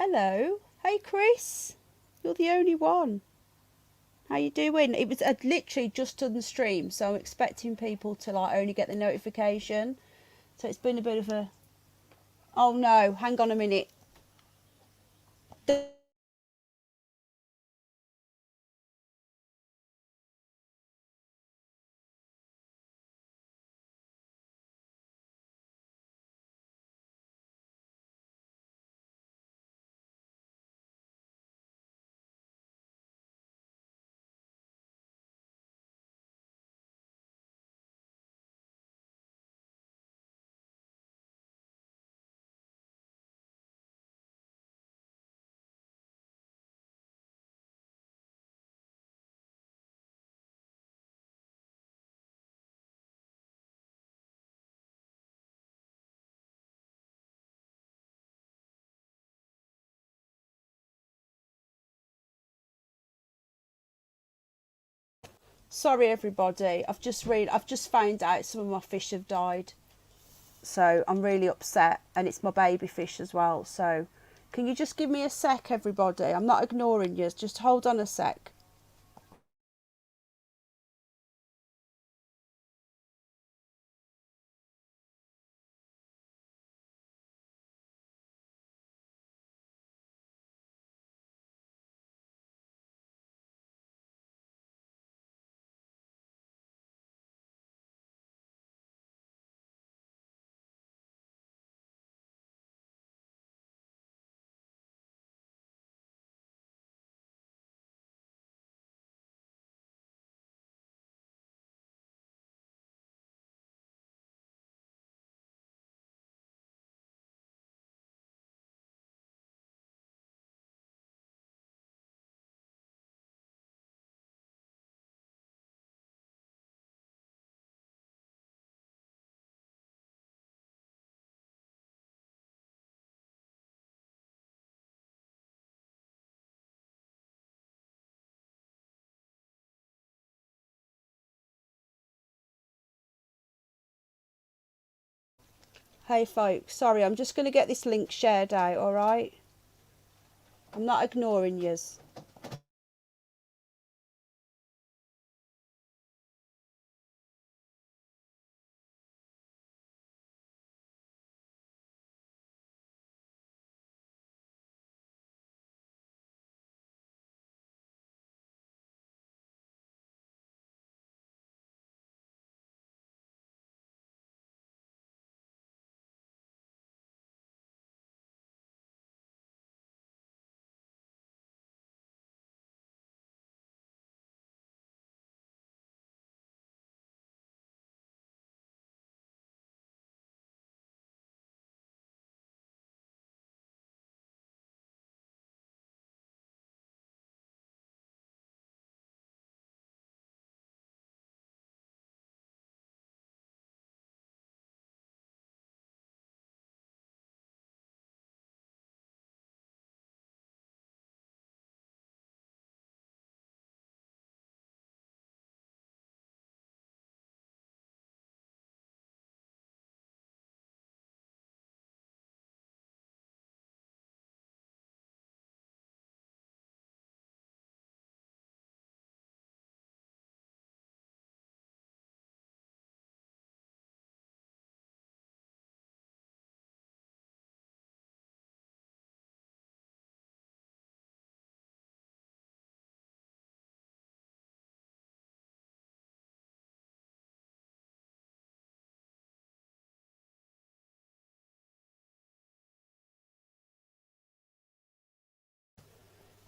Hello. Hey, Chris. You're the only one. How you doing? It was literally just on the stream, so I'm expecting people to like only get the notification. So it's been a bit of a. Oh no! Hang on a minute. Sorry, everybody. I've just found out some of my fish have died, so I'm really upset, and it's my baby fish as well. So, can you just give me a sec, everybody? I'm not ignoring you. Just hold on a sec. Hey folks, sorry, I'm just going to get this link shared out, alright? I'm not ignoring yous.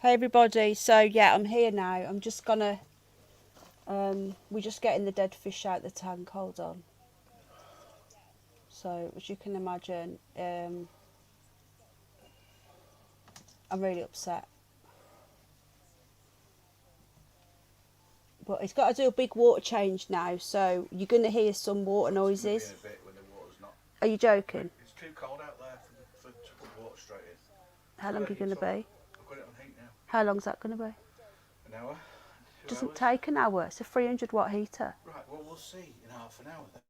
Hey everybody, so yeah, I'm here now. I'm just gonna, we're just getting the dead fish out the tank, hold on. So, as you can imagine, I'm really upset. But it's got to do a big water change now, so you're going to hear some water noises. In a bit when the water's not. Are you joking? It's too cold out there to put water straight in. How long are you going to be? I've got it on heat now. How long's that going to be? An hour? 2 Doesn't hours? take an hour. It's a 300 watt heater. Right, well, we'll see in half an hour then.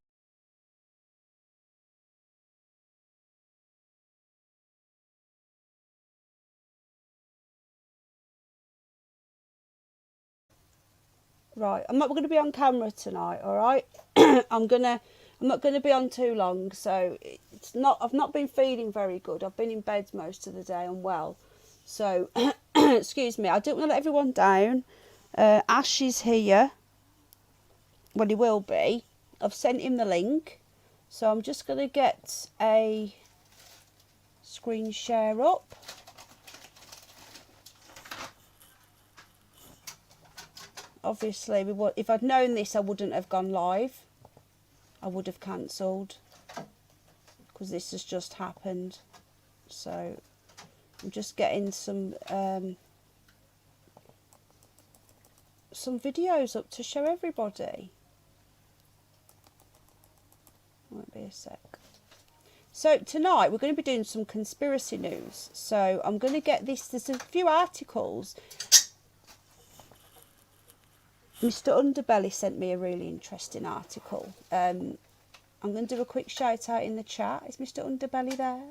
Right, I'm not going to be on camera tonight, all right? I'm not going to be on too long, so I've not been feeling very good. I've been in bed most of the day unwell. So, excuse me, I don't want to let everyone down. Ash is here. Well, he will be. I've sent him the link. So I'm just going to get a screen share up. Obviously, if I'd known this, I wouldn't have gone live. I would have cancelled because this has just happened. So I'm just getting some videos up to show everybody. Won't be a sec. So tonight we're going to be doing some conspiracy news. So I'm going to get this. There's a few articles. Mr. Underbelly sent me a really interesting article. I'm going to do a quick shout out in the chat. Is Mr. Underbelly there?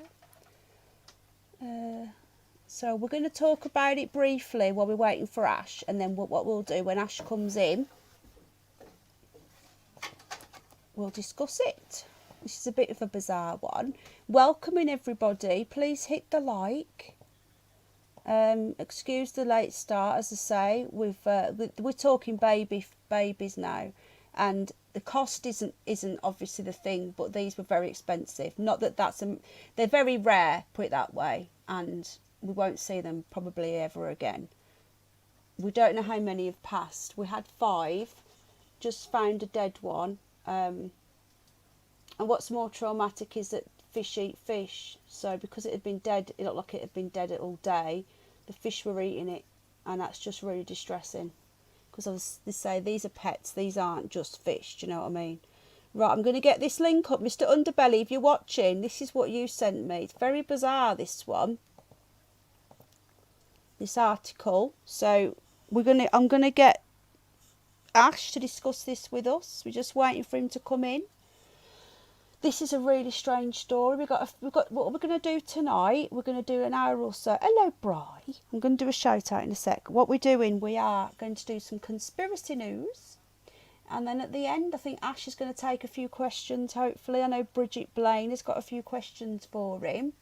So we're going to talk about it briefly while we're waiting for Ash, and then what we'll do when Ash comes in, we'll discuss it. This is a bit of a bizarre one. Welcoming everybody. Please hit the like. Excuse the late start, as I say. We're talking babies now, and the cost isn't obviously the thing, but these were very expensive. Not that they're very rare, put it that way, and we won't see them probably ever again. We don't know how many have passed. We had 5, just found a dead one. And what's more traumatic is that fish eat fish. So because it had been dead, it looked like it had been dead all day. The fish were eating it, and that's just really distressing. Because they say these are pets, these aren't just fish. Do you know what I mean? Right, I'm going to get this link up. Mr. Underbelly, if you're watching, this is what you sent me. It's very bizarre, this one. This article. So I'm going to get Ash to discuss this with us. We're just waiting for him to come in. This is a really strange story. We've got what we're going to do tonight. We're going to do an hour or so. Hello, Bri. I'm going to do a shout out in a sec. What we're doing, we are going to do some conspiracy news. And then at the end, I think Ash is going to take a few questions, hopefully. I know Bridget Blaine has got a few questions for him.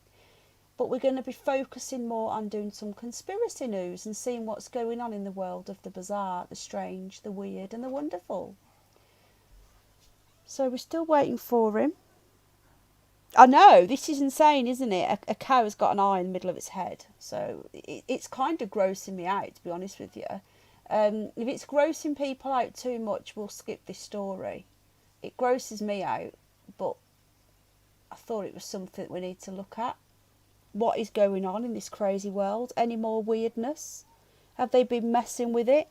But we're going to be focusing more on doing some conspiracy news and seeing what's going on in the world of the bizarre, the strange, the weird and the wonderful. So we're still waiting for him. I know, this is insane, isn't it? A cow has got an eye in the middle of its head. So it's kind of grossing me out, to be honest with you. If it's grossing people out too much, we'll skip this story. It grosses me out, but I thought it was something we need to look at. What is going on in this crazy world? Any more weirdness? Have they been messing with it?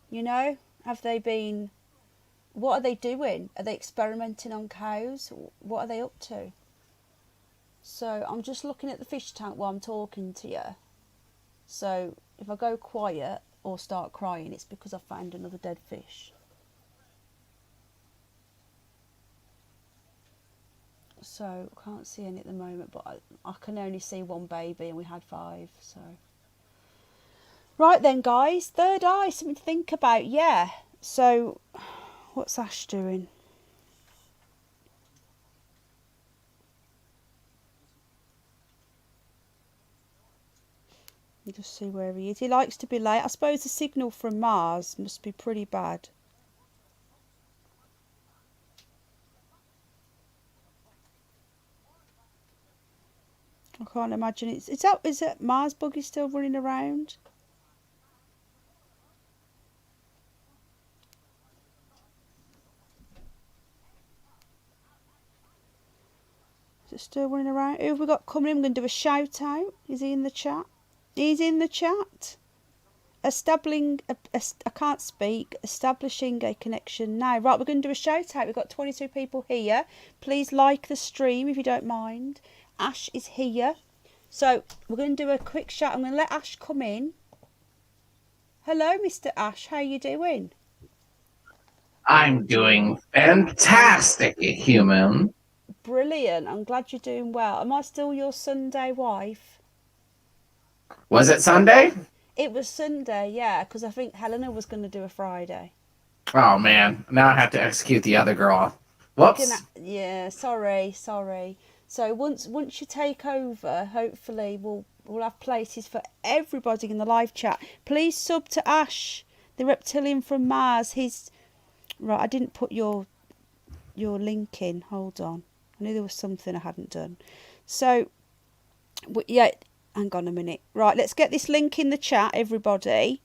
You know? Have they been... What are they doing? Are they experimenting on cows? What are they up to? So I'm just looking at the fish tank while I'm talking to you. So if I go quiet or start crying, it's because I found another dead fish. So I can't see any at the moment, but I can only see one baby, and we had 5. So right then, guys, third eye, something to think about. Yeah. So what's Ash doing? You just see where he is. He likes to be late. I suppose the signal from Mars must be pretty bad. I can't imagine it's... Is that Mars buggy still running around? Is it still running around? Who have we got coming in? I'm going to do a shout out. Is he in the chat? He's in the chat. I can't speak. Establishing a connection now. Right, we're going to do a shout out. We've got 22 people here. Please like the stream if you don't mind. Ash is here. So we're going to do a quick shout. I'm going to let Ash come in. Hello, Mr. Ash. How are you doing? I'm doing fantastic, human. Brilliant. I'm glad you're doing well. Am I still your Sunday wife? Was it Sunday? It was Sunday, yeah, because I think Helena was going to do a Friday. Oh man, now I have to execute the other girl. Whoops. Yeah, sorry. So once you take over, hopefully we'll have places for everybody in the live chat. Please sub to Ash, the reptilian from Mars. He's right. I didn't put your link in. Hold on. I knew there was something I hadn't done. So yeah, hang on a minute. Right, let's get this link in the chat, everybody.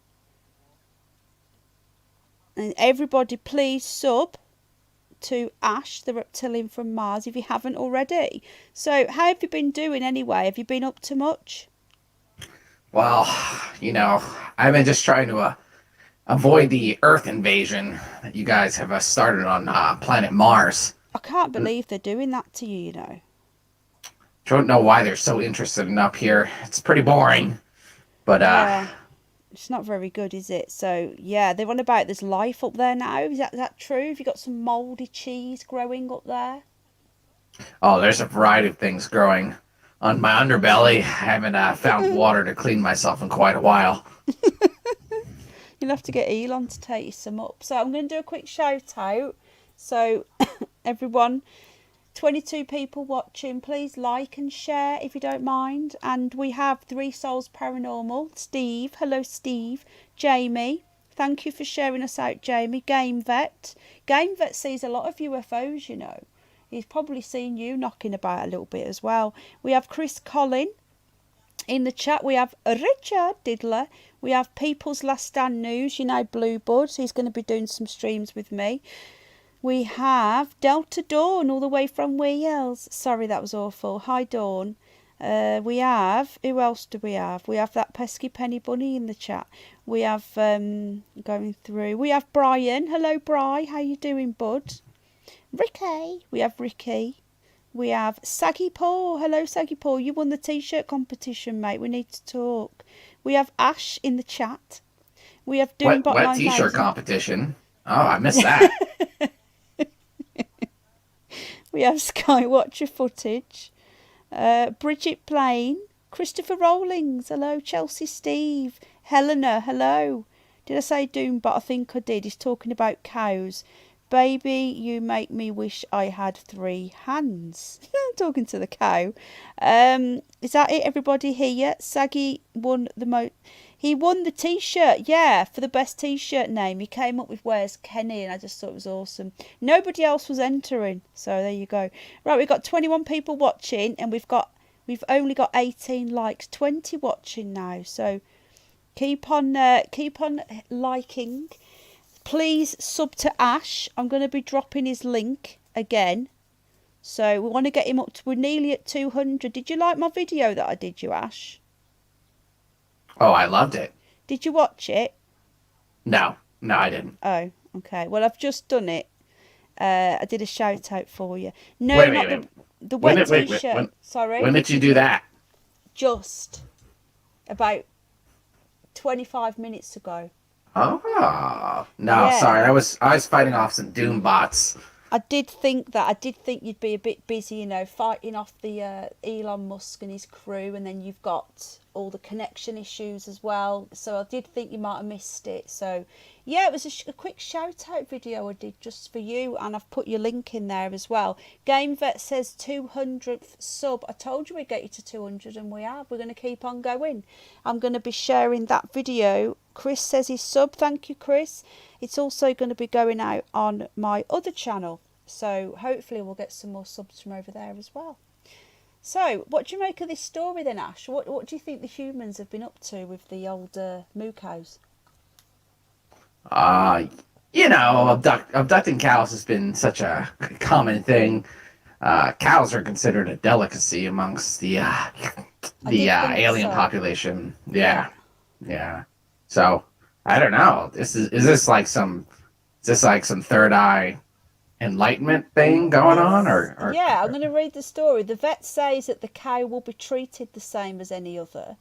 And everybody, please sub to Ash, the reptilian from Mars, if you haven't already. So, how have you been doing anyway? Have you been up to much? Well, I've been just trying to avoid the Earth invasion that you guys have started on planet Mars. I can't believe they're doing that to you, Don't know why they're so interested in up here. It's pretty boring. But, yeah, it's not very good, is it? So, yeah, they're on about there's life up there now. Is that true? Have you got some mouldy cheese growing up there? Oh, there's a variety of things growing on my underbelly. I haven't found water to clean myself in quite a while. You'll have to get Elon to take you some up. So I'm going to do a quick shout out. So everyone, 22 people watching, please like and share if you don't mind. And we have Three Souls Paranormal, Steve, hello Steve, Jamie, thank you for sharing us out, Jamie. Game Vet sees a lot of UFOs, he's probably seen you knocking about a little bit as well. We have Chris Collin in the chat. We have Richard Diddler. We have People's Last Stand News, Blue Bud. He's going to be doing some streams with me. We have Delta Dawn all the way from Wales. Sorry, that was awful. Hi, Dawn. We have, who else do we have? We have that pesky Penny Bunny in the chat. We have, going through, we have Brian. Hello, Bri. How you doing, bud? Ricky. We have Ricky. We have Saggy Paw. Hello, Saggy Paw. You won the t-shirt competition, mate. We need to talk. We have Ash in the chat. We have Doombot What t-shirt competition? Oh, I missed that. We have Skywatcher footage. Bridget Plain. Christopher Rawlings. Hello, Chelsea Steve. Helena. Hello. Did I say Doombot? I think I did. He's talking about cows. Baby, you make me wish I had 3 hands. Talking to the cow. Is that it, everybody here? Saggy won he won the t-shirt, yeah, for the best t-shirt name. He came up with Where's Kenny, and I just thought it was awesome. Nobody else was entering, so there you go. Right, we've got 21 people watching, and we've only got 18 likes, 20 watching now. So keep on liking. Please sub to Ash. I'm going to be dropping his link again. So we want to get him up to, we're nearly at 200. Did you like my video that I did you, Ash? Oh, I loved it. Did you watch it? No, I didn't. Oh, okay. Well, I've just done it. I did a shout out for you. No, wait. The wet t-shirt. Sorry. When did you do that? Just about 25 minutes ago. Oh no, Yeah. sorry. I was fighting off some Doom bots. I did think you'd be a bit busy, fighting off the Elon Musk and his crew, and then you've got all the connection issues as well. So I did think you might have missed it. So yeah, it was a quick shout out video I did just for you, and I've put your link in there as well. Game Vet says 200th sub. I told you we'd get you to 200, and we have. We're going to keep on going. I'm going to be sharing that video. Chris says he's sub. Thank you, Chris. It's also going to be going out on my other channel, so hopefully we'll get some more subs from over there as well. So what do you make of this story then, Ash? What do you think the humans have been up to with the old moo cows? Abducting cows has been such a common thing. Cows are considered a delicacy amongst the alien population. Yeah. So I don't know. Is this like some third eye enlightenment thing going on, or yeah, I'm going to read the story. The vet says that the cow will be treated the same as any other.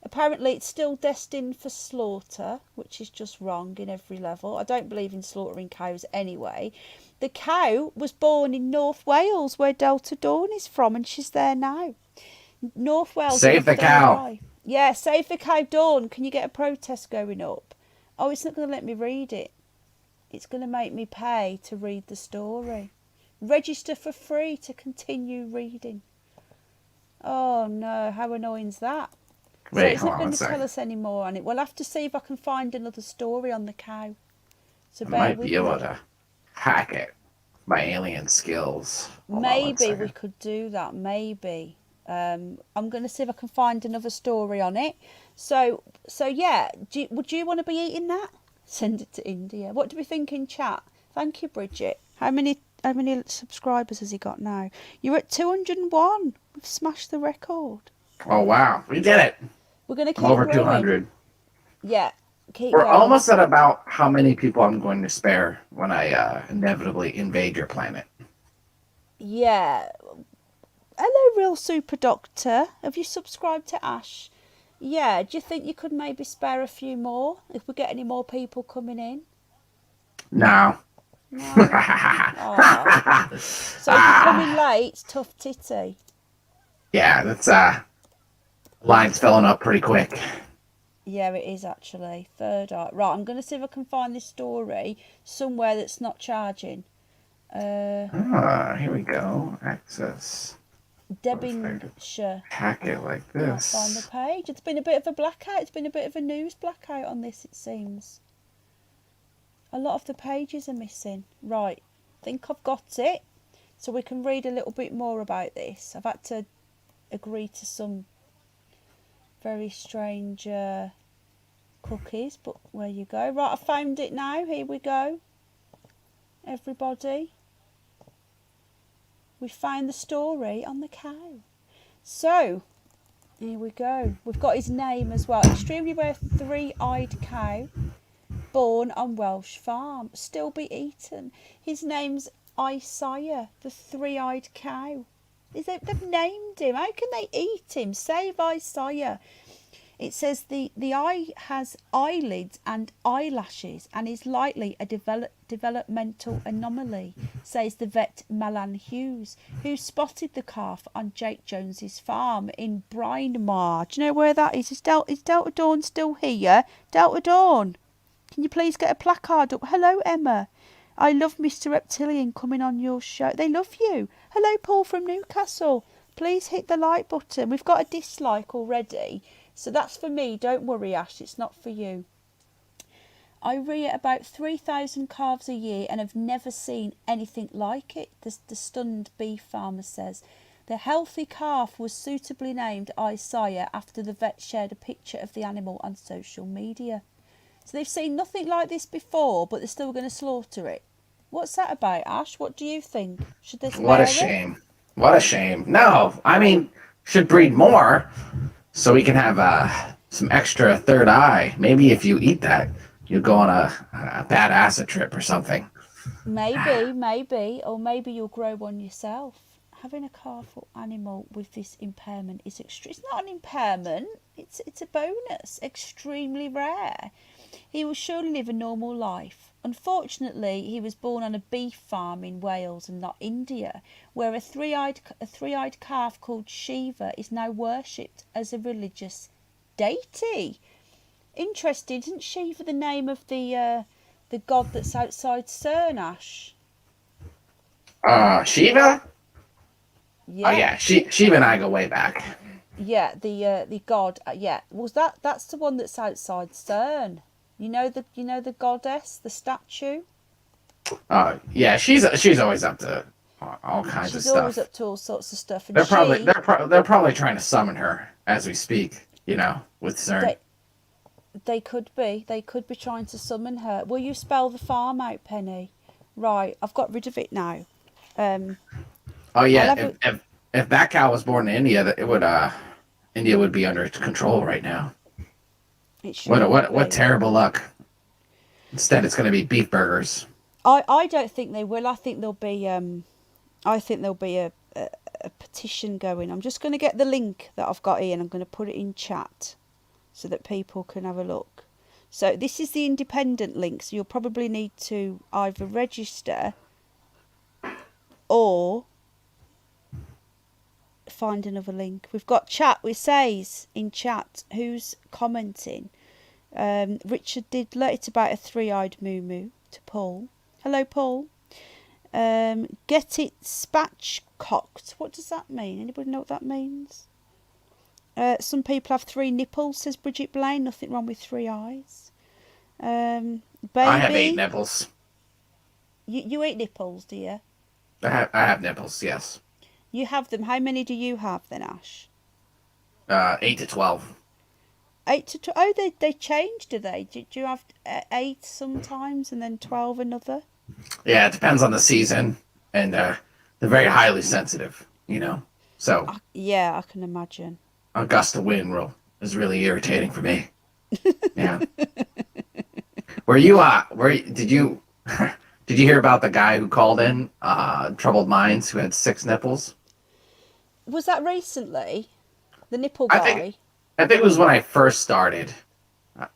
Apparently it's still destined for slaughter, which is just wrong in every level. I don't believe in slaughtering cows anyway. The cow was born in North Wales, where Delta Dawn is from, and she's there now. North Wales. Save the cow. Yeah, save for Cave Dawn. Can you get a protest going up? Oh, it's not going to let me read it. It's going to make me pay to read the story. Register for free to continue reading. Oh no, how annoying is that? So Wait, it's hold not on going one to tell second. us any more on it. We'll have to see if I can find another story on the cow. So I bear might with be able me. to hack it. My alien skills. Hold on one Maybe we second. could do that. Maybe. I'm going to see if I can find another story on it. So yeah. Would you want to be eating that? Send it to India. What do we think in chat? Thank you, Bridget. How many subscribers has he got now? You're at 201. We've smashed the record. Oh wow, we did it. We're going to I'm keep over growing. 200. Yeah, keep We're going. almost at about how many people I'm going to spare when I inevitably invade your planet. Yeah. Hello, Real Super Doctor. Have you subscribed to Ash? Yeah, do you think you could maybe spare a few more if we get any more people coming in? No. No? Oh. So if you come in late, tough titty. Yeah, that's line's filling up pretty quick. Yeah, it is actually. Third eye. Right, I'm going to see if I can find this story somewhere that's not charging. Here we go. Access. Devonshire. Hack it like Can't find the this. page. It's been a bit of a blackout. It's been a bit of a news blackout on this, it seems. A lot of the pages are missing. Right, I think I've got it. So we can read a little bit more about this. I've had to agree to some very strange cookies, but where you go. Right, I found it now. Here we go. Everybody. We found the story on the cow. So, here we go. We've got his name as well. Extremely rare three-eyed cow. Born on Welsh farm. Still be eaten. His name's Isaiah, the three-eyed cow. They've named him. How can they eat him? Save Isaiah. It says the eye has eyelids and eyelashes and is likely a developmental anomaly, says the vet Malan Hughes, who spotted the calf on Jake Jones's farm in Brynmar. Do you know where that is? Is Delta Dawn still here? Delta Dawn, can you please get a placard up? Hello, Emma. I love Mr. Reptilian coming on your show. They love you. Hello, Paul from Newcastle. Please hit the like button. We've got a dislike already. So that's for me. Don't worry, Ash. It's not for you. I rear about 3,000 calves a year and have never seen anything like it, the stunned beef farmer says. The healthy calf was suitably named Isaiah after the vet shared a picture of the animal on social media. So they've seen nothing like this before, but they're still going to slaughter it. What's that about, Ash? What do you think? Should they spare What a it? shame. What a shame. No, I mean, should breed more so we can have some extra third eye. Maybe if you eat that, you'll go on a bad acid trip or something. Maybe. Or maybe you'll grow one yourself. Having a calf or animal with this impairment is extreme. It's not an impairment. It's a bonus. Extremely rare. He will surely live a normal life. Unfortunately, he was born on a beef farm in Wales and not India, where a three-eyed calf called Shiva is now worshipped as a religious deity. Interesting, isn't Shiva the name of the god that's outside CERN, Ash? Shiva? Yeah. Oh yeah, Shiva and I go way back. Yeah, the god. Yeah, that's the one that's outside CERN. You know the goddess, the statue. Yeah, she's always up to all kinds of She's stuff. always up to all sorts of stuff, and they're probably trying to summon her as we speak. You know, with CERN. They could be trying to summon her. Will you spell the farm out, Penny? Right, I've got rid of it now. Oh yeah, if that cow was born in India, India would be under control right now. What terrible luck. Instead, it's going to be beef burgers. I don't think they will. I think there'll be a petition going. I'm just going to get the link that I've got here and I'm going to put it in chat so that people can have a look. So this is the independent link. So you'll probably need to either register or find another link. We've got chat. It says in chat who's commenting. Richard Diddler. It's about a three-eyed moo to Paul. Hello, Paul. Get it spatchcocked. What does that mean? Anybody know what that means? Some people have three nipples, says Bridget Blaine. Nothing wrong with three eyes. Baby, I have 8 nipples. You eat nipples, do you? I have nipples, yes. You have them. How many do you have then, Ash? 8 to 12. 8 to 12. Oh, they change, do they? Do you have 8 sometimes and then 12 another? Yeah, it depends on the season, and they're very highly sensitive, you know. So yeah, I can imagine. A gust of wind is really irritating for me. Yeah. Where did you hear about the guy who called in, Troubled Minds, who had 6 nipples? Was that recently? The nipple guy? I think it was when I first started.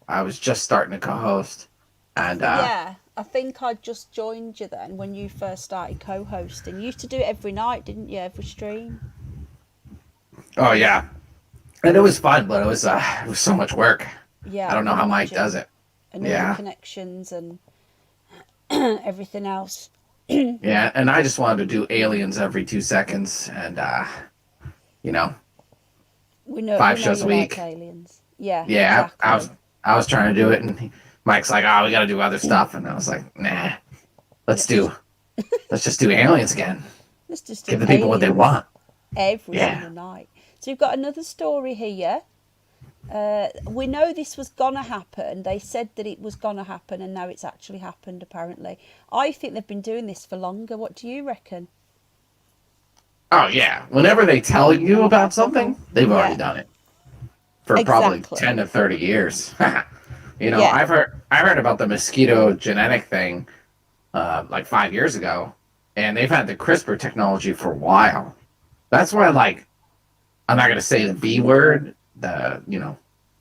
I was just starting to co-host, and yeah, I think I just joined you then when you first started co-hosting. You used to do it every night, didn't you? Every stream. Oh yeah, and it was fun, but it was so much work. Yeah, I don't know how Mike does it. And all the connections and everything else. Yeah, and I just wanted to do aliens every 2 seconds, and you know, we know 5 shows a week. Like aliens. Yeah. Yeah, exactly. I was trying to do it, and Mike's like, "Oh, we got to do other stuff," and I was like, "Nah, let's just do aliens again. Let's just do give the people what they want every single night." So we've got another story here. We know this was gonna happen. They said that it was gonna happen, and now it's actually happened. Apparently, I think they've been doing this for longer. What do you reckon? Oh yeah, whenever they tell you about something, they've already done it for probably 10 to 30 years. You know, I've heard about the mosquito genetic thing like 5 years ago, and they've had the CRISPR technology for a while. That's why, like, I'm not gonna say the V word,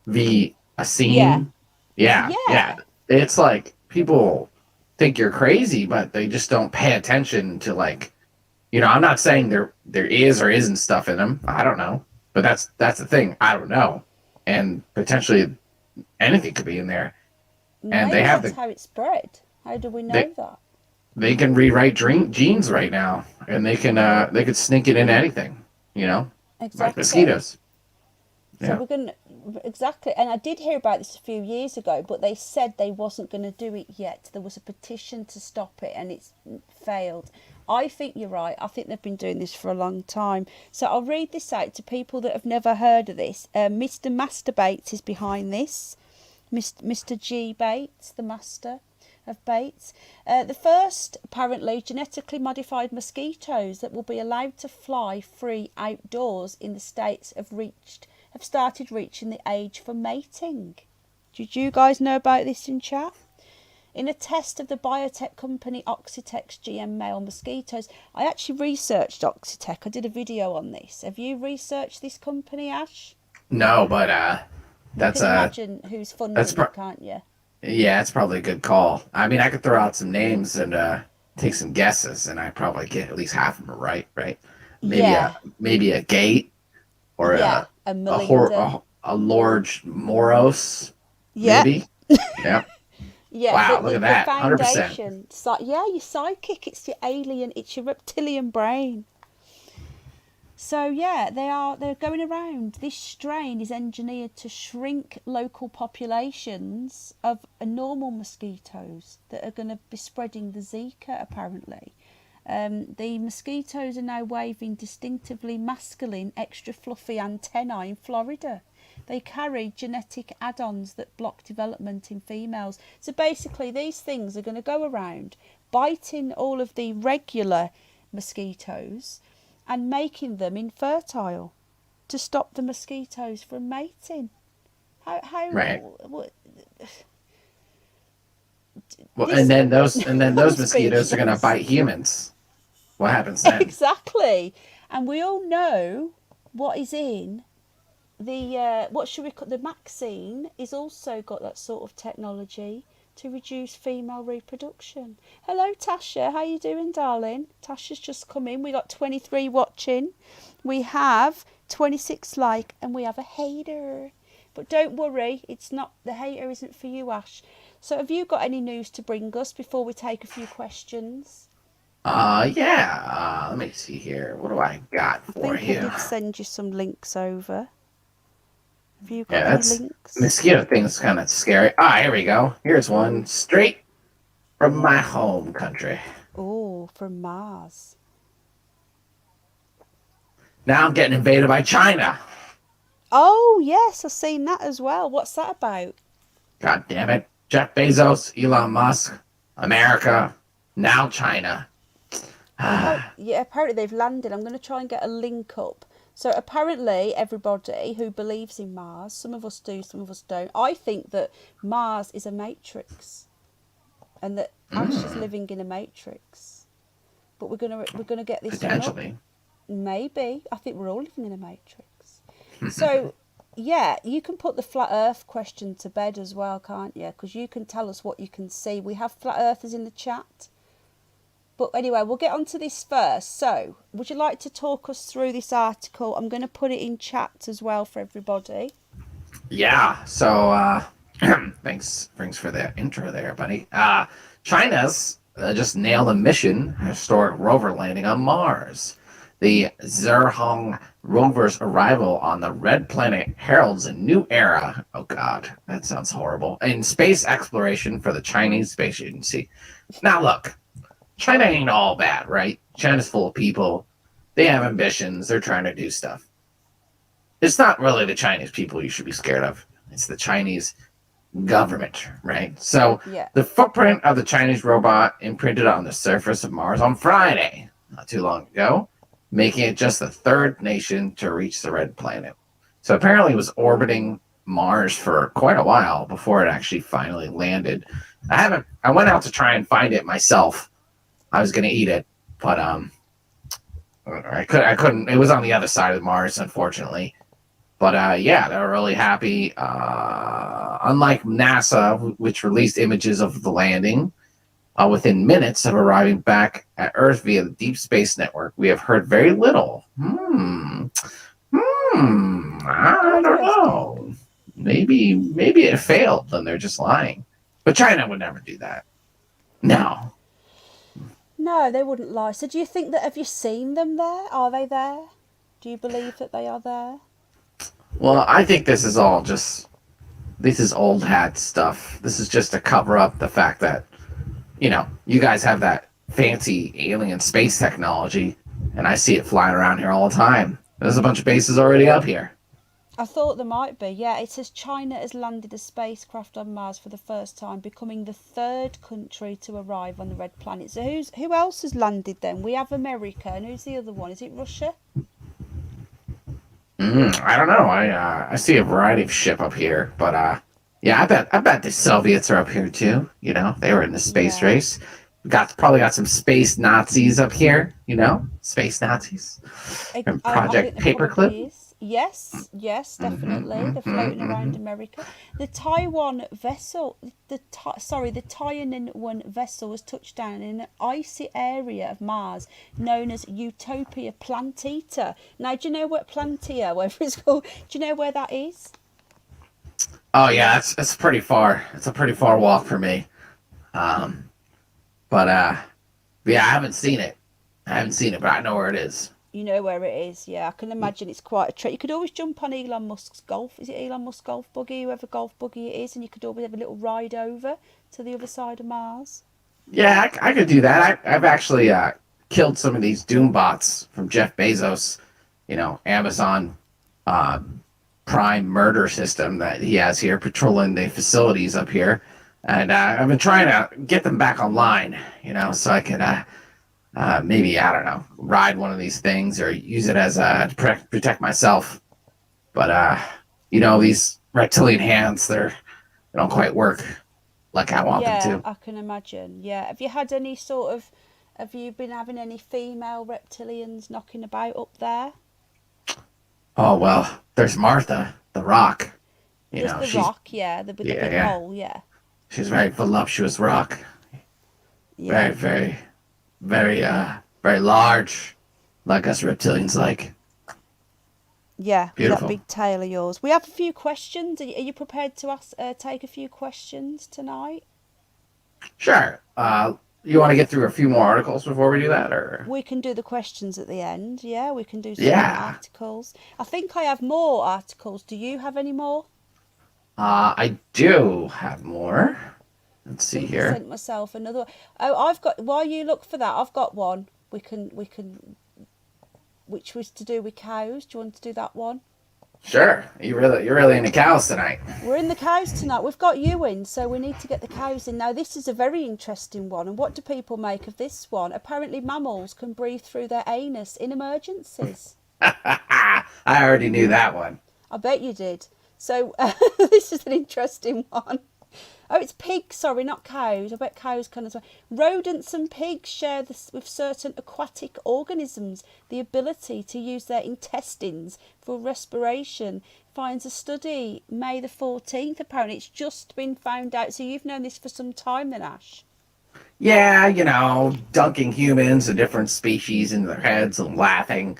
vaccine. Yeah. It's like people think you're crazy, but they just don't pay attention to, like, you know. I'm not saying there is or isn't stuff in them. I don't know, but that's the thing. I don't know, and potentially anything could be in there. And maybe that's how it spread. How do we know that? They can rewrite genes right now, and they could sneak it into anything. You know, exactly. Like mosquitoes. So we're gonna exactly, and I did hear about this a few years ago, but they said they wasn't going to do it yet. There was a petition to stop it, and it's failed. I think you're right. I think they've been doing this for a long time. So I'll read this out to people that have never heard of this. Mr. Master Bates is behind this. Mr. G. Bates, the master of Bates. The first, apparently, genetically modified mosquitoes that will be allowed to fly free outdoors in the States have started reaching the age for mating. Did you guys know about this in chat? In a test of the biotech company Oxitec's GM male mosquitoes, I actually researched Oxitec. I did a video on this. Have you researched this company, Ash? No, but that's you can imagine who's funding it, can't you? Yeah, it's probably a good call. I mean, I could throw out some names and take some guesses, and I probably get at least half of them right? Maybe a Gate or a Lord Moros. Yeah. Maybe. Yeah. Yeah, wow, look at that. The foundation. 100%. Yeah, your psychic, it's your alien, it's your reptilian brain. So yeah, they're going around. This strain is engineered to shrink local populations of normal mosquitoes that are going to be spreading the Zika, apparently. The mosquitoes are now waving distinctively masculine, extra fluffy antennae in Florida. They carry genetic add-ons that block development in females. So basically these things are going to go around biting all of the regular mosquitoes and making them infertile to stop the mosquitoes from mating. How right. What, well, and then those mosquitoes are going to bite humans. What happens then? Exactly. And we all know what is in the what should we call the vaccine is also got that sort of technology to reduce female reproduction. Hello Tasha, how you doing, darling? Tasha's just come in. We got 23 watching. We have 26 like, and we have a hater. But don't worry, it's not, the hater isn't for you, Ash. So have you got any news to bring us before we take a few questions? Yeah. Let me see here. What do I got I for think you? I did send you some links over. Have you got Yeah, any that's links? mosquito thing's kind of scary. Here we go. Here's one straight from my home country. Oh, from Mars. Now I'm getting invaded by China. Oh, yes, I've seen that as well. What's that about? God damn it. Jeff Bezos, Elon Musk, America, now China. Yeah, apparently they've landed. I'm going to try and get a link up. So apparently everybody who believes in Mars, some of us do, some of us don't. I think that Mars is a matrix, and that Ash is living in a matrix. But we're gonna get this one up. Potentially. Maybe. I think we're all living in a matrix. So, yeah, you can put the flat Earth question to bed as well, can't you? Because you can tell us what you can see. We have flat Earthers in the chat. But anyway, we'll get on to this first. So, would you like to talk us through this article? I'm going to put it in chat as well for everybody. Yeah. So, thanks for the intro there, buddy. China's just nailed a mission, a historic rover landing on Mars. The Zhurong rover's arrival on the red planet heralds a new era. Oh God, that sounds horrible. In space exploration for the Chinese Space Agency. Now look, China ain't all bad, right? China's full of people. They have ambitions. They're trying to do stuff. It's not really the Chinese people you should be scared of. It's the Chinese government, right? So Yeah. the footprint of the Chinese robot imprinted on the surface of Mars on Friday, not too long ago, making it just the third nation to reach the red planet. So apparently it was orbiting Mars for quite a while before it actually finally landed. I went out to try and find it myself. I was gonna eat it, but I couldn't. It was on the other side of Mars, unfortunately. But yeah, they were really happy. Unlike NASA, which released images of the landing, within minutes of arriving back at Earth via the Deep Space Network, we have heard very little. I don't know. Maybe it failed, and they're just lying. But China would never do that. No. No, they wouldn't lie. So do you think that, have you seen them there? Are they there? Do you believe that they are there? Well, I think this is all just, this is old hat stuff. This is just to cover up the fact that, you guys have that fancy alien space technology, and I see it flying around here all the time. There's a bunch of bases already up here. I thought there might be. Yeah, it says China has landed a spacecraft on Mars for the first time, becoming the third country to arrive on the red planet. So who else has landed then? We have America, and who's the other one? Is it Russia? I don't know. I see a variety of ship up here, but yeah, I bet the Soviets are up here too. They were in the space race. Probably got some space Nazis up here. Space Nazis. And Project Paperclip. Yes, definitely. They're floating around America. The Taiwan vessel, the Tiananmen vessel was touched down in an icy area of Mars known as Utopia Plantita. Now, do you know what Plantia, whatever it's called, do you know where that is? Oh yeah, it's pretty far. It's a pretty far walk for me. But yeah, I haven't seen it. But I know where it is. You know where it is, yeah. I can imagine it's quite a trek. You could always jump on Elon Musk's golf. Is it Elon Musk's golf buggy, whoever golf buggy it is, and you could always have a little ride over to the other side of Mars. Yeah, I could do that. I've actually killed some of these Doom bots from Jeff Bezos, Amazon Prime murder system that he has here, patrolling the facilities up here. And I've been trying to get them back online, so I could maybe, I don't know, ride one of these things or use it as to protect myself. But, these reptilian hands, they don't quite work like I want them to. Yeah, I can imagine. Yeah. Have you been having any female reptilians knocking about up there? Oh, well, there's Martha, the Rock. There's the Rock, yeah, the big hole, yeah. She's a very voluptuous rock. Yeah. Very, very, very large, like us reptilians like. Yeah, with that Beautiful. big tail of yours. We have a few questions. Are you prepared to ask, take a few questions tonight? Sure. You want to get through a few more articles before we do that, or? We can do the questions at the end. Yeah, we can do some more Yeah. articles. I think I have more articles. Do you have any more? I do have more. Let's I see think I here. sent myself another. Oh, I've got. While you look for that, I've got one. We can. Which was to do with cows. Do you want to do that one? Sure. You're really into cows tonight. We're in the cows tonight. We've got you in, so we need to get the cows in. Now, this is a very interesting one. And what do people make of this one? Apparently, mammals can breathe through their anus in emergencies. I already knew that one. I bet you did. So, this is an interesting one. Oh, it's pigs, sorry, not cows. I bet cows can as well. Rodents and pigs share this with certain aquatic organisms the ability to use their intestines for respiration. Finds a study May the 14th, apparently. It's just been found out. So you've known this for some time then, Ash? Yeah, dunking humans and different species into their heads and laughing.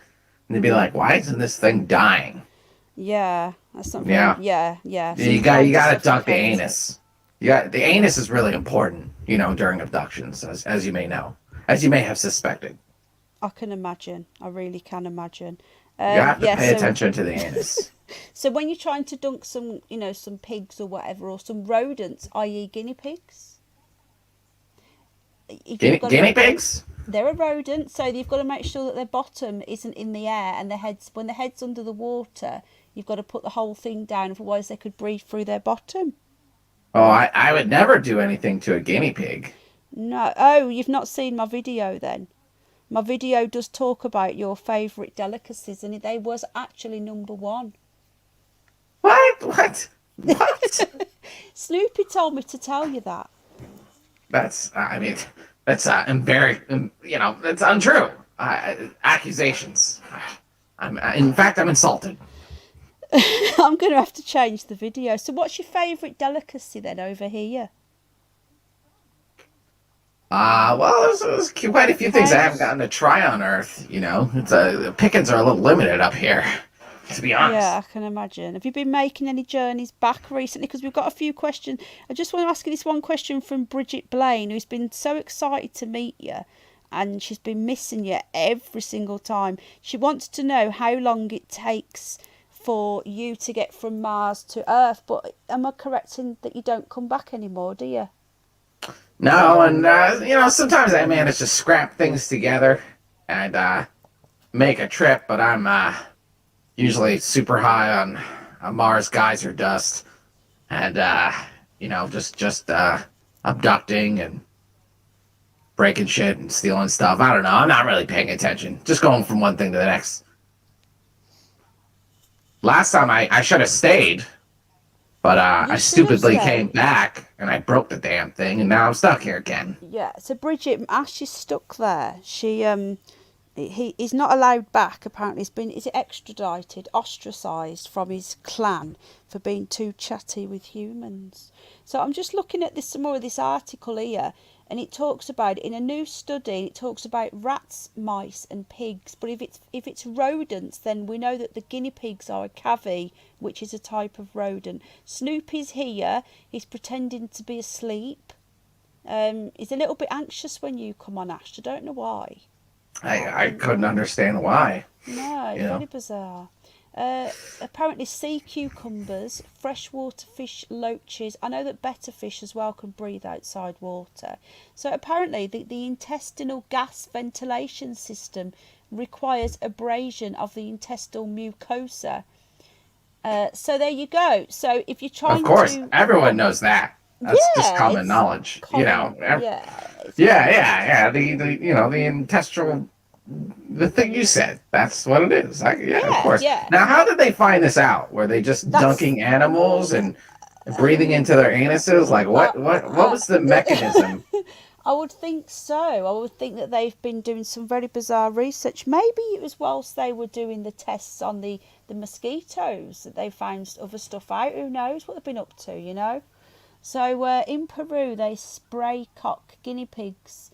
And they'd be like, why isn't this thing dying? Yeah, that's not very... Yeah. Yeah. You gotta dunk the anus. The anus is really important, during abductions, as you may know, as you may have suspected. I can imagine. I really can imagine. You have to pay attention to the anus. So when you're trying to dunk some, some pigs or whatever, or some rodents, i.e. guinea pigs. Guinea pigs? They're a rodent, so you've got to make sure that their bottom isn't in the air, and when the head's under the water, you've got to put the whole thing down, otherwise they could breathe through their bottom. Oh, I would never do anything to a guinea pig. No. Oh, you've not seen my video then? My video does talk about your favourite delicacies, and they was actually number one. What? Snoopy told me to tell you that. That's that's that's untrue. Accusations. In fact, I'm insulted. I'm going to have to change the video. So what's your favourite delicacy then over here? Well, there's quite a few things I haven't gotten to try on Earth, the pickings are a little limited up here, to be honest. Yeah, I can imagine. Have you been making any journeys back recently? Because we've got a few questions. I just want to ask you this one question from Bridget Blaine, who's been so excited to meet you, and she's been missing you every single time. She wants to know how long it takes for you to get from Mars to Earth, but am I correct in that you don't come back anymore, do you? No, and sometimes I manage to scrap things together and make a trip, but I'm usually super high on Mars geyser dust, and just abducting and breaking shit and stealing stuff. I don't know. I'm not really paying attention. Just going from one thing to the next. Last time I should have stayed, but I stupidly came back and I broke the damn thing, and now I'm stuck here again. Yeah, so Bridget, Ash is stuck there. He's not allowed back, apparently. Is it extradited, ostracised from his clan for being too chatty with humans. So I'm just looking at some more of this article here, and it talks about, in a new study, it talks about rats, mice and pigs. But if it's rodents, then we know that the guinea pigs are a cavy, which is a type of rodent. Snoopy's here. He's pretending to be asleep. He's a little bit anxious when you come on, Ash. I don't know why. I couldn't understand why. No, it's very bizarre. Apparently sea cucumbers, freshwater fish loaches. I know that betta fish as well can breathe outside water. So apparently the intestinal gas ventilation system requires abrasion of the intestinal mucosa. So there you go. So if you're trying of course, everyone knows that. That's just common knowledge. Yeah. Yeah. The intestinal, the thing you said. That's what it is. Of course. Yeah. Now, how did they find this out? Were they just dunking animals and breathing into their anuses? Like, what was the mechanism? I would think so. I would think that they've been doing some very bizarre research. Maybe it was whilst they were doing the tests on the mosquitoes that they found other stuff out. Who knows what they've been up to, So in Peru, they spray cock guinea pigs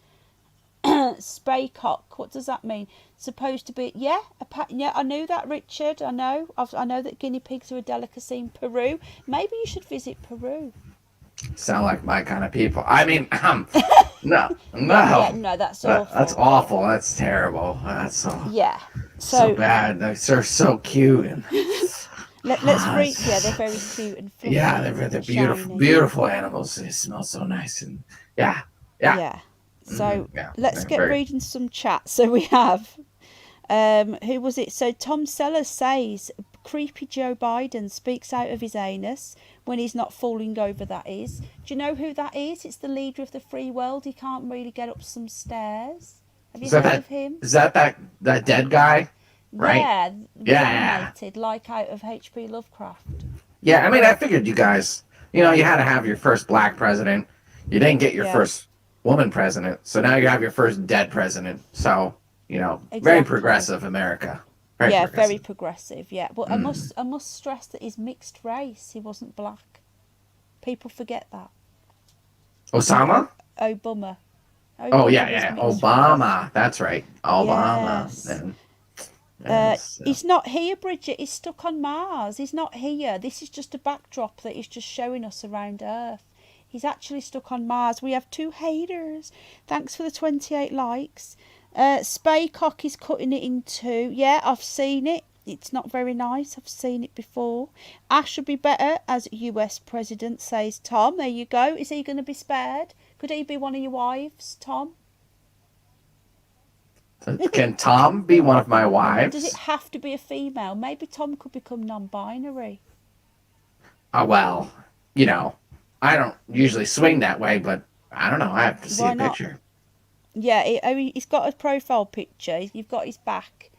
Spraycock. What does that mean? Supposed to be, yeah, yeah, I knew that, Richard. I know. I know that guinea pigs are a delicacy in Peru. Maybe you should visit Peru. Sound like my kind of people. I mean, no, Yeah, no. no, that's That's awful. awful. That's terrible. That's Yeah. so So bad. They're so cute and let's read. Yeah, they're very cute and fluffy. yeah, And they're beautiful, shiny. beautiful animals. They smell so nice and yeah, yeah, Yeah. So yeah. let's They're get very, reading some chat. So we have, who was it? So Tom Sellers says, creepy Joe Biden speaks out of his anus when he's not falling over, that is. Do you know who that is? It's the leader of the free world. He can't really get up some stairs. Have you is that heard that? of him? Is that dead guy? Right? Yeah, Yeah. reanimated, like out of H.P. Lovecraft. Yeah, I mean, I figured you guys, you know, you had to have your first black president. You didn't get your Yeah. first woman president, so now you have your first dead president. So, you know, very Exactly. progressive America. Very progressive. Yeah, but I Mm. must stress that he's mixed race. He wasn't black. People forget that. Osama? Obama. Oh, yeah, was yeah. mixed Obama. That's right. Obama. Yes. And, He's not here, Bridget. He's stuck on Mars. He's not here. This is just a backdrop that he's just showing us around Earth. He's actually stuck on Mars. We have 2 haters. Thanks for the 28 likes. Spaycock is cutting it in 2. Yeah, I've seen it. It's not very nice. I've seen it before. Ash should be better as US president, says Tom. There you go. Is he going to be spared? Could he be one of your wives, Tom? can Tom be one of my wives? Does it have to be a female? Maybe Tom could become non-binary. Well, you know, I don't usually swing that way, but I don't know. I have to see Why a not? picture. Yeah, he's got a profile picture. You've got his back.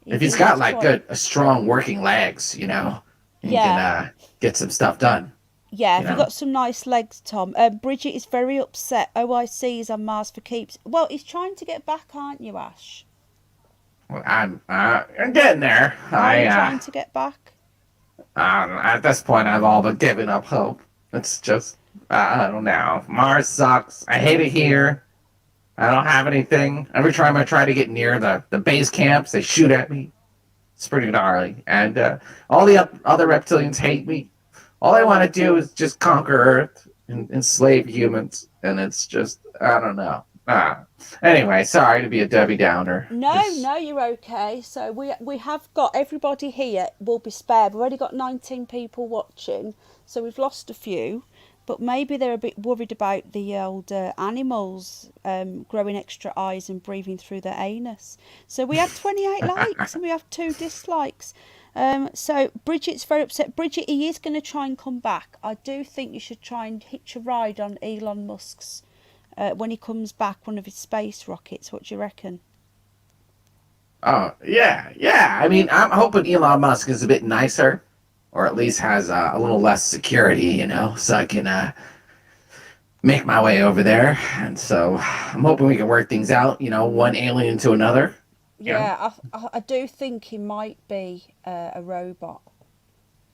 If he's got like a strong working legs, you know, he Yeah. can get some stuff done. Yeah, if you you've know. got some nice legs, Tom. Bridget is very upset. OIC is on Mars for keeps. Well, he's trying to get back, aren't you, Ash? Well, I'm getting there. Are you trying to get back? At this point, I've all but given up hope. It's just, I don't know. Mars sucks. I hate it here. I don't have anything. Every time I try to get near the base camps, they shoot at me. It's pretty gnarly. And all the other reptilians hate me. All they want to do is just conquer Earth and enslave humans. And it's just, I don't know. Anyway, sorry to be a Debbie Downer. No, you're okay. So we have got everybody here will be spared. We've already got 19 people watching, so we've lost a few. But maybe they're a bit worried about the old animals growing extra eyes and breathing through their anus. So we have 28 likes and we have 2 dislikes. So Bridget's very upset. Bridget, he is going to try and come back. I do think you should try and hitch a ride on Elon Musk's when he comes back, one of his space rockets. What do you reckon? Oh, yeah. I mean, I'm hoping Elon Musk is a bit nicer, or at least has a little less security, you know, so I can make my way over there. And so I'm hoping we can work things out, you know, one alien to another. Yeah, I do think he might be a robot.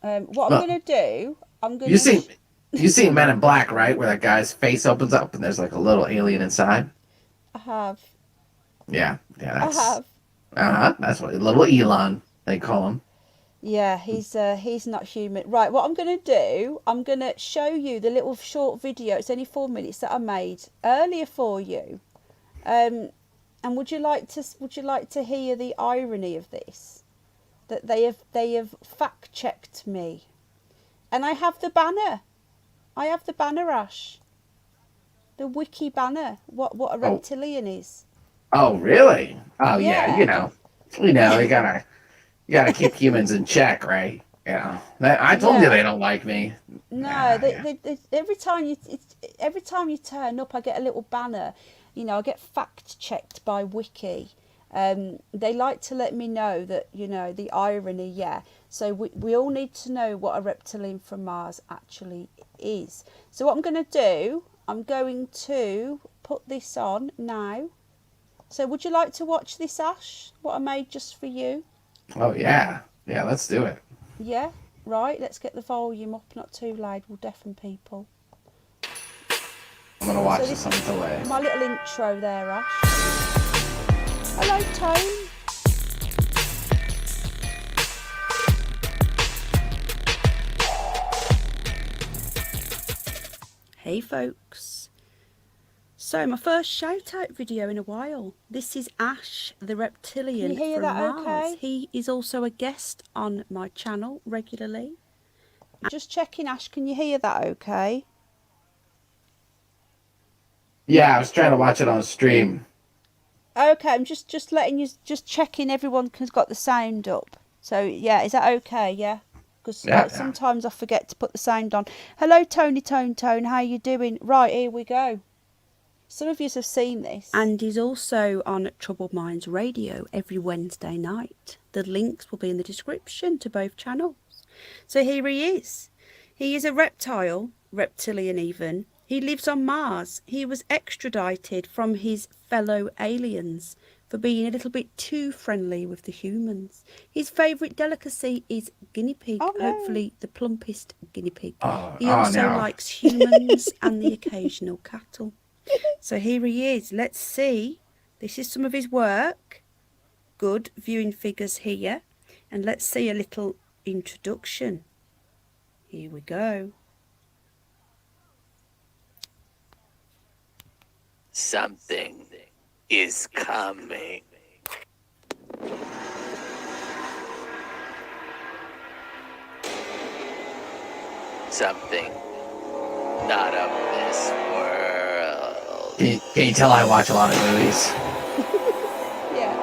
What I'm going to do, I'm going to... You seen Men in Black, right? Where that guy's face opens up and there's like a little alien inside? I have. Yeah, that's... I have. That's what little Elon, they call him. Yeah, he's not human. Right, what I'm going to do, I'm going to show you the little short video. It's only 4 minutes that I made earlier for you. And would you like to hear the irony of this? That they have fact checked me, and I have the banner. I have the banner, Ash. The wiki banner. What a reptilian is. Oh, really? Oh, Yeah. yeah. You gotta keep humans in check, right? Yeah. I told you they don't like me. No, they, every time you turn up, I get a little banner. You know, I get fact checked by Wiki. They like to let me know that, you know, the irony. Yeah. So we all need to know what a reptilian from Mars actually is. So what I'm going to do, I'm going to put this on now. So would you like to watch this, Ash? What I made just for you? Oh, yeah. Yeah, let's do it. Yeah, right. Let's get the volume up, not too loud. We'll deafen people. gonna watch So this this on is delay. my little intro there, Ash. Hello, Tone. Hey folks, so my first shout out video in a while. This is Ash the Reptilian Can you hear from that Mars. okay? He is also a guest on my channel regularly. Just checking, Ash, can you hear that okay? Yeah, I was trying to watch it on stream. Okay, I'm just letting you, just checking everyone has got the sound up. So yeah, is that okay? Yeah, because Yeah, yeah. sometimes I forget to put the sound on. Hello, Tony Tone, how you doing? Right, here we go. Some of you have seen this. And he's also on Troubled Minds Radio every Wednesday night. The links will be in the description to both channels. So here he is. He is a reptile, reptilian even. He lives on Mars. He was extradited from his fellow aliens for being a little bit too friendly with the humans. His favourite delicacy is guinea pig, hopefully the plumpest guinea pig. He also likes humans and the occasional cattle. So here he is. Let's see. This is some of his work. Good viewing figures here. And let's see a little introduction. Here we go. Something is coming. Something not of this world. Can you tell I watch a lot of movies? Yeah.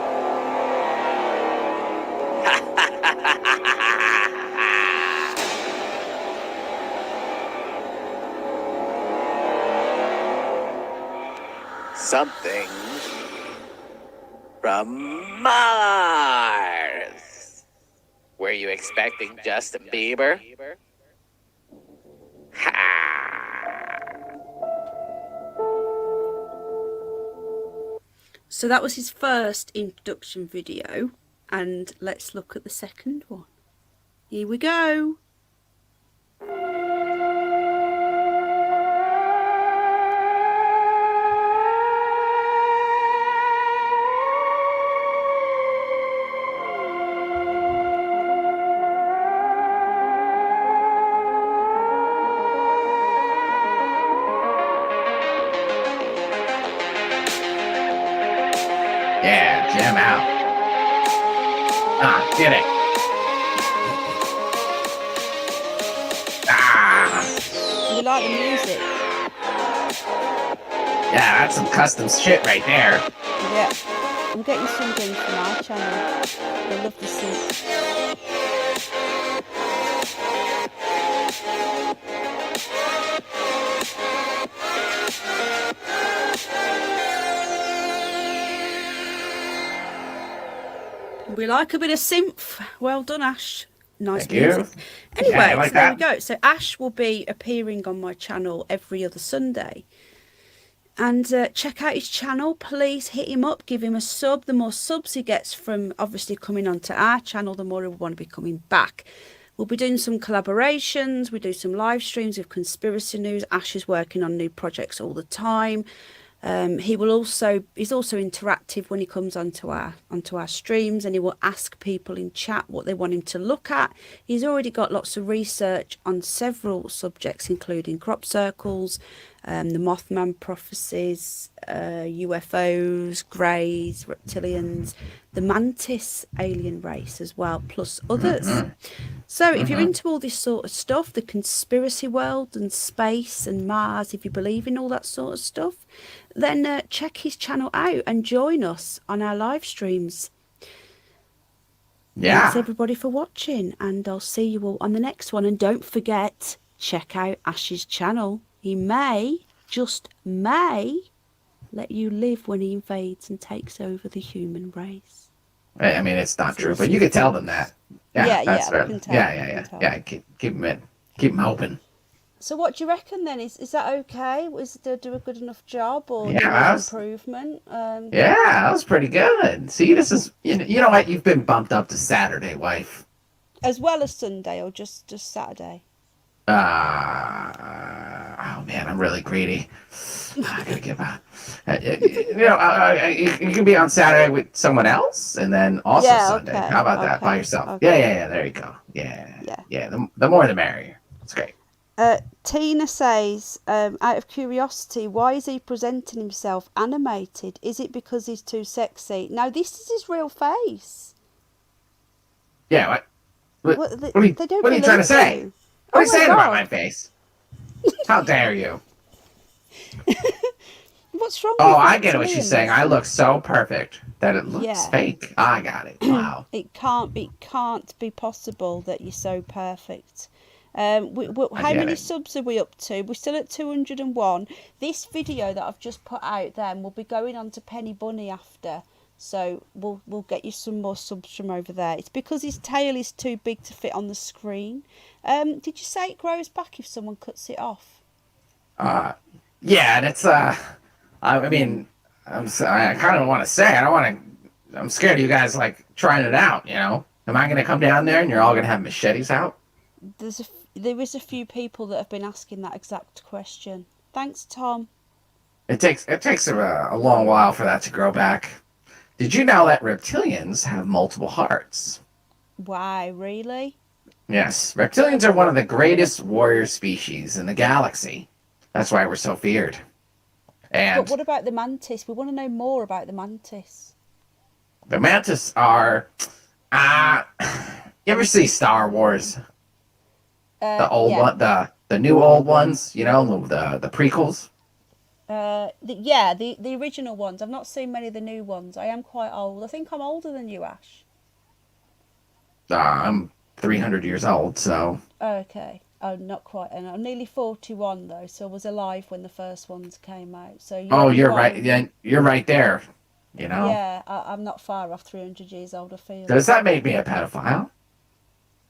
Something from Mars. Were you expecting Justin Bieber? Ha! So that was his first introduction video. And let's look at the second one. Here we go. Yeah, jam out. Ah, get it. Ah, You like the music? yeah, that's some custom shit right there. Yeah. I'm getting some games from our channel. I love the synth. We like a bit of synth. Well done, Ash. Nice Thank you. music. Anyway, Yeah, I like so there we that. go. So Ash will be appearing on my channel every other Sunday. And check out his channel. Please hit him up. Give him a sub. The more subs he gets from obviously coming onto our channel, the more he'll want to be coming back. We'll be doing some collaborations. We do some live streams with conspiracy news. Ash is working on new projects all the time. He's also interactive when he comes onto our streams, and he will ask people in chat what they want him to look at. He's already got lots of research on several subjects, including crop circles, the Mothman prophecies, UFOs, greys, reptilians, the mantis alien race as well, plus others. So if you're into all this sort of stuff, the conspiracy world and space and Mars, if you believe in all that sort of stuff, then check his channel out and join us on our live streams. Yeah. Thanks everybody for watching, and I'll see you all on the next one. And don't forget, check out Ash's channel. He may, just may, let you live when he invades and takes over the human race. I mean, it's not true, but you can tell them that. Yeah, that's yeah, right. we can tell, Yeah, we yeah, can yeah. tell. Yeah, keep them in. Keep them open. So what do you reckon then? Is that okay? Did I do a good enough job, or Yeah, do that need was- improvement? Yeah, that was pretty good. See, this is, you know what? You've been bumped up to Saturday, wife. As well as Sunday, or just Saturday? Oh, man, I'm really greedy. I gotta give a. You can be on Saturday with someone else, and then also Yeah, Sunday. okay, How about that by okay, yourself? okay. Yeah. There you go. Yeah. Yeah. The more the merrier. It's great. Tina says, out of curiosity, why is he presenting himself animated? Is it because he's too sexy? No, this is his real face. Yeah. What? What, they, What are you, they don't what are you trying to believe say? you. What are Oh you my saying about my God. face? How dare you? What's wrong Oh, with I get what she's saying. reptilians? I look so perfect that it looks Yeah. fake. I got it. Wow. It can't be possible that you're so perfect. I How get many it. subs are we up to? We're still at 201. This video that I've just put out then will be going on to Penny Bunny after. So we'll get you some more subs from over there. It's because his tail is too big to fit on the screen. Did you say it grows back if someone cuts it off? Yeah, and it's I mean, I kind of want to say I don't want to. I'm scared of you guys like trying it out. You know, am I going to come down there and you're all going to have machetes out? There is a few people that have been asking that exact question. Thanks, Tom. It takes a long while for that to grow back. Did you know that reptilians have multiple hearts? Why, really? Yes, reptilians are one of the greatest warrior species in the galaxy. That's why we're so feared. But And what about the mantis? We want to know more about the mantis. the mantis are. You ever see Star Wars? The old Yeah. one, the new old ones. You know, the prequels. The original ones. I've not seen many of the new ones. I am quite old. I think I'm older than you, Ash. I'm 300 years old, so Okay. Oh, not quite. And I'm nearly 41 though, so I was alive when the first ones came out. So you're right. Yeah, you're right there. You know. Yeah, I'm not far off 300 years old. I feel. Does that make me a pedophile?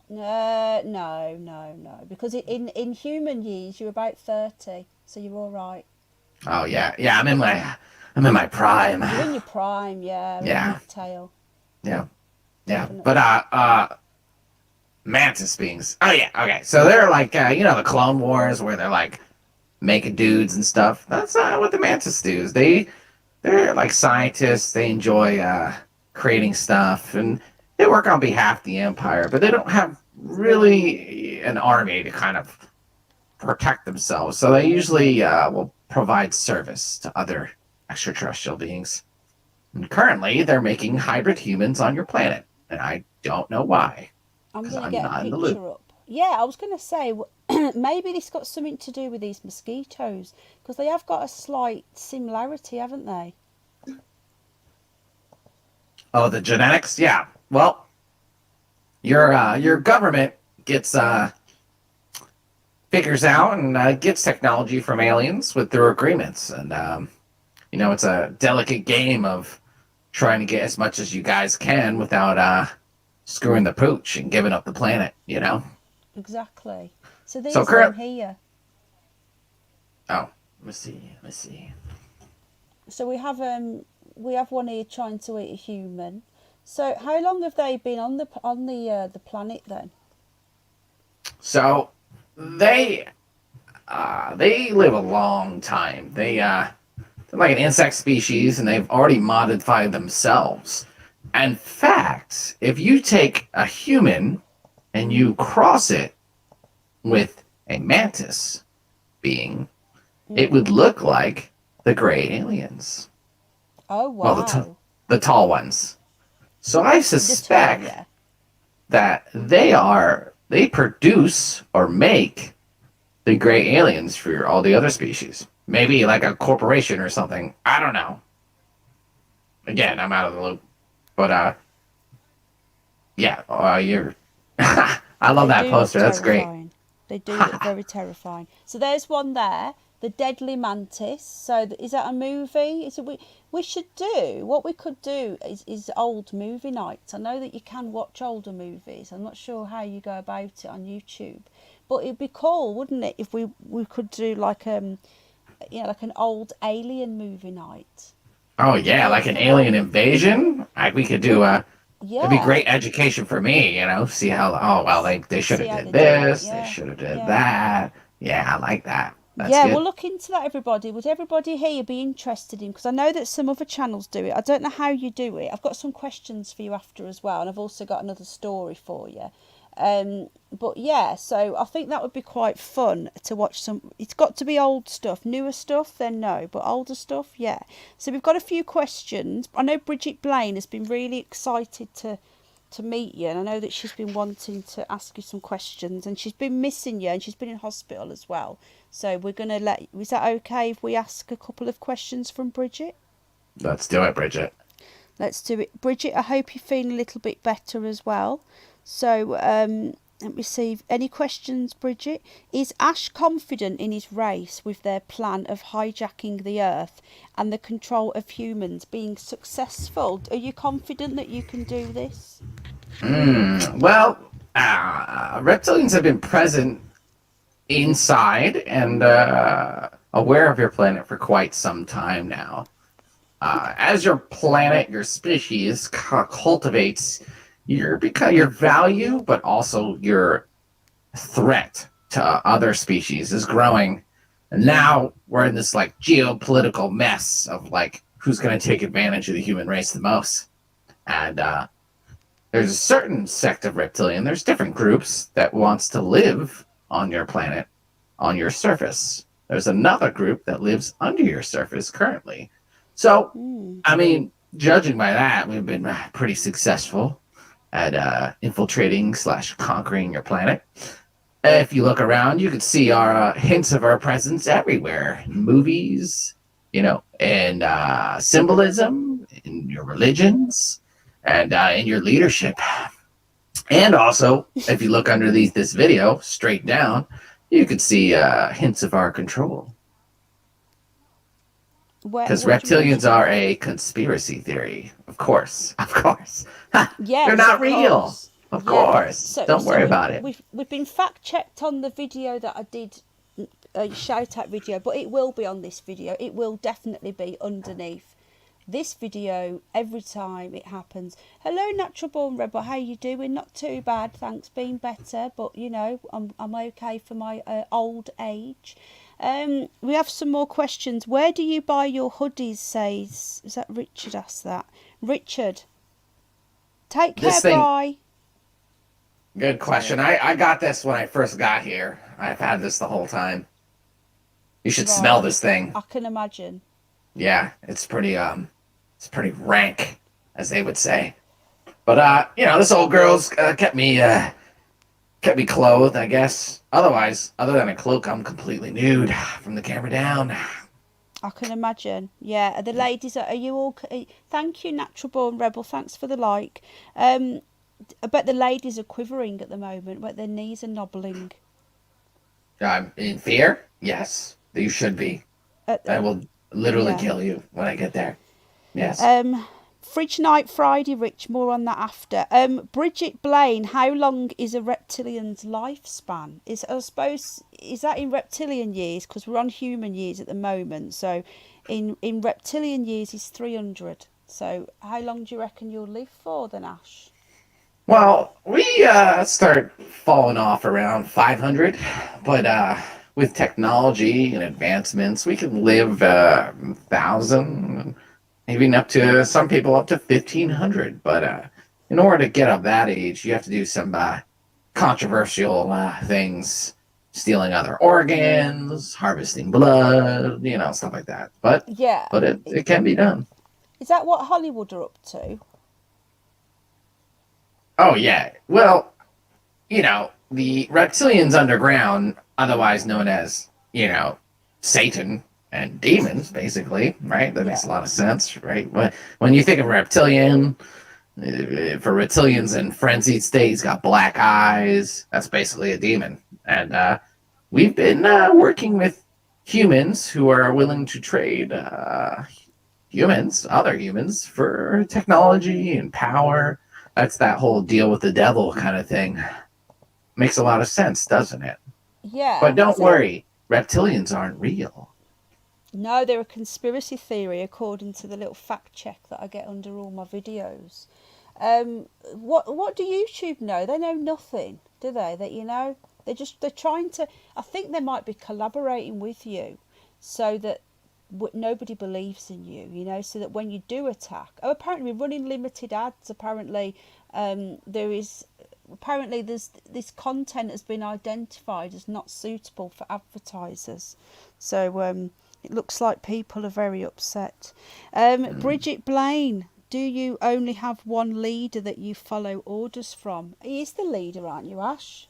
No. Because in human years you're about 30, so you're all right. Oh yeah. I'm in my prime. You're in your prime, yeah. Yeah. Tail. Yeah. Definitely. But mantis beings. Oh yeah. Okay. So they're like the Clone Wars where they're like making dudes and stuff. That's what the mantis do. They're like scientists. They enjoy creating stuff and they work on behalf of the Empire, but they don't have really an army to kind of protect themselves. So they usually will provide service to other extraterrestrial beings. And currently, they're making hybrid humans on your planet, and I don't know why. I'm 'Cause going to I'm get not a in the loop. picture up. Yeah, I was going to say, maybe this got something to do with these mosquitoes, because they have got a slight similarity, haven't they? Oh, the genetics? Yeah. Well, your government gets figures out and gets technology from aliens with their agreements, and it's a delicate game of trying to get as much as you guys can without screwing the pooch and giving up the planet. You know. Exactly. So these So are here. Oh, let me see. So we have one here trying to eat a human. So how long have they been on the planet then? So they live a long time. They're like an insect species, and they've already modified themselves. In fact, if you take a human and you cross it with a mantis being, it would look like the gray aliens. Oh wow! Well, the tall ones. So I suspect yeah. that they produce or make the gray aliens for all the other species. Maybe like a corporation or something. I don't know. Again, I'm out of the loop. But you're. I love that poster. That's great. They do look very terrifying. So there's one there, the deadly mantis. So is that a movie? Is it we should do what we could do is old movie nights. I know that you can watch older movies. I'm not sure how you go about it on YouTube, but it'd be cool, wouldn't it, if we could do like like an old alien movie night. Oh yeah, like an alien invasion. We could do Yeah. It'd be great education for me, see how. Oh well, they should have did this. They should have did that. Yeah, I like that. That's Yeah, good. we'll look into that, everybody. Would everybody here be interested in? Because I know that some other channels do it. I don't know how you do it. I've got some questions for you after as well, and I've also got another story for you. But yeah, so I think that would be quite fun to watch some. It's got to be old stuff, newer stuff, then no, but older stuff, yeah. So we've got a few questions. I know Bridget Blaine has been really excited to meet you, and I know that she's been wanting to ask you some questions, and she's been missing you, and she's been in hospital as well. So we're gonna is that okay if we ask a couple of questions from Bridget? Let's do it, Bridget. Let's do it. Bridget, I hope you're feeling a little bit better as well. So let me see. Any questions, Bridget? Is Ash confident in his race with their plan of hijacking the Earth and the control of humans being successful? Are you confident that you can do this? Well, reptilians have been present inside and aware of your planet for quite some time now. As your planet, your species cultivates your value, but also your threat to other species is growing. And now we're in this like geopolitical mess of like who's going to take advantage of the human race the most. And there's a certain sect of reptilian. There's different groups that wants to live on your planet, on your surface. There's another group that lives under your surface currently. So, I mean, judging by that, we've been pretty successful at infiltrating / conquering your planet. If you look around, you can see our hints of our presence everywhere. In movies, and symbolism, in your religions, and in your leadership. And also, if you look underneath this video, straight down, you can see hints of our control. Because reptilians are a conspiracy theory, of course. Yes, they're not real. Of course. So, Don't worry about it. We've been fact checked on the video that I did, a shout out video, but it will be on this video. It will definitely be underneath this video every time it happens. Hello, Natural Born Rebel. How you doing? Not too bad, thanks. Been better, but I'm okay for my old age. We have some more questions. Where do you buy your hoodies? Says, is that Richard asked that? Richard, take care, bye. Good question. I got this when I first got here. I've had this the whole time. You should smell this thing. I can imagine. Yeah, it's pretty rank, as they would say. But this old girl's kept me clothed, I guess. Otherwise, other than a cloak, I'm completely nude from the camera down. I can imagine. Yeah, the ladies are you all? Thank you, Natural Born Rebel. Thanks for the like. I bet the ladies are quivering at the moment, but their knees are knobbling. I'm in fear? Yes, you should be. I will literally kill you when I get there. Yes. Fridge Night Friday, Rich. More on that after. Bridget Blaine, how long is a reptilian's lifespan? I suppose is that in reptilian years? Because we're on human years at the moment. So, in reptilian years is 300. So, how long do you reckon you'll live for then, Ash? Well, we start falling off around 500, but with technology and advancements, we can live 1,000, even up to some people up to 1,500. But in order to get up that age, you have to do some controversial things, stealing other organs, harvesting blood, stuff like that. But it can be done. Is that what Hollywood are up to? Oh, yeah. Well, the reptilians underground, otherwise known as, Satan and demons, basically, right? That makes a lot of sense, right? When you think of reptilian, for reptilians in frenzied state, he's got black eyes. That's basically a demon. And we've been working with humans who are willing to trade other humans, for technology and power. That's that whole deal with the devil kind of thing. Makes a lot of sense, doesn't it? Yeah. But don't worry, reptilians aren't real. No, they're a conspiracy theory according to the little fact check that I get under all my videos. What do YouTube know? They know nothing, do they? That they're trying to. I think they might be collaborating with you, so that nobody believes in you. You know, so that when you do attack, apparently we're running limited ads. Apparently, there's this content has been identified as not suitable for advertisers. So it looks like people are very upset. Bridget Blaine, do you only have one leader that you follow orders from? He is the leader, aren't you, Ash?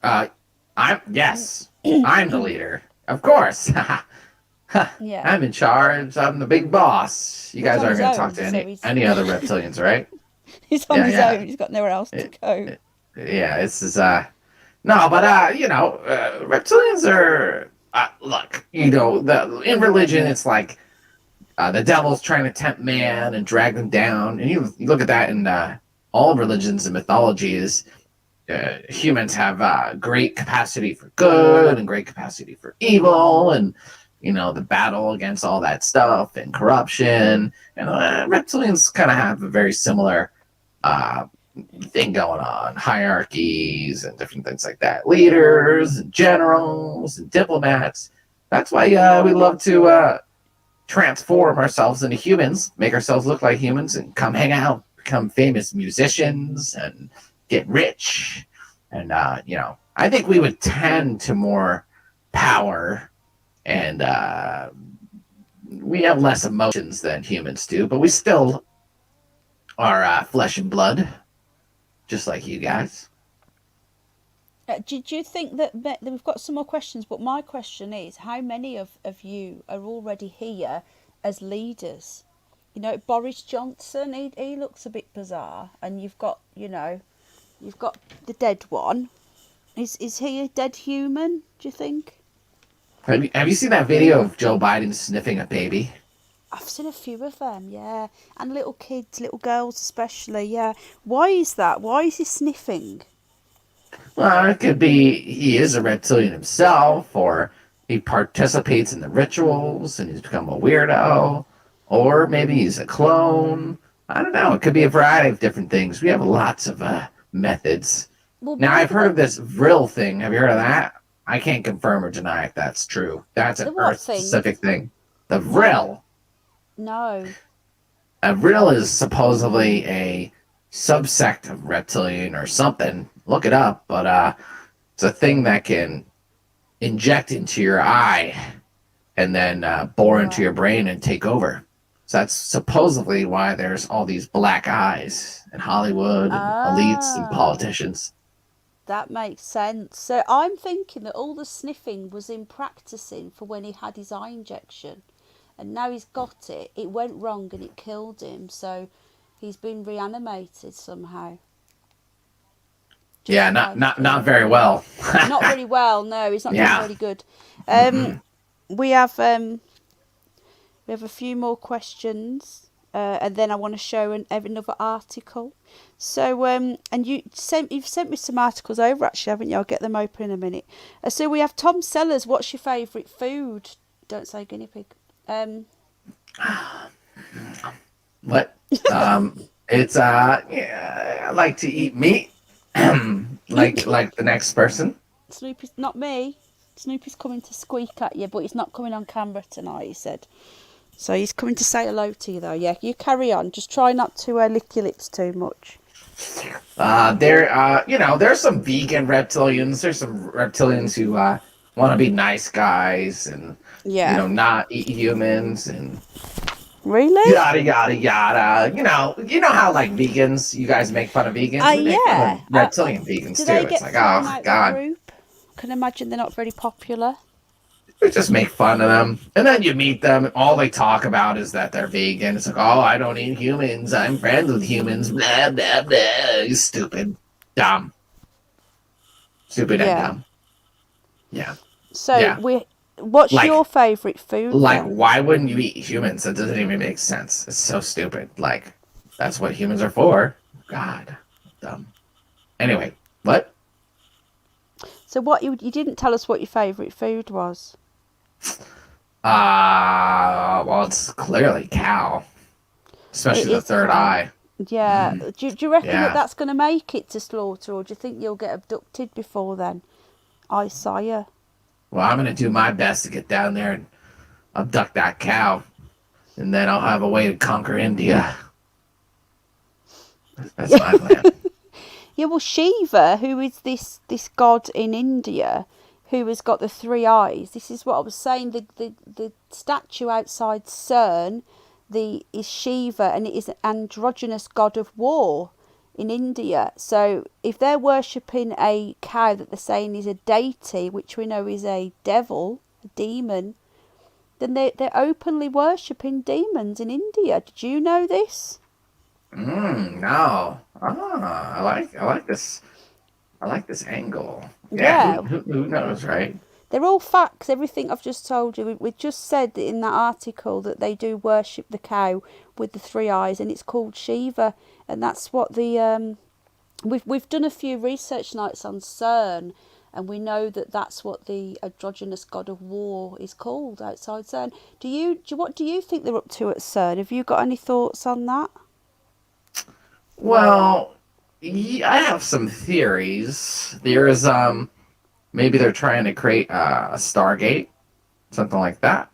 I'm the leader, of course. Yeah. I'm in charge. I'm the big boss. You guys aren't going to talk to any other reptilians, right? He's on his own. He's got nowhere else to go. Yeah, this is no, but reptilians are look. In religion, it's like the devil's trying to tempt man and drag them down, and you look at that in all religions and mythologies. Humans have great capacity for good and great capacity for evil, and the battle against all that stuff and corruption. And reptilians kind of have a very similar thing going on, hierarchies and different things like that, leaders and generals and diplomats. That's why we love to transform ourselves into humans, make ourselves look like humans, and come hang out, become famous musicians and get rich. And I think we would tend to more power, and we have less emotions than humans do, but we still are flesh and blood, just like you guys. Do you think that we've got some more questions, but my question is, how many of you are already here as leaders? Boris Johnson, he looks a bit bizarre, and you've got the dead one. Is he a dead human, do you think? Have you seen that video of Joe Biden sniffing a baby? I've seen a few of them, yeah. And little kids, little girls especially, yeah. Why is that? Why is he sniffing? Well, it could be he is a reptilian himself, or he participates in the rituals and he's become a weirdo, or maybe he's a clone. I don't know. It could be a variety of different things. We have lots of methods. Well, now, I've heard of this vril thing. Have you heard of that? I can't confirm or deny if that's true. That's an Earth-specific thing. The vril. No. A vril is supposedly a subsect of reptilian or something. Look it up, but it's a thing that can inject into your eye and then bore into your brain and take over. So that's supposedly why there's all these black eyes in Hollywood and elites and politicians. That makes sense. So I'm thinking that all the sniffing was in practicing for when he had his eye injection. And now he's got it. It went wrong and it killed him. So he's been reanimated somehow. Yeah, not very well. Not very well. No, he's not doing very good. We have a few more questions, and then I want to show another article. So and you've sent me some articles over, actually, haven't you? I'll get them open in a minute. So we have Tom Sellers. What's your favourite food? Don't say guinea pig. What? It's I like to eat meat. like the next person. Snoopy's not me. Snoopy's coming to squeak at you, but he's not coming on camera tonight, he said. So he's coming to say hello to you, though. Yeah, you carry on. Just try not to lick your lips too much. There's some vegan reptilians. There's some reptilians who want to be nice guys and not eat humans and really yada yada yada. You know how like vegans, you guys make fun of vegans. We make fun of reptilian vegans too. It's like, oh god. Group? I can imagine they're not very popular. We just make fun of them, and then you meet them, and all they talk about is that they're vegan. It's like, oh, I don't eat humans. I'm friends with humans. Blah blah blah. You stupid, dumb, stupid and dumb. Yeah. So what's your favorite food? Like, why wouldn't you eat humans? That doesn't even make sense. It's so stupid. Like, that's what humans are for. God, dumb. Anyway, what? So what you didn't tell us what your favorite food was. Well, it's clearly cow, especially the third eye. Yeah. Do you reckon Yeah. that's going to make it to slaughter, or do you think you'll get abducted before then? Isaiah. Well, I'm gonna do my best to get down there and abduct that cow, and then I'll have a way to conquer India. That's my plan. Yeah, well, Shiva, who is this god in India, who has got the three eyes. This is what I was saying. The statue outside CERN, is Shiva, and it is an androgynous god of war in India. So if they're worshipping a cow that they're saying is a deity, which we know is a devil, a demon, then they're openly worshipping demons in India. Did you know this? No. I like this. I like this angle. Yeah. Who knows, right? They're all facts, everything I've just told you. We just said in that article that they do worship the cow with the three eyes, and it's called Shiva, and that's what the we've done a few research nights on CERN, and we know that that's what the androgynous god of war is called outside CERN. What do you think they're up to at CERN? Have you got any thoughts on that? Well, I have some theories. There's maybe they're trying to create a Stargate, something like that.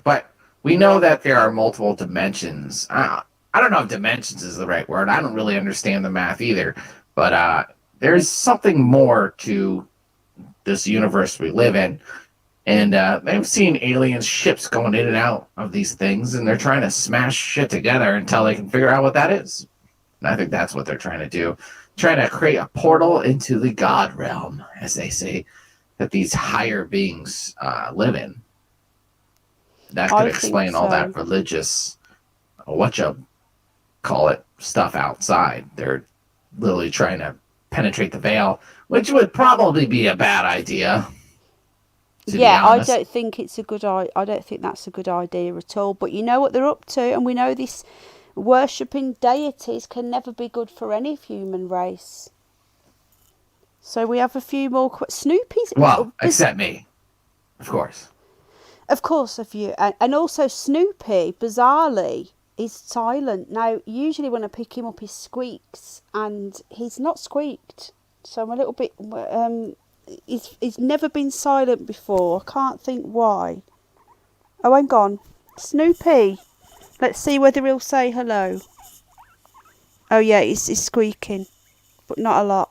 But we know that there are multiple dimensions. I don't know if dimensions is the right word. I don't really understand the math either. But there's something more to this universe we live in. And they've seen alien ships going in and out of these things, and they're trying to smash shit together until they can figure out what that is. And I think that's what they're trying to do. Trying to create a portal into the God realm, as they say, that these higher beings live in. That could explain all that religious, stuff outside. They're literally trying to penetrate the veil, which would probably be a bad idea. Yeah, I don't think it's a good. I don't think that's a good idea at all. But you know what they're up to, and we know this worshipping deities can never be good for any human race. So we have a few more. Snoopy's. Well, except me, of course. Of course, of you, and also Snoopy, bizarrely, is silent. Now, usually when I pick him up, he squeaks, and he's not squeaked. So I'm a little bit. He's never been silent before. I can't think why. Oh, hang on, Snoopy. Let's see whether he'll say hello. Oh yeah, he's squeaking, but not a lot.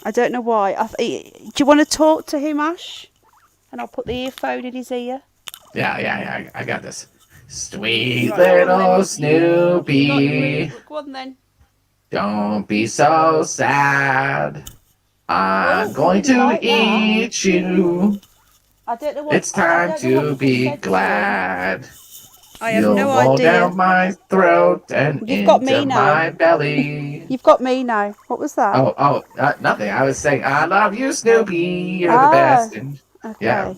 I don't know why. Do you want to talk to him, Ash? And I'll put the earphone in his ear. Yeah. I got this. Sweet little Snoopy. Go on then. Don't be so sad. I'm going to eat you. I don't know what. It's time to be glad. I have You'll no roll idea. down my throat and You've got me into now. my belly. You've got me now. What was that? Nothing. I was saying, I love you, Snoopy. You're the best. And, okay.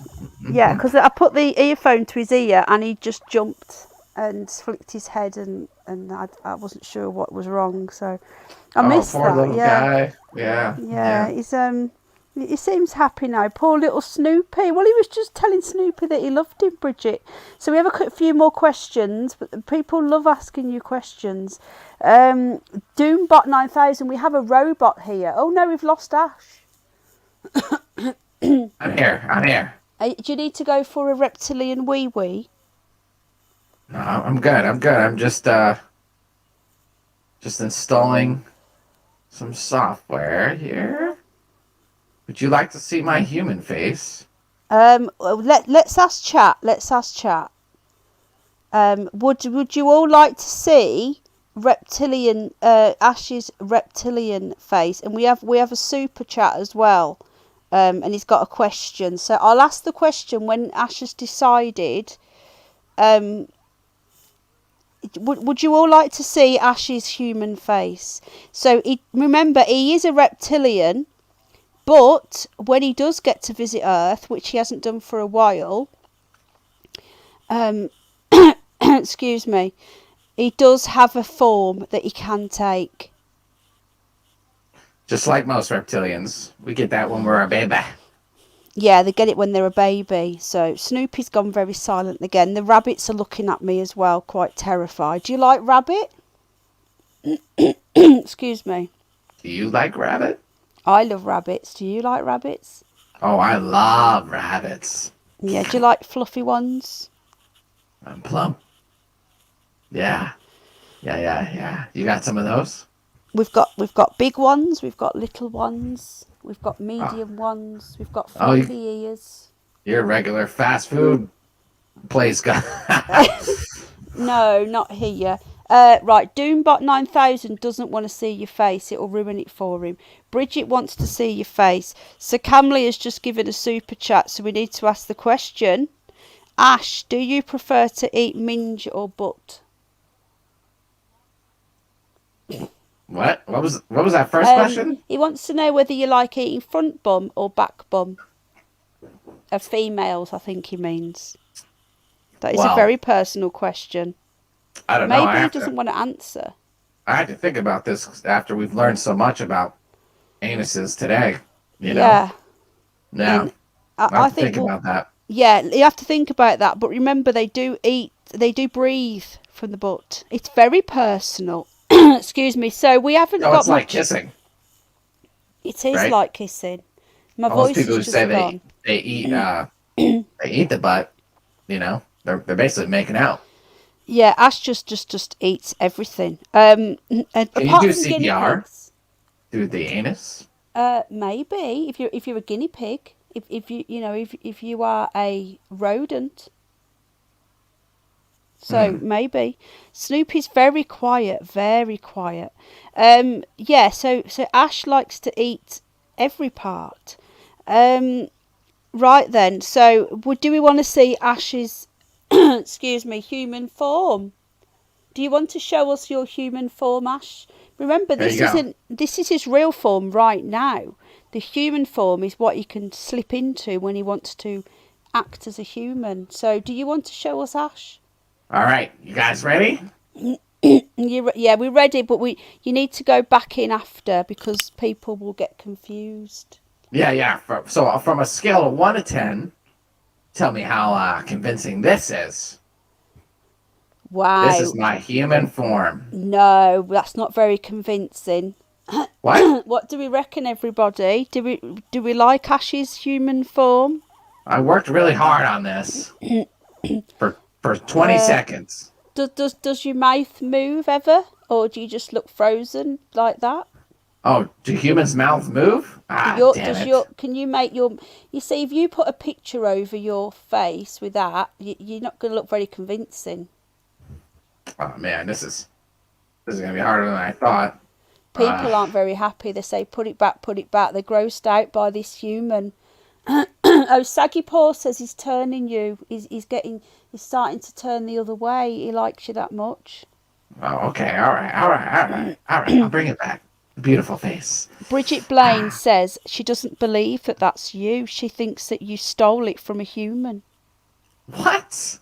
Yeah, because I put the earphone to his ear and he just jumped and flicked his head, and I wasn't sure what was wrong, so I missed poor that. little guy. Yeah. Yeah. He seems happy now. Poor little Snoopy. Well, he was just telling Snoopy that he loved him, Bridget. So we have a few more questions, but people love asking you questions. Doombot 9000, we have a robot here. Oh no, we've lost Ash. I'm here. Do you need to go for a reptilian wee-wee? No, I'm good. I'm just installing some software here. Would you like to see my human face? Let's ask chat. Would you all like to see reptilian Ash's reptilian face? And we have a super chat as well. And he's got a question. So I'll ask the question when Ash has decided. Would you all like to see Ash's human face? So remember, he is a reptilian. But when he does get to visit Earth, which he hasn't done for a while, excuse me, he does have a form that he can take. Just like most reptilians. We get that when we're a baby. Yeah, they get it when they're a baby. So Snoopy's gone very silent again. The rabbits are looking at me as well, quite terrified. Do you like Rabbit? Excuse me. Do you like rabbit? I love rabbits. Do you like rabbits? Oh, I love rabbits. Yeah. Do you like fluffy ones? I'm plump. Yeah. Yeah. You got some of those? We've got big ones. We've got little ones. We've got Oh, medium ones. We've got Oh, floppy ears. you're a regular fast food place guy. No, not here. Right, Doombot 9000 doesn't want to see your face. It'll ruin it for him. Bridget wants to see your face. So Kamley has just given a super chat, so we need to ask the question. Ash, do you prefer to eat minge or butt? What? What was that first question? He wants to know whether you like eating front bum or back bum. Of females, I think he means. That is a Well, very personal question. I don't know. Maybe he doesn't want to answer. I had to think about this after we've learned so much about anuses today. You know? Yeah. Yeah. And I I think think about that. yeah, you have to think about that. But remember, they do breathe from the butt. It's very personal. Excuse me. So we haven't Oh, got it's like much. kissing. It is right? like kissing. My All those voice people who is just say gone. they eat they eat the butt. You know, they're basically making out. Yeah, Ash just eats everything. And Can you apart do from guinea CPR pigs, through the anus? maybe if you're a guinea pig, if you are a rodent, so maybe. Snoopy's very quiet, very quiet. Yeah, so Ash likes to eat every part. Right then, so do we want to see Ash's excuse me, human form? Do you want to show us your human form, Ash? Remember, There you go. this is his real form right now. The human form is what he can slip into when he wants to act as a human. So, do you want to show us, Ash? All right, you guys ready? Yeah, we're ready, but you need to go back in after because people will get confused. Yeah. So from a scale of 1 to 10, tell me how convincing this is. Wow. This is my human form. No, that's not very convincing. What? What do we reckon, everybody? Do we like Ash's human form? I worked really hard on this for 20 seconds. Does your mouth move ever, or do you just look frozen like that? Oh, do humans' mouths move? Damn it. Can you make your? You see, if you put a picture over your face with that, you're not going to look very convincing. Oh man, this is gonna be harder than I thought. People aren't very happy. They say, "Put it back, put it back." They're grossed out by this human. Oh, Saggy Paw says he's turning you. He's starting to turn the other way. He likes you that much. Oh, okay, all right. I'll bring it back. Beautiful face. Bridget Blaine says she doesn't believe that that's you. She thinks that you stole it from a human. What?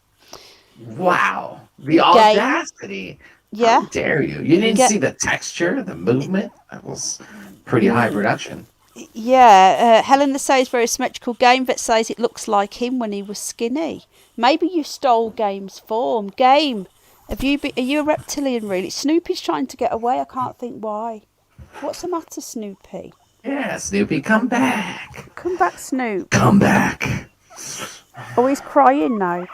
Wow, the audacity. Yeah. How dare you? You didn't see the texture, the movement? That was pretty high production. Yeah, Helen says very symmetrical. Game Vet says it looks like him when he was skinny. Maybe you stole Game's form. Game, are you a reptilian really? Snoopy's trying to get away. I can't think why. What's the matter, Snoopy? Yeah, Snoopy, come back. Come back, Snoop. Come back. Oh, he's crying now.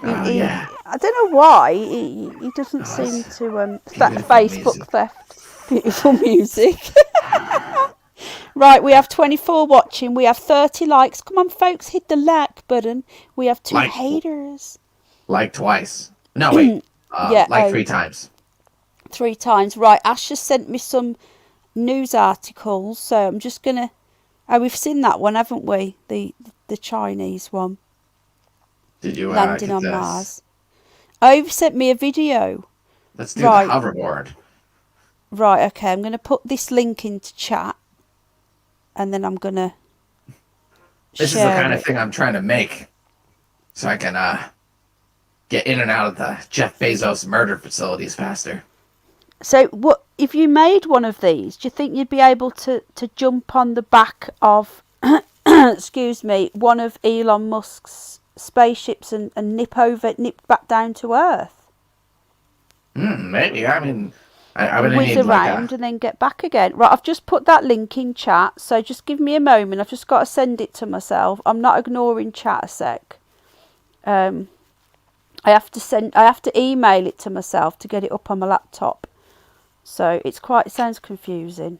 Yeah. I don't know why. He doesn't seem to... Facebook music. theft. Beautiful music. Right, we have 24 watching. We have 30 likes. Come on, folks, hit the like button. We have 2 haters. Like twice. No, wait. Yeah, 3 times. 3 times. Right, Ash has sent me some news articles, so I'm just going to... Oh, we've seen that one, haven't we? The Chinese one. Did you landing get on this? Mars. Oh, you've sent me a video. Let's do the hoverboard. Right, okay. I'm going to put this link into chat. And then I'm going to This is the kind of thing I'm trying to make. So I can get in and out of the Jeff Bezos murder facilities faster. So what if you made one of these, do you think you'd be able to jump on the back of excuse me, one of Elon Musk's spaceships and nip back down to Earth? Maybe. I mean, I'm and gonna whiz need like around and then get back again. Right, I've just put that link in chat, so just give me a moment. I've just got to send it to myself. I'm not ignoring chat a sec. I have to email it to myself to get it up on my laptop. So it sounds confusing.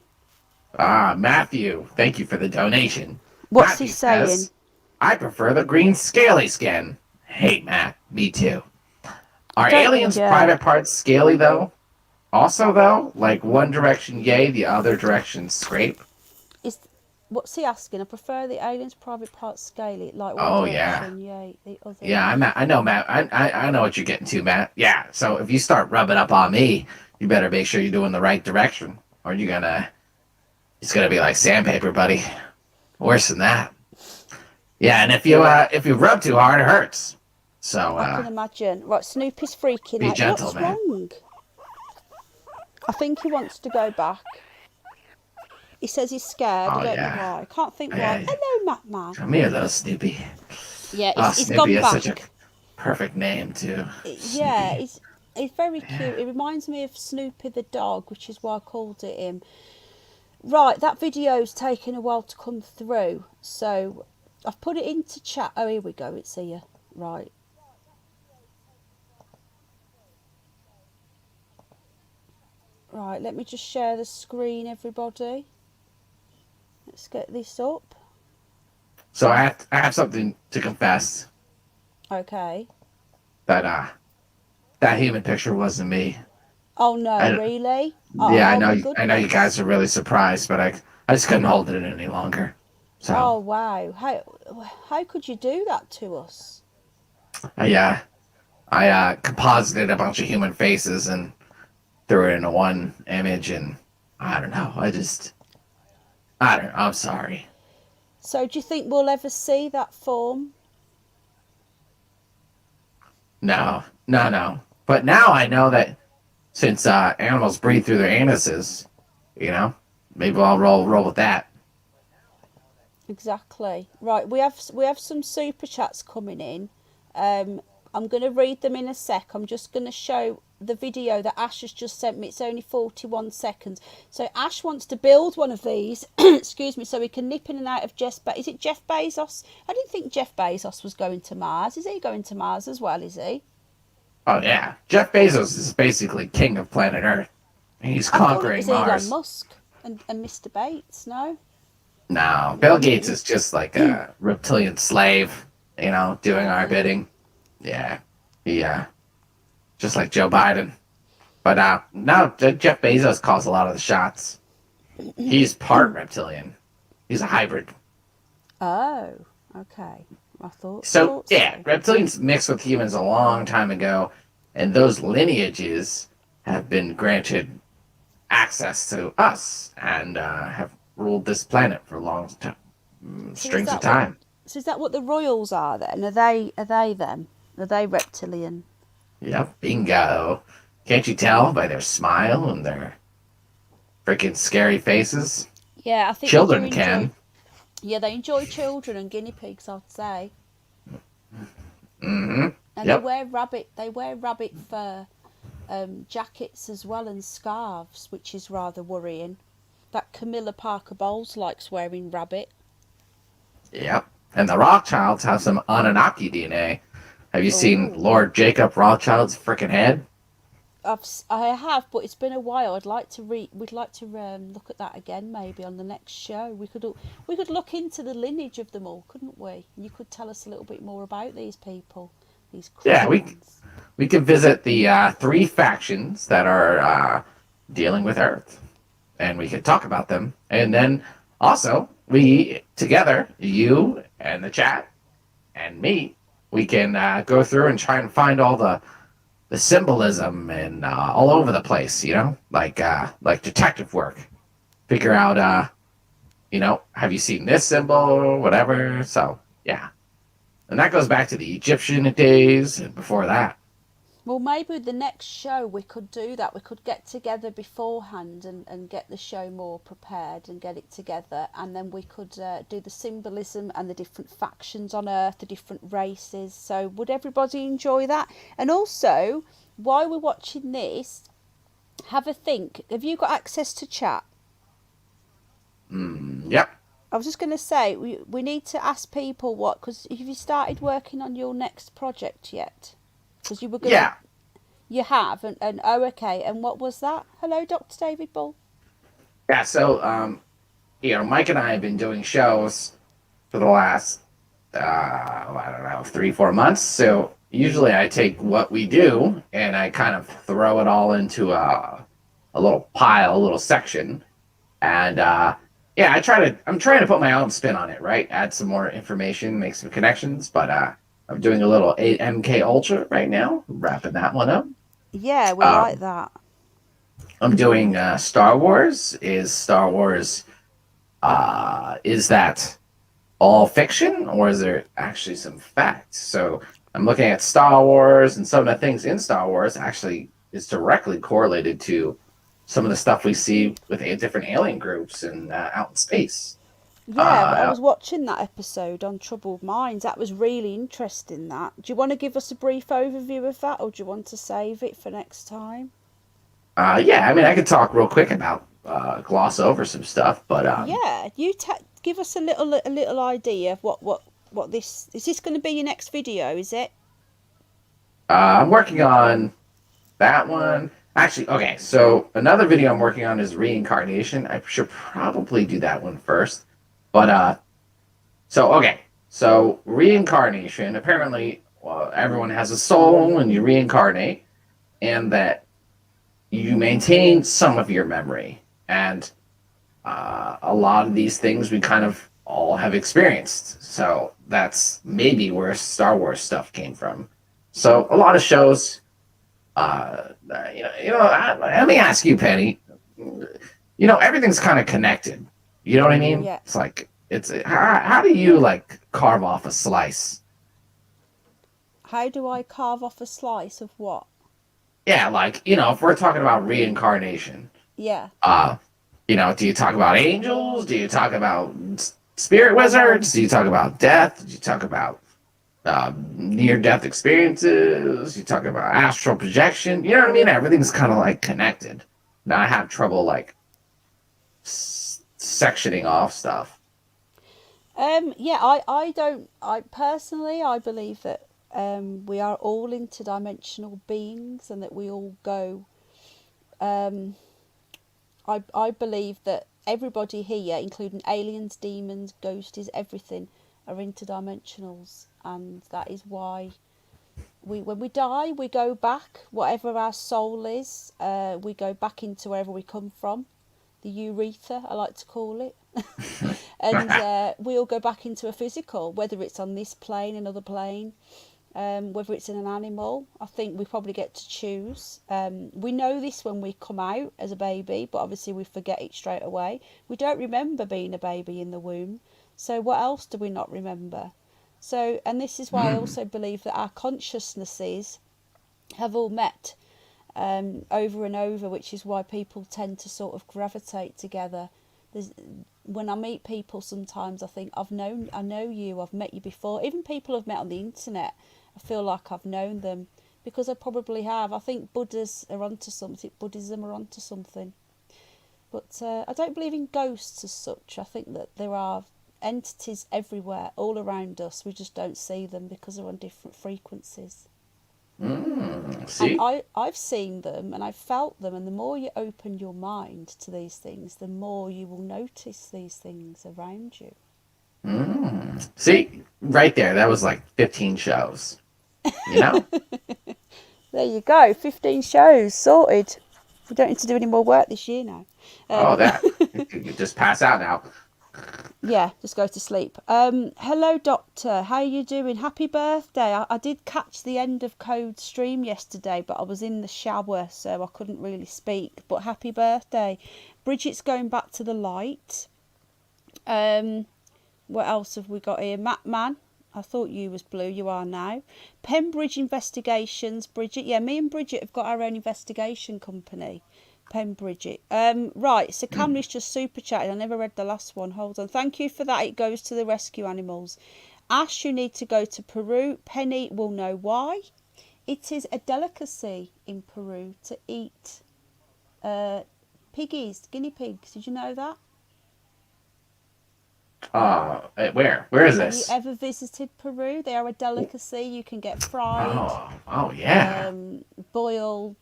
Matthew, thank you for the donation. What's he Matthew saying? says, I prefer the green scaly skin. Hey, Matt, me too. Are aliens' Yeah. private parts scaly, though? Also, though, like one direction yay, the other direction scrape? What's he asking? I prefer the alien's private parts scaly, like one Oh, yeah. direction, yay, the other. Yeah, I know, Matt. I know what you're getting to, Matt. Yeah, so if you start rubbing up on me, you better make sure you're doing the right direction, or it's gonna be like sandpaper, buddy. Worse than that. Yeah, and if you rub too hard, it hurts. So I can imagine. Right, Snoopy's freaking be out. gentle, What's man. wrong? I think he wants to go back. He says he's scared. Oh, I don't yeah. know why. I can't think why. Yeah. Hello, Matt Man. Come here, little Snoopy. Yeah, Oh, he's Snoopy gone is back. such a perfect name too. Yeah, Snoopy. he's very cute. It reminds me of Snoopy the dog, which is why I called it him. Right, that video's taken a while to come through, so I've put it into chat. Oh, here we go. It's here. Right. Right, let me just share the screen, everybody. Let's get this up. So I have something to confess. Okay. That human picture wasn't me. Oh no, really? Oh, Yeah, oh, I know you guys are really surprised, but I just couldn't hold it in any longer. So Oh wow. How could you do that to us? I composited a bunch of human faces and threw it into one image, and I don't know. I'm sorry. So do you think we'll ever see that form? No. But now I know that since animals breathe through their anuses, maybe I'll roll with that. Exactly. Right, we have some super chats coming in. I'm going to read them in a sec. I'm just going to show the video that Ash has just sent me. It's only 41 seconds. So Ash wants to build one of these, excuse me, so he can nip in and out of is it Jeff Bezos? I didn't think Jeff Bezos was going to Mars. Is he going to Mars as well, is he? Oh yeah, Jeff Bezos is basically king of planet Earth. He's conquering Mars. Elon Musk and Mr. Bates, no? No, Bill Gates is just like a reptilian slave, doing our bidding. Yeah, just like Joe Biden. But no, Jeff Bezos calls a lot of the shots. He's part reptilian. He's a hybrid. Oh, okay. I thought So. Reptilians mixed with humans a long time ago, and those lineages have been granted access to us and have ruled this planet for long strings of time. So is that what the royals are then? Are they them? Are they reptilian? Yep, bingo. Can't you tell by their smile and their freaking scary faces? Yeah, I think children can. Yeah, they enjoy children and guinea pigs, I'd say. Mm-hmm. And they wear rabbit fur jackets as well, and scarves, which is rather worrying. That Camilla Parker Bowles likes wearing rabbit. Yep. And the Rothschilds have some Anunnaki DNA. Have you seen Lord Jacob Rothschild's freaking head? I have, but it's been a while. We'd like to look at that again, maybe on the next show. We could look into the lineage of them all, couldn't we? And you could tell us a little bit more about these people, these Christians. Yeah, we could visit the 3 factions that are dealing with Earth, and we could talk about them. And then also, we together, you and the chat and me, we can go through and try and find all the symbolism and all over the place, like detective work. Figure out, have you seen this symbol or whatever? So, yeah. And that goes back to the Egyptian days and before that. Well, maybe the next show we could do that. We could get together beforehand and get the show more prepared and get it together. And then we could do the symbolism and the different factions on Earth, the different races. So would everybody enjoy that? And also, while we're watching this, have a think. Have you got access to chat? Yep. I was just going to say, we need to ask people what, because have you started working on your next project yet? Because you were going to... Yeah. You have, and oh, okay. And what was that? Hello, Dr. David Bull. Yeah. So, Mike and I have been doing shows for the last, I don't know, 3-4 months. So usually I take what we do and I kind of throw it all into a little pile, a little section, and yeah, I'm trying to put my own spin on it, right? Add some more information, make some connections, but I'm doing a little 8MK Ultra right now, wrapping that one up. Yeah, we like that. I'm doing Star Wars. Is that all fiction or is there actually some fact? So I'm looking at Star Wars, and some of the things in Star Wars actually is directly correlated to some of the stuff we see with different alien groups and out in space. Yeah, I was watching that episode on Troubled Minds. That was really interesting. That. Do you want to give us a brief overview of that, or do you want to save it for next time? Yeah, I mean, I could talk real quick about gloss over some stuff, but yeah, you give us a little idea of what this is. This going to be your next video? Is it? I'm working on that one. Actually, okay. So another video I'm working on is reincarnation. I should probably do that one first, but So reincarnation. Apparently, well, everyone has a soul and you reincarnate, and that you maintain some of your memory, and a lot of these things we kind of all have experienced. So that's maybe where Star Wars stuff came from. So a lot of shows, let me ask you, Penny. Everything's kind of connected. You know what I mean? Yeah. It's like how do you like carve off a slice? How do I carve off a slice of what? Yeah, like, if we're talking about reincarnation, Yeah. do you talk about angels? Do you talk about spirit wizards? Do you talk about death? Do you talk about near-death experiences? You talk about astral projection? You know what I mean? Everything's kind of like connected. Now I have trouble like sectioning off stuff. Yeah, I personally believe that we are all interdimensional beings, and that we all go. I believe that everybody here, including aliens, demons, ghosties, everything, are interdimensionals, and that is why when we die, we go back, whatever our soul is, we go back into wherever we come from, the urethra, I like to call it. And we all go back into a physical, whether it's on this plane, another plane, whether it's in an animal. I think we probably get to choose. We know this when we come out as a baby, but obviously we forget it straight away. We don't remember being a baby in the womb, so what else do we not remember? So, and this is why I also believe that our consciousnesses have all met over and over, which is why people tend to sort of gravitate together. When I meet people, sometimes I think I know you, I've met you before. Even people I've met on the internet, I feel like I've known them because I probably have. I think Buddhism are onto something. But I don't believe in ghosts as such. I think that there are entities everywhere, all around us. We just don't see them because they're on different frequencies. See? And I've seen them and I've felt them, and the more you open your mind to these things, the more you will notice these things around you. See, right there, that was like 15 shows. There you go, 15 shows sorted. We don't need to do any more work this year now. You just pass out now. Yeah, just go to sleep. Hello, Doctor. How are you doing? Happy birthday. I did catch the end of Code stream yesterday, but I was in the shower, so I couldn't really speak. But happy birthday. Bridget's going back to the light. What else have we got here? Matman. I thought you was blue. You are now. Pembridge Investigations. Bridget. Yeah, me and Bridget have got our own investigation company. Bridget. Right, so Kamley's just super chatted. I never read the last one. Hold on. Thank you for that. It goes to the rescue animals. Ash, you need to go to Peru. Penny will know why. It is a delicacy in Peru to eat piggies, guinea pigs. Did you know that? Where is Have you this? ever visited Peru? They are a delicacy. You can get fried, Oh yeah. boiled.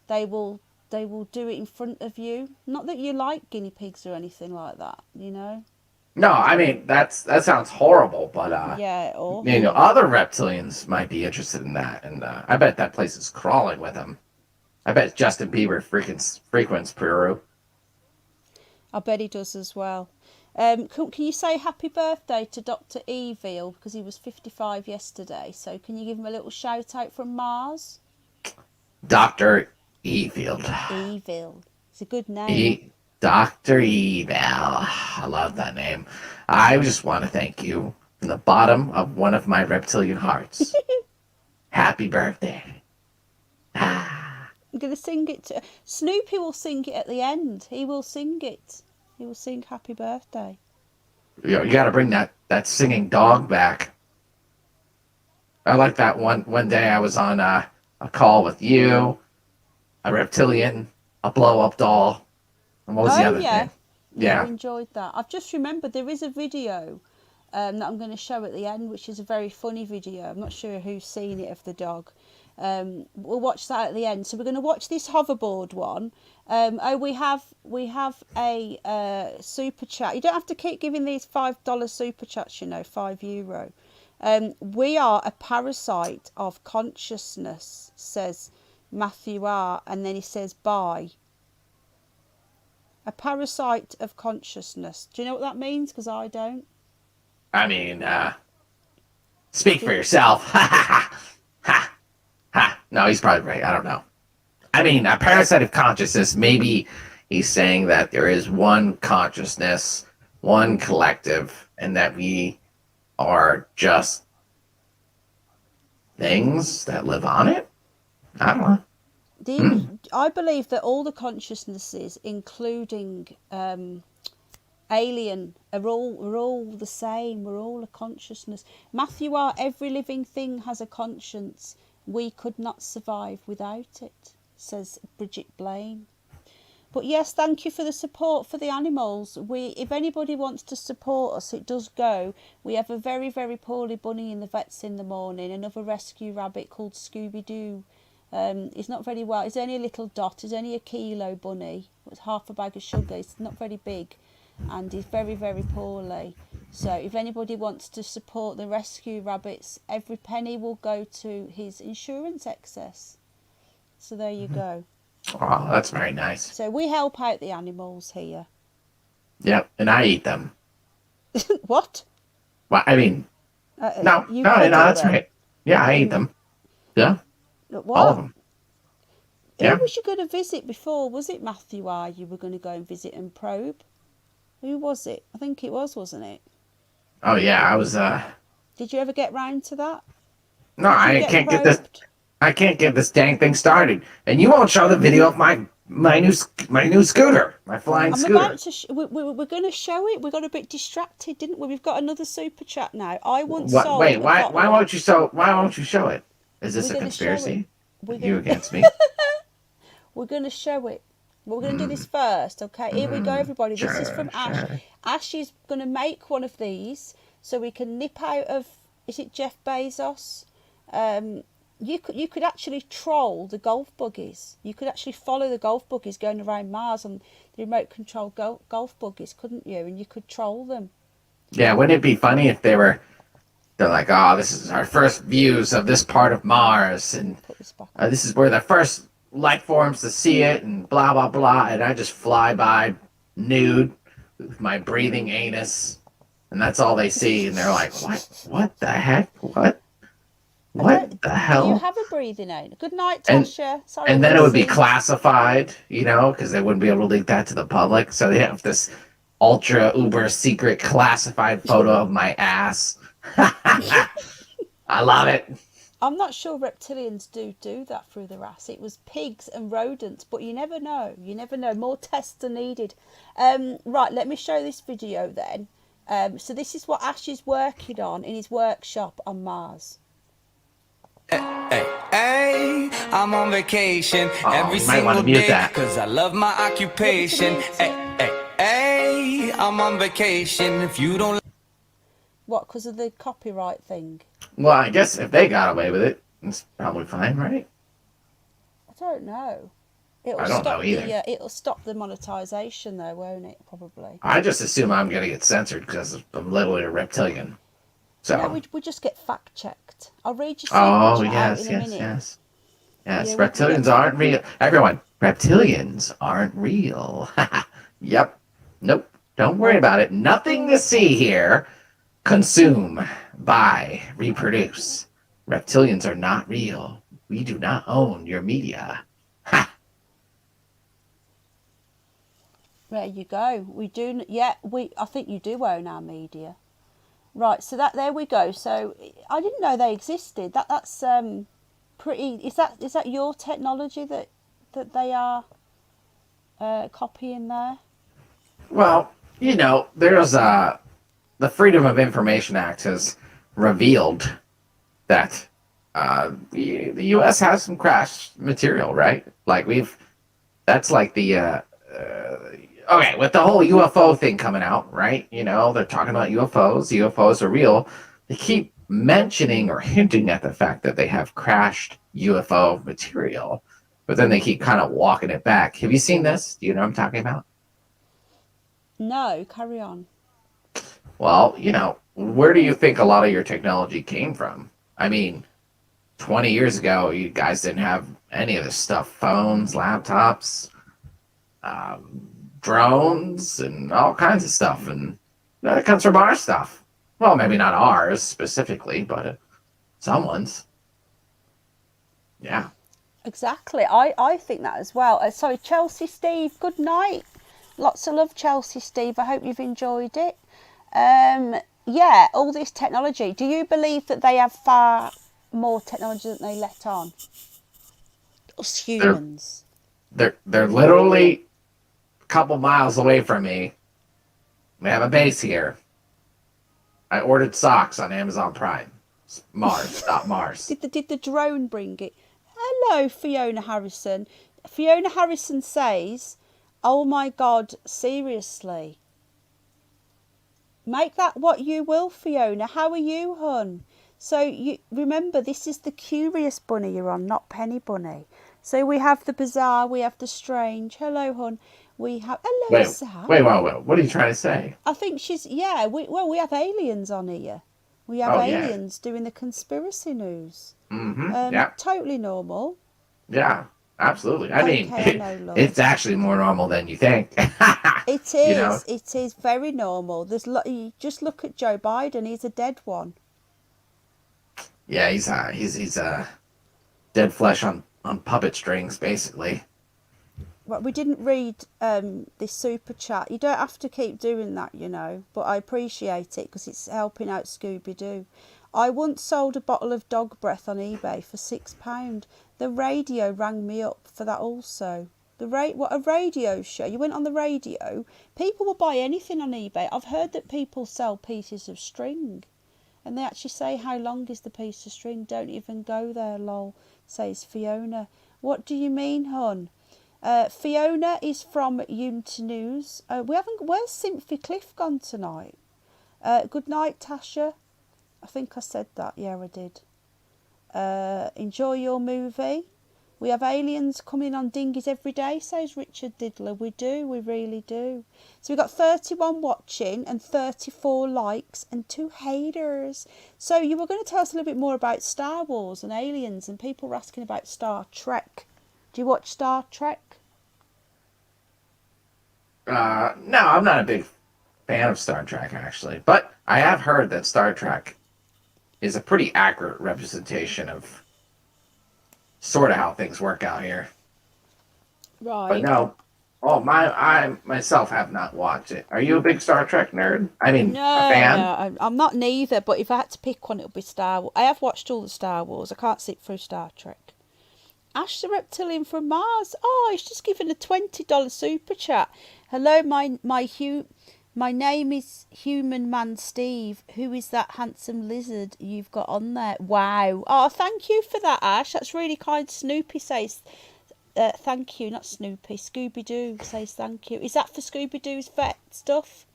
They will do it in front of you. Not that you like guinea pigs or anything like that, you know. No, I mean that sounds horrible, but Yeah, other awful. reptilians might be interested in that, and I bet that place is crawling with them. I bet Justin Bieber frequents Peru. I bet he does as well. Can you say happy birthday to Dr. Evil, because he was 55 yesterday? So can you give him a little shout out from Mars? Dr. Efield. Evil. It's a good name. Dr. Evil. I love that name. I just want to thank you from the bottom of one of my reptilian hearts. Happy birthday. I'm going to sing it to... Snoopy will sing it at the end. He will sing it. He will sing happy birthday. You got to bring that singing dog back. I like that one day I was on a call with you, a reptilian, a blow-up doll, and what was the other thing? Yeah, I enjoyed that. I've just remembered there is a video that I'm going to show at the end, which is a very funny video. I'm not sure who's seen it of the dog. We'll watch that at the end. So we're going to watch this hoverboard one. We have a super chat. You don't have to keep giving these $5 super chats, you know, €5. We are a parasite of consciousness, says Matthew R, and then he says bye. A parasite of consciousness. Do you know what that means? Because I don't. I mean, speak for yourself. Ha. No, he's probably right. I don't know. I mean, a parasite of consciousness, maybe he's saying that there is one consciousness, one collective, and that we are just things that live on it? I don't know. I believe that all the consciousnesses, including alien, we're all the same. We're all a consciousness. Matthew R, every living thing has a conscience. We could not survive without it, says Bridget Blaine. But yes, thank you for the support for the animals. If anybody wants to support us, it does go. We have a very, very poorly bunny in the vets in the morning, another rescue rabbit called Scooby-Doo. He's not very well. He's only a little dot. He's only a kilo bunny. It's half a bag of sugar. He's not very big. And he's very, very poorly. So if anybody wants to support the rescue rabbits, every penny will go to his insurance excess. So there you go. Oh, that's very nice. So we help out the animals here. Yep, and I eat them. What? Well, I mean, no, that's right. Yeah, I eat them. Yeah, what? all of them. Yeah. Who was you going to visit before? Was it Matthew R you were going to go and visit and probe? Who was it? I think it was, wasn't it? Oh yeah, I was. Did you ever get round to that? No, I can't get this. I can't get this dang thing started, and you won't show the video of my new scooter, my flying scooter. About to we're going to show it. We got a bit distracted, didn't we? We've got another super chat now. I once sold. Wait, why won't you show? Why won't you show it? Is this a conspiracy? You against me? We're going to show it. We're going to do this first, okay? Here we go, everybody. This is from Ash. Sure. Ash is going to make one of these so we can nip out of. Is it Jeff Bezos? You could actually troll the golf buggies. You could actually follow the golf buggies going around Mars on the remote control golf buggies, couldn't you? And you could troll them. Yeah, wouldn't it be funny if they're like, oh, this is our first views of this part of Mars, and this is where the first life forms to see it, and blah blah blah, and I just fly by nude with my breathing anus, and that's all they see, and they're like, what the heck, what the hell? You have a breathing anus. Good night, Tasha. Sorry. And then it would be classified, because they wouldn't be able to leak that to the public, so they have this ultra uber secret classified photo of my ass. I love it. I'm not sure reptilians do that through their ass. It was pigs and rodents, but you never know. You never know. More tests are needed. Right, let me show this video then. So this is what Ash is working on in his workshop on Mars. Hey, I'm on vacation Oh, every you might wanna single mute day, that. cause I love my occupation. mute Hey, it? hey, hey, I'm on vacation. If you don't What, because of the copyright thing? Well, I guess if they got away with it, it's probably fine, right? I don't know. I don't know either. It'll stop the monetization though, won't it? Probably. I just assume I'm gonna get censored because I'm literally a reptilian. So. No, we just get fact checked. I'll read your super Oh chat out yes, in a yes, minute. yes, yes. Yeah, we Reptilians get aren't real. Everyone, reptilians aren't real. Yep. Nope. Don't worry about it. Nothing to see here. Consume, buy, reproduce. Reptilians are not real. We do not own your media. Ha! There you go. We do. Yeah, I think you do own our media. Right. So there we go. So I didn't know they existed. That's pretty. Is that your technology that they are copying there? Well, there's the Freedom of Information Act has revealed that the U.S. has some crashed material, right? Like that's like the okay, with the whole UFO thing coming out, right? They're talking about UFOs. UFOs are real. They keep mentioning or hinting at the fact that they have crashed UFO material, but then they keep kind of walking it back. Have you seen this? Do you know what I'm talking about? No. Carry on. Well, where do you think a lot of your technology came from? I mean, 20 years ago, you guys didn't have any of this stuff. Phones, laptops, drones, and all kinds of stuff. And that comes from our stuff. Well, maybe not ours specifically, but someone's. Yeah. Exactly. I think that as well. Sorry, Chelsea Steve, good night. Lots of love, Chelsea Steve. I hope you've enjoyed it. Yeah, all this technology. Do you believe that they have far more technology than they let on? Us humans. They're literally a couple miles away from me. They have a base here. I ordered socks on Amazon Prime. Mars, not Mars. Did the drone bring it? Hello, Fiona Harrison. Fiona Harrison says, "Oh my God, seriously." Make that what you will, Fiona. How are you, hun? So you remember, this is the curious bunny you're on, not Penny Bunny. So we have the bizarre, we have the strange. Hello, hun. We have hello, Zach. Wait. What are you trying to say? I think she's we have aliens on here. We have aliens doing the conspiracy news. Yeah. Totally normal. Yeah, absolutely. I mean, no, it's actually more normal than you think. It is. It is very normal. You just look at Joe Biden. He's a dead one. Yeah, he's dead flesh on puppet strings, basically. Well, we didn't read this super chat. You don't have to keep doing that, but I appreciate it because it's helping out Scooby-Doo. I once sold a bottle of dog breath on eBay for £6. The radio rang me up for that also. What a radio show. You went on the radio. People will buy anything on eBay. I've heard that people sell pieces of string. And they actually say, how long is the piece of string? Don't even go there, lol, says Fiona. What do you mean, hun? Fiona is from Unity News. Where's Cynthia Cliff gone tonight? Good night, Tasha. I think I said that. Yeah, I did. Enjoy your movie. We have aliens coming on dinghies every day, says Richard Diddler. We do, we really do. So we've got 31 watching and 34 likes and 2 haters. So you were going to tell us a little bit more about Star Wars and aliens, and people were asking about Star Trek. Do you watch Star Trek? No, I'm not a big fan of Star Trek, actually. But I have heard that Star Trek is a pretty accurate representation of sort of how things work out here. Right. But no, I myself have not watched it. Are you a big Star Trek nerd? I mean, a fan? No, I'm not neither, but if I had to pick one, it would be Star Wars. I have watched all the Star Wars. I can't sit through Star Trek. Ash the Reptilian from Mars. Oh, he's just given a $20 super chat. Hello, my My name is Human Man Steve. Who is that handsome lizard you've got on there? Wow. Oh, thank you for that, Ash. That's really kind. Snoopy says thank you. Not Snoopy. Scooby-Doo says thank you. Is that for Scooby-Doo's vet stuff?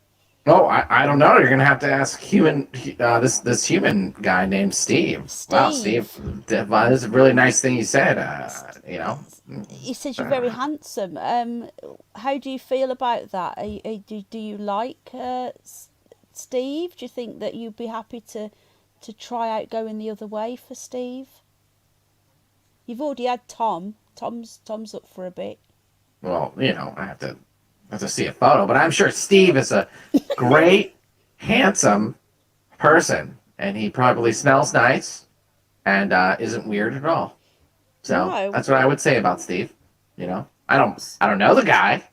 Oh, I don't know. You're gonna have to ask this human guy named Steve. Wow, Steve, that was a really nice thing you said. He says you're very handsome. How do you feel about that? Do you like Steve? Do you think that you'd be happy to try out going the other way for Steve? You've already had Tom. Tom's up for a bit. Well, I have to see a photo, but I'm sure Steve is a great, handsome person, and he probably smells nice and isn't weird at all. So No. that's what I would say about Steve. I don't know the guy,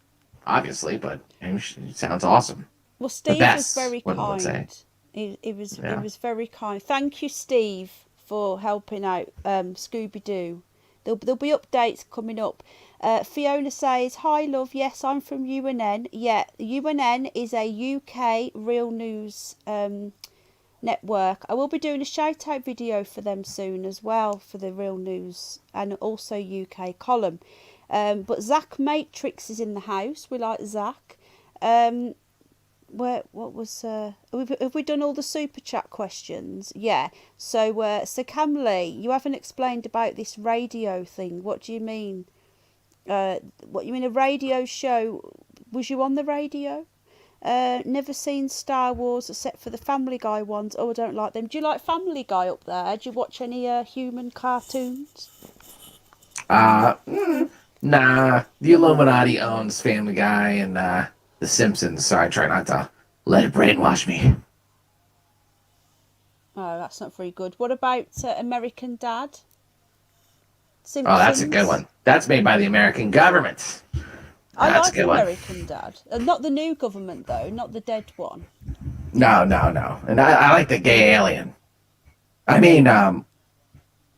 obviously, but he sounds awesome. Well, Steve was very kind. He was very kind. Thank you, Steve, for helping out Scooby-Doo. There'll be updates coming up. Fiona says, hi love, yes, I'm from UNN. Yeah, UNN is a UK real news network. I will be doing a shout out video for them soon as well, for the real news and also UK column. But Zach Matrix is in the house. We like Zach. Have we done all the super chat questions? Yeah. So Kamley, you haven't explained about this radio thing. What do you mean? What you mean, a radio show? Was you on the radio? Never seen Star Wars except for the Family Guy ones. Oh, I don't like them. Do you like Family Guy up there? Do you watch any human cartoons? Nah. The Illuminati owns Family Guy and The Simpsons, so I try not to let it brainwash me. Oh, that's not very good. What about American Dad? Simpsons? Oh, that's a good one. That's made by the American government. I like American Dad. Not the new government, though. Not the dead one. No. And I like the gay alien. I mean,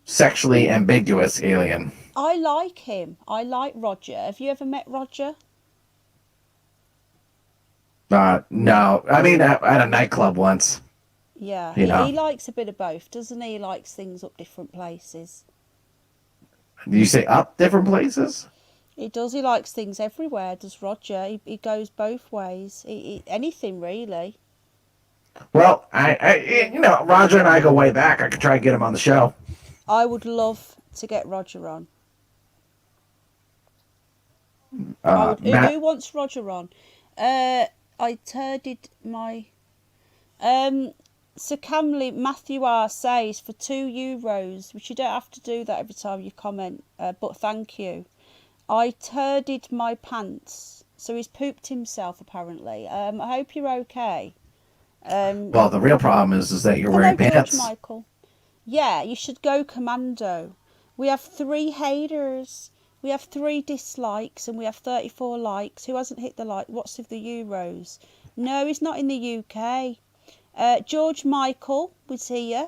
sexually ambiguous alien. I like him. I like Roger. Have you ever met Roger? No. I mean, at a nightclub once. Yeah, he likes a bit of both, doesn't he? He likes things up different places. You say up different places? He does. He likes things everywhere, does Roger. He goes both ways. Anything, really. Well, I Roger and I go way back. I could try and get him on the show. I would love to get Roger on. Who wants Roger on? I turded my... So Kamley, Matthew R says for €2, which you don't have to do that every time you comment, but thank you. I turded my pants. So he's pooped himself, apparently. I hope you're okay. Well, the real problem is that you're wearing pants. George Michael. Yeah, you should go commando. We have 3 haters. We have 3 dislikes and we have 34 likes. Who hasn't hit the like? What's with the Euros? No, he's not in the UK. George Michael was here.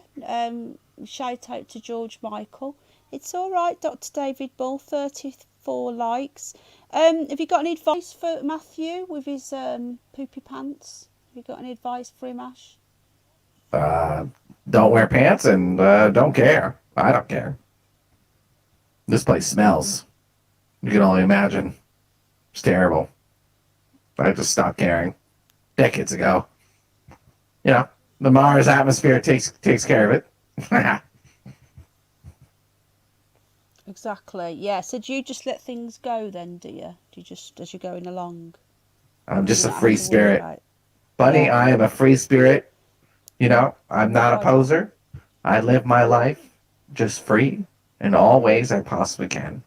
Shout out to George Michael. It's all right, Dr. David Bull, 34 likes. Have you got any advice for Matthew with his poopy pants? Have you got any advice for him, Ash? Don't wear pants and don't care. I don't care. This place smells. You can only imagine. It's terrible. I just stopped caring decades ago. The Mars atmosphere takes care of it. Exactly. Yeah. So do you just let things go then, do you? Do you just, as you're going along? I'm just a free spirit. Bunny, Yeah. I am a free spirit. I'm not a poser. I live my life just free in all ways I possibly can.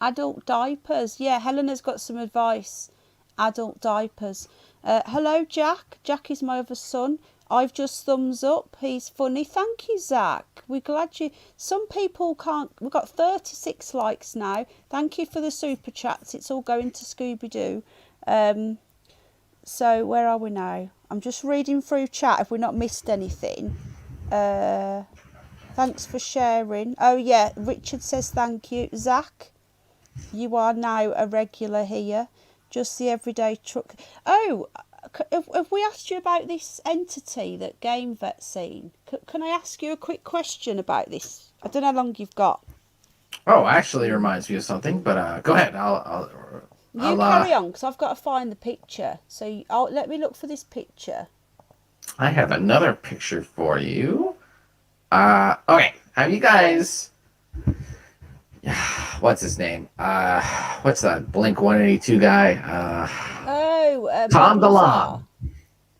Adult diapers. Yeah, Helena's got some advice. Adult diapers. Hello, Jack. Jack is my other son. I've just thumbs up. He's funny. Thank you, Zach. We're glad you... Some people can't... We've got 36 likes now. Thank you for the super chats. It's all going to Scooby-Doo. So, where are we now? I'm just reading through chat if we've not missed anything. Thanks for sharing. Oh, yeah. Richard says thank you. Zach, you are now a regular here. Just the everyday truck. Oh, Have we asked you about this entity that Game Vet's seen? Can I ask you a quick question about this? I don't know how long you've got. Oh, actually, it reminds me of something. But go ahead. You carry on, because I've got to find the picture. So let me look for this picture. I have another picture for you. Okay. Have you guys? What's his name? What's that Blink 182 guy? Tom Bob DeLonge.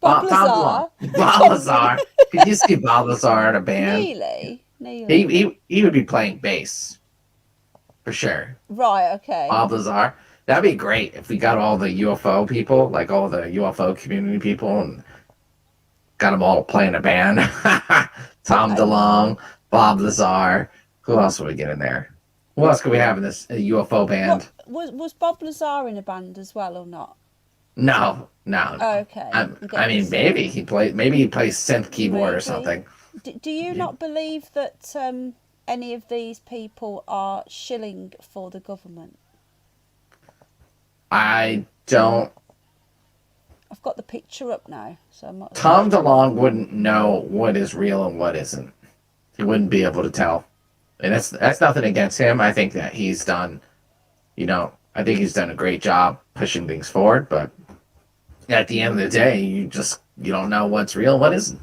Bob Tom Lazar. DeLonge. Bob Lazar. Could you see Bob Lazar in a band? Nearly. He would be playing bass for sure. Right. Okay. Bob Lazar. That'd be great if we got all the UFO people, like all the UFO community people, and got them all playing a band. Tom DeLonge, Bob Lazar. Who else would we get in there? Who else could we have in this UFO band? Was Bob Lazar in a band as well or not? No. Oh, okay. I mean, maybe he plays synth keyboard or something. Do you not believe that any of these people are shilling for the government? I don't. I've got the picture up now, so I'm not. Tom DeLonge wouldn't know what is real and what isn't. He wouldn't be able to tell. And that's nothing against him. I think that he's done, I think he's done a great job pushing things forward. But at the end of the day, you don't know what's real and what isn't,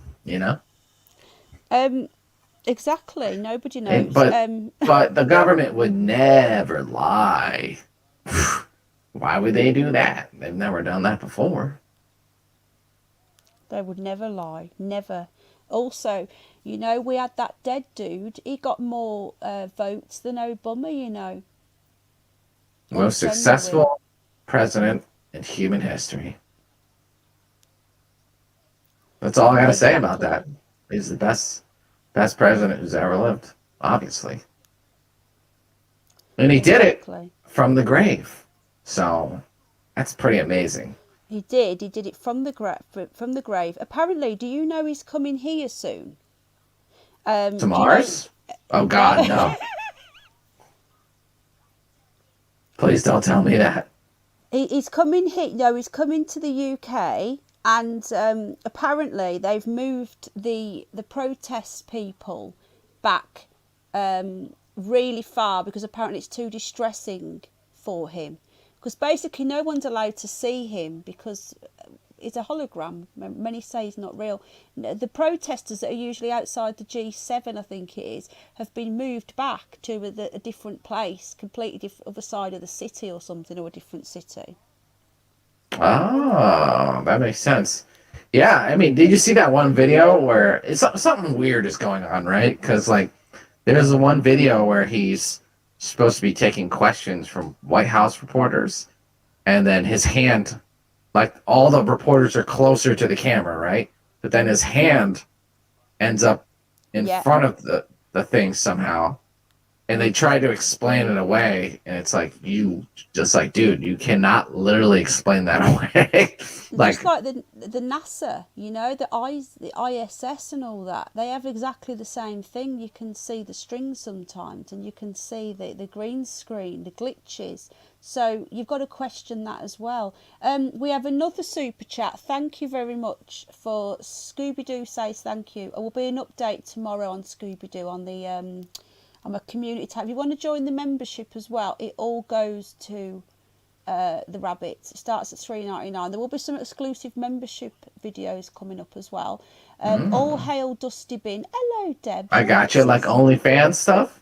Exactly. Nobody knows. But the government would never lie. Why would they do that? They've never done that before. They would never lie. Never. Also, we had that dead dude. He got more votes than Obama, Most successful president in human history. That's all I got to say about that. He's the best president who's ever lived, obviously. And he did it from the grave. So that's pretty amazing. He did it from the grave. Apparently, do you know he's coming here soon? To Mars? Oh God, no. Please don't tell me that. He's coming here. No, he's coming to the UK, and apparently they've moved the protest people back really far because apparently it's too distressing for him. Because basically no one's allowed to see him because it's a hologram. Many say he's not real. The protesters that are usually outside the G7, I think it is, have been moved back to a different place, completely different, other side of the city or something, or a different city. Oh, that makes sense. Yeah, I mean, did you see that one video where something weird is going on, right? Because there's the one video where he's supposed to be taking questions from White House reporters, and then his hand, all the reporters are closer to the camera, right? But then his hand ends up in front of the thing somehow, and they try to explain it away, and it's dude, you cannot literally explain that away. Just like the NASA, the ISS and all that, they have exactly the same thing. You can see the strings sometimes, and you can see the green screen, the glitches. So you've got to question that as well. We have another super chat. Thank you very much for Scooby-Doo says thank you. There will be an update tomorrow on Scooby-Doo on the I'm a community tab. If you want to join the membership as well, it all goes to the rabbits. It starts at $3.99. There will be some exclusive membership videos coming up as well. All hail Dusty Bin. Hello, Deb. I got you, like OnlyFans stuff.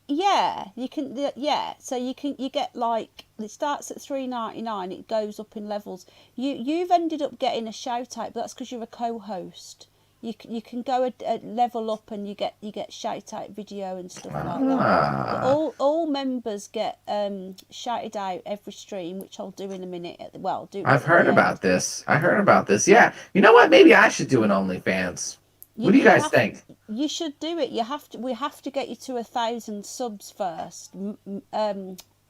Yeah, you can. Yeah, so you get it starts at $3.99. It goes up in levels. You've ended up getting a shout out, but that's because you're a co-host. You can go a level up and you get shout out video and stuff like that. But all members get shouted out every stream, which I'll do in a minute. I've heard about this. Yeah, you know what? Maybe I should do an OnlyFans. What do you guys think? You should do it. We have to get you to 1,000 subs first.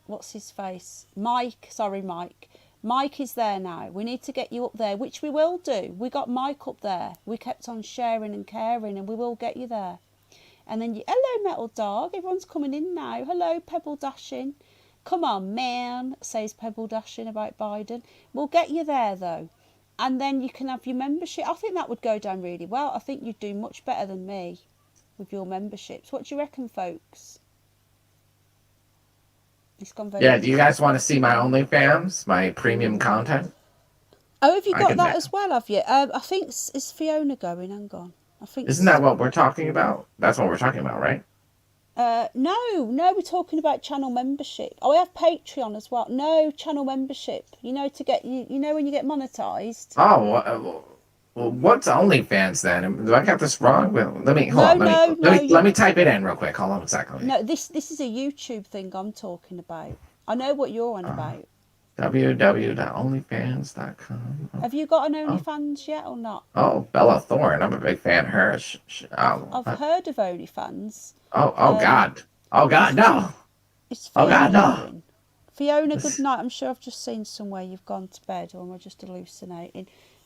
What's his face? Mike. Sorry, Mike. Mike is there now. We need to get you up there, which we will do. We got Mike up there. We kept on sharing and caring, and we will get you there. And then hello, Metal Dog. Everyone's coming in now. Hello, Pebble Dashing. Come on, man, says Pebble Dashing about Biden. We'll get you there, though. And then you can have your membership. I think that would go down really well. I think you'd do much better than me with your memberships. What do you reckon, folks? It's gone very Yeah, do you guys want to see my OnlyFans, my premium content? Oh, have you I got can that ma- as well, have you? I think, is Fiona going? Hang on. I think... Isn't that what we're talking about? That's what we're talking about, right? No, we're talking about channel membership. Oh, we have Patreon as well. No, channel membership. You know, to get you know when you get monetized. Oh, well, what's OnlyFans then? Do I got this wrong? Well, let me hold on. Let me type it in real quick. Hold on a second. No, this is a YouTube thing I'm talking about. I know what you're on about. www.onlyfans.com. Have you got an OnlyFans yet or not? Oh, Bella Thorne. I'm a big fan of her. I've heard of OnlyFans. Oh God. Oh God, no. It's Fiona. Oh God, no. Going. Fiona, good night. I'm sure I've just seen somewhere you've gone to bed, or am I just hallucinating?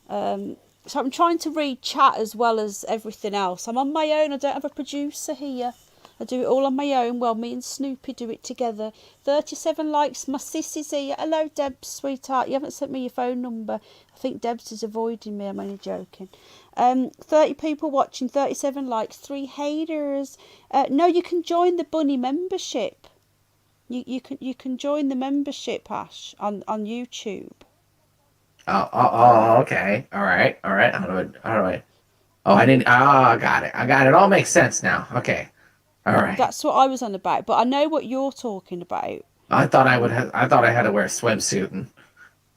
So I'm trying to read chat as well as everything else. I'm on my own. I don't have a producer here. I do it all on my own. Well, me and Snoopy do it together. 37 likes. My sissy's here. Hello, Debs, sweetheart. You haven't sent me your phone number. I think Debs is avoiding me. I'm only joking. 30 people watching. 37 likes. 3 haters. No, you can join the Bunny membership. You can join the membership, Ash, on YouTube. Oh, okay. All right. How do I? Oh, I didn't. Oh, I got it. It all makes sense now. Okay. All right. That's what I was on about, but I know what you're talking about. I thought I had to wear a swimsuit and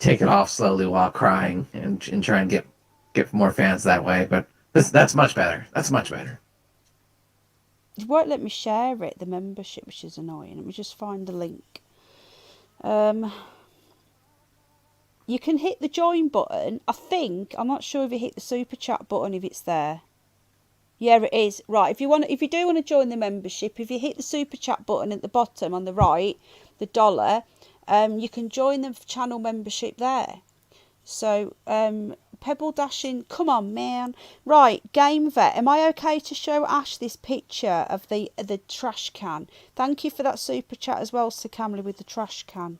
take it off slowly while crying and try and get more fans that way. But that's much better. That's much better. It won't let me share it, the membership, which is annoying. Let me just find the link. You can hit the join button. I'm not sure if you hit the super chat button if it's there. Yeah, it is. Right, if you do want to join the membership, if you hit the super chat button at the bottom on the right, the dollar, you can join the channel membership there. So, Pebble Dashing, come on, man. Right, Game Vet, am I okay to show Ash this picture of the trash can? Thank you for that super chat as well, Sir Kamley, with the trash can.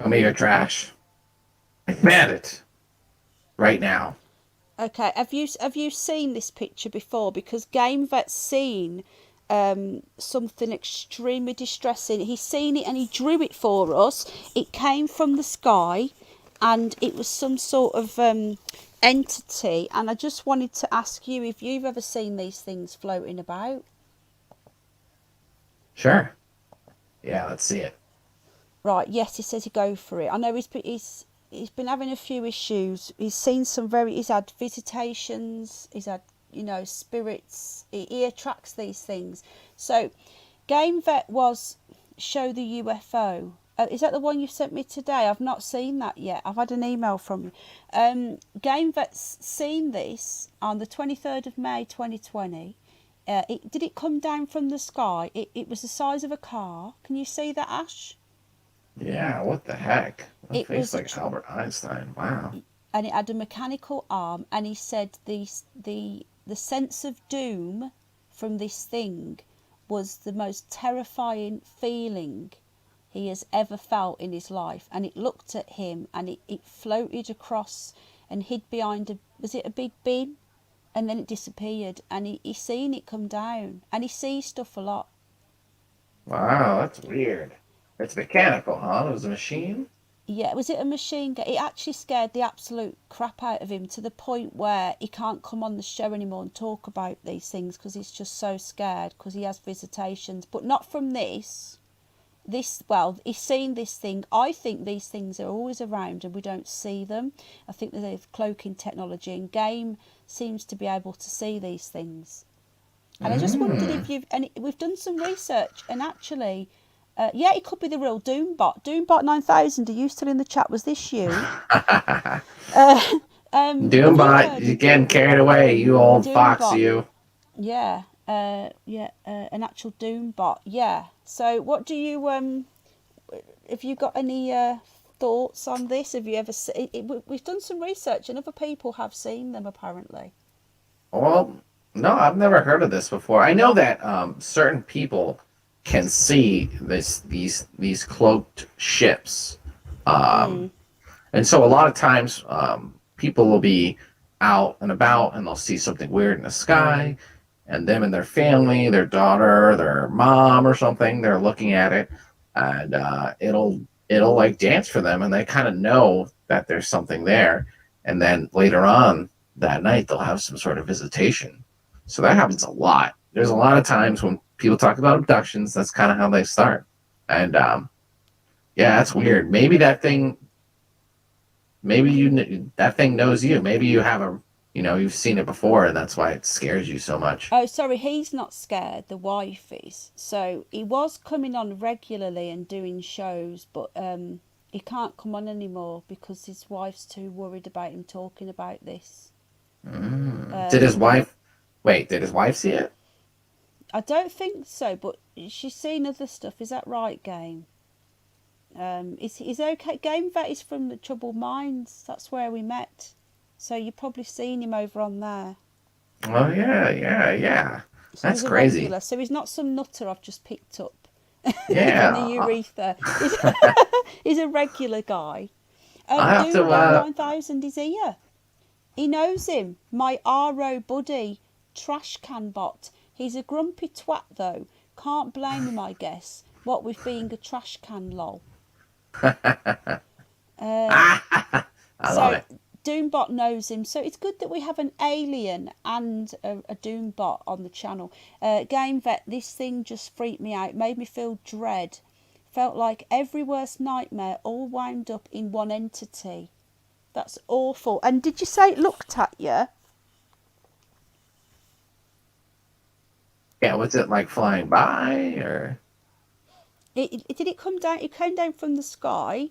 Show me your trash. I found it. Right now. Okay, have you seen this picture before? Because Game Vet's seen something extremely distressing. He's seen it and he drew it for us. It came from the sky and it was some sort of entity. And I just wanted to ask you if you've ever seen these things floating about. Sure. Yeah, let's see it. Right, yes, he says he go for it. I know he's been having a few issues. He's seen he's had visitations, he's had, spirits. He attracts these things. So, Game Vet was show the UFO. Is that the one you sent me today? I've not seen that yet. I've had an email from you. Game Vet's seen this on the 23rd of May 2020. Did it come down from the sky? It was the size of a car. Can you see that, Ash? Yeah, what the heck? It face was like Albert Einstein. Wow. And it had a mechanical arm, and he said the sense of doom from this thing was the most terrifying feeling he has ever felt in his life. And it looked at him, and it floated across and hid behind was it a big bin? And then it disappeared, and he seen it come down, and he sees stuff a lot. Wow, that's weird. It's mechanical, huh? It was a machine? Yeah, was it a machine gun? It actually scared the absolute crap out of him to the point where he can't come on the show anymore and talk about these things because he's just so scared because he has visitations. But not from this. He's seen this thing. I think these things are always around and we don't see them. I think that they've cloaking technology, and Game seems to be able to see these things. And I just wondered if we've done some research, and actually... yeah, it could be the real Doombot. Doombot 9000, are you still in the chat? Was this you? Doombot, you're getting carried away, you old fox, you. Yeah, an actual Doombot. Yeah. So, what do you have you got any thoughts on this? Have you ever seen? We've done some research, and other people have seen them apparently. Well, no, I've never heard of this before. I know that certain people can see these cloaked ships, And so a lot of times, people will be out and about and they'll see something weird in the sky, and them and their family, their daughter, their mom, or something, they're looking at it, and it'll like dance for them, and they kind of know that there's something there. And then later on that night, they'll have some sort of visitation. So that happens a lot. There's a lot of times when people talk about abductions, that's kind of how they start. And yeah, that's weird. Maybe that thing, that thing knows you. Maybe you have you've seen it before, and that's why it scares you so much. Oh, sorry, he's not scared. The wife is. So he was coming on regularly and doing shows, but he can't come on anymore because his wife's too worried about him talking about this. Did his wife? Wait, did his wife see it? I don't think so, but she's seen other stuff. Is that right, Game? Is okay? Game Vet is from the Troubled Minds. That's where we met. So you've probably seen him over on there. Oh yeah. So That's he's a crazy. regular. So he's not some nutter I've just picked up. Yeah. In the urethra. He's a regular guy. I have to. 9000 is here. He knows him. My RO buddy, trash can bot. He's a grumpy twat though. Can't blame him, I guess. What with being a trash can, lol. I love it. Doombot knows him, so it's good that we have an alien and a Doombot on the channel. Game Vet, this thing just freaked me out, made me feel dread. Felt like every worst nightmare all wound up in one entity. That's awful. And did you say it looked at you? Yeah, was it like flying by, or? Did it come down? It came down from the sky.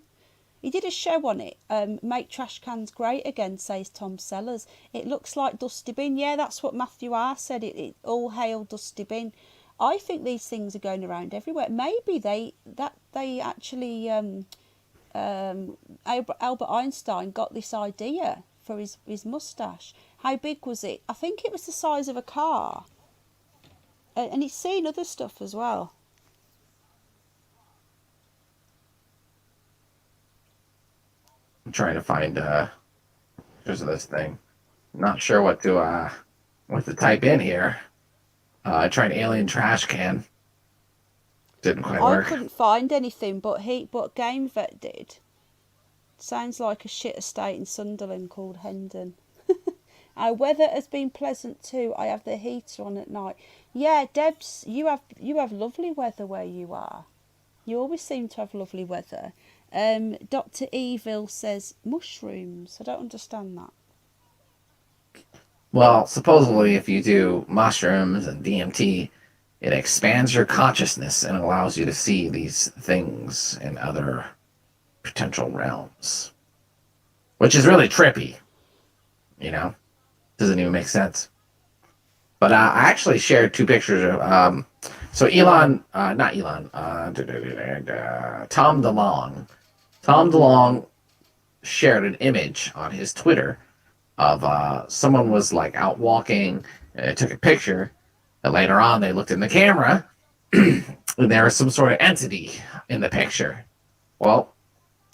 He did a show on it. Make trash cans great again, says Tom Sellers. It looks like Dusty Bin. Yeah, that's what Matthew R said. It all hail Dusty Bin. I think these things are going around everywhere. Maybe they actually Albert Einstein got this idea for his mustache. How big was it? I think it was the size of a car. And he's seen other stuff as well. I'm trying to find pictures of this thing. Not sure what to type in here. I tried alien trash can. Didn't quite work. I couldn't find anything, but Game Vet did. Sounds like a shit estate in Sunderland called Hendon. Our weather has been pleasant too. I have the heater on at night. Yeah, Debs, you have lovely weather where you are. You always seem to have lovely weather. Dr. Evil says mushrooms. I don't understand that. Well, supposedly if you do mushrooms and DMT, it expands your consciousness and allows you to see these things in other potential realms. Which is really trippy. Doesn't even make sense. But I actually shared two pictures of Tom DeLong. Tom DeLong shared an image on his Twitter of someone was like out walking, and they took a picture, and later on they looked in the camera and there was some sort of entity in the picture. Well,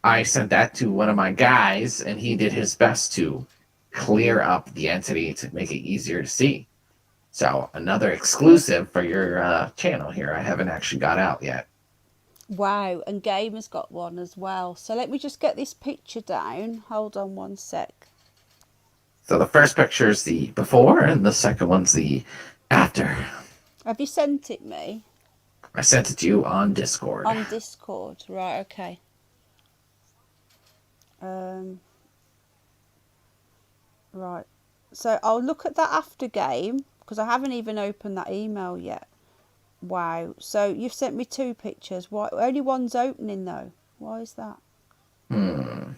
I sent that to one of my guys, and he did his best to clear up the entity to make it easier to see. So another exclusive for your channel here. I haven't actually got out yet. Wow, and Game has got one as well. So let me just get this picture down. Hold on one sec. So the first picture is the before, and the second one's the after. Have you sent it me? I sent it to you on Discord. On Discord, right? Okay. Right. So I'll look at that after Game because I haven't even opened that email yet. Wow. So you've sent me two pictures. Why? Only one's opening though. Why is that? The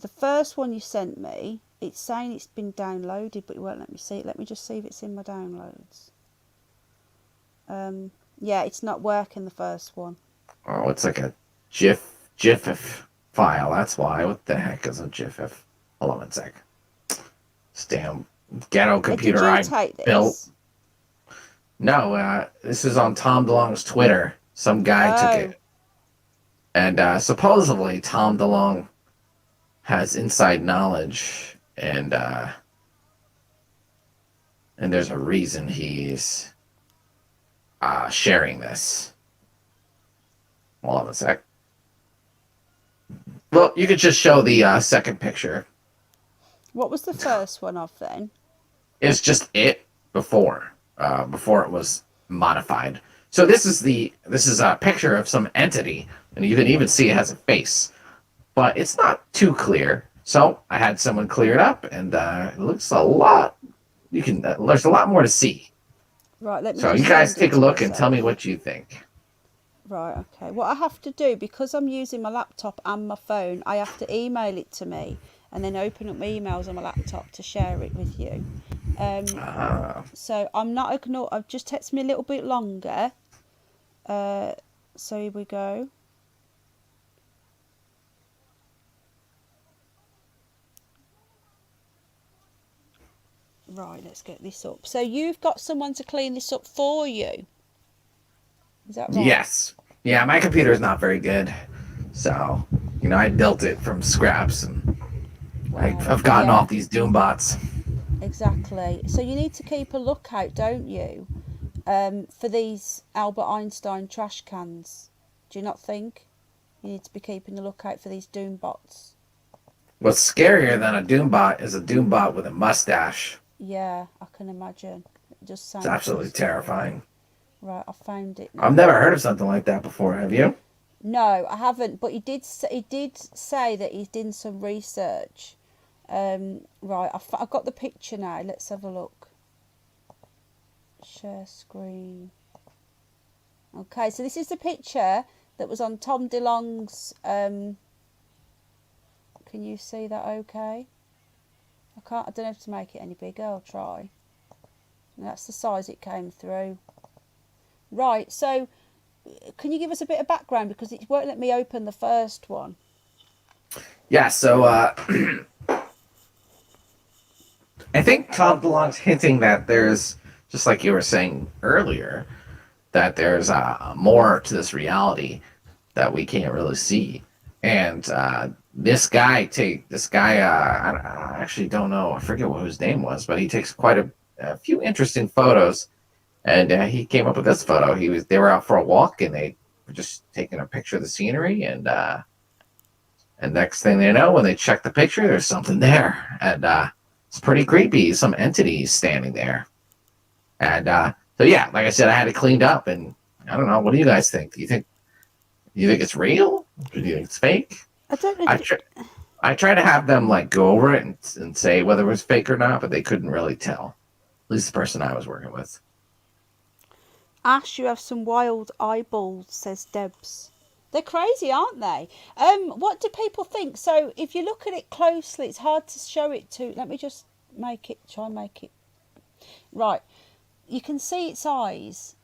first one you sent me, it's saying it's been downloaded, but it won't let me see it. Let me just see if it's in my downloads. Yeah, it's not working, the first one. Oh, it's like a GIF file. That's why. What the heck is a GIF? Hold on one sec. This damn ghetto computer I built. No, this is on Tom DeLong's Twitter. Some guy took it. And supposedly Tom DeLong has inside knowledge, and there's a reason he's sharing this. Hold on a sec. Well, you could just show the second picture. What was the first one of then? It's just it before it was modified. So this is a picture of some entity, and you can even see it has a face, but it's not too clear. So I had someone clear it up, and it looks a lot. There's a lot more to see. Right, let me. So you guys take a look and tell me what you think. Right, okay. What I have to do, because I'm using my laptop and my phone, I have to email it to me and then open up my emails on my laptop to share it with you. So I'm not ignore. I've just texted me a little bit longer. So here we go. Right, let's get this up. So you've got someone to clean this up for you. Is that right? Yes. Yeah, my computer is not very good. So, I built it from scraps, and I've gotten off these Doom bots. Exactly. So you need to keep a lookout, don't you, for these Albert Einstein trash cans? Do you not think? You need to be keeping a lookout for these Doom bots. What's scarier than a Doom bot is a Doom bot with a mustache. Yeah, I can imagine. It just sounds. It's absolutely terrifying. Right, I found it now. I've never heard of something like that before. Have you? No, I haven't. But he did say that he's done some research. Right, I've got the picture now. Let's have a look. Share screen. Okay, so this is the picture that was on Tom DeLonge's. Can you see that? Okay. I don't have to make it any bigger. I'll try. And that's the size it came through. Right, so can you give us a bit of background, because it won't let me open the first one? Yeah, so I think Tom DeLonge's hinting that there's, just like you were saying earlier, that there's more to this reality that we can't really see. And this guy, I actually don't know, I forget what his name was, but he takes quite a few interesting photos. And he came up with this photo. They were out for a walk, and they were just taking a picture of the scenery. And next thing they know, when they check the picture, there's something there, and it's pretty creepy. Some entity standing there. And so yeah, like I said, I had it cleaned up, and I don't know. What do you guys think? Do you think it's real? Do you think it's fake? I don't know. I try to have them go over it and say whether it was fake or not, but they couldn't really tell. At least the person I was working with. Ash, you have some wild eyeballs, says Debs. They're crazy, aren't they? What do people think? So if you look at it closely, it's hard to show it to. Let me just try and make it. Right. You can see its eyes.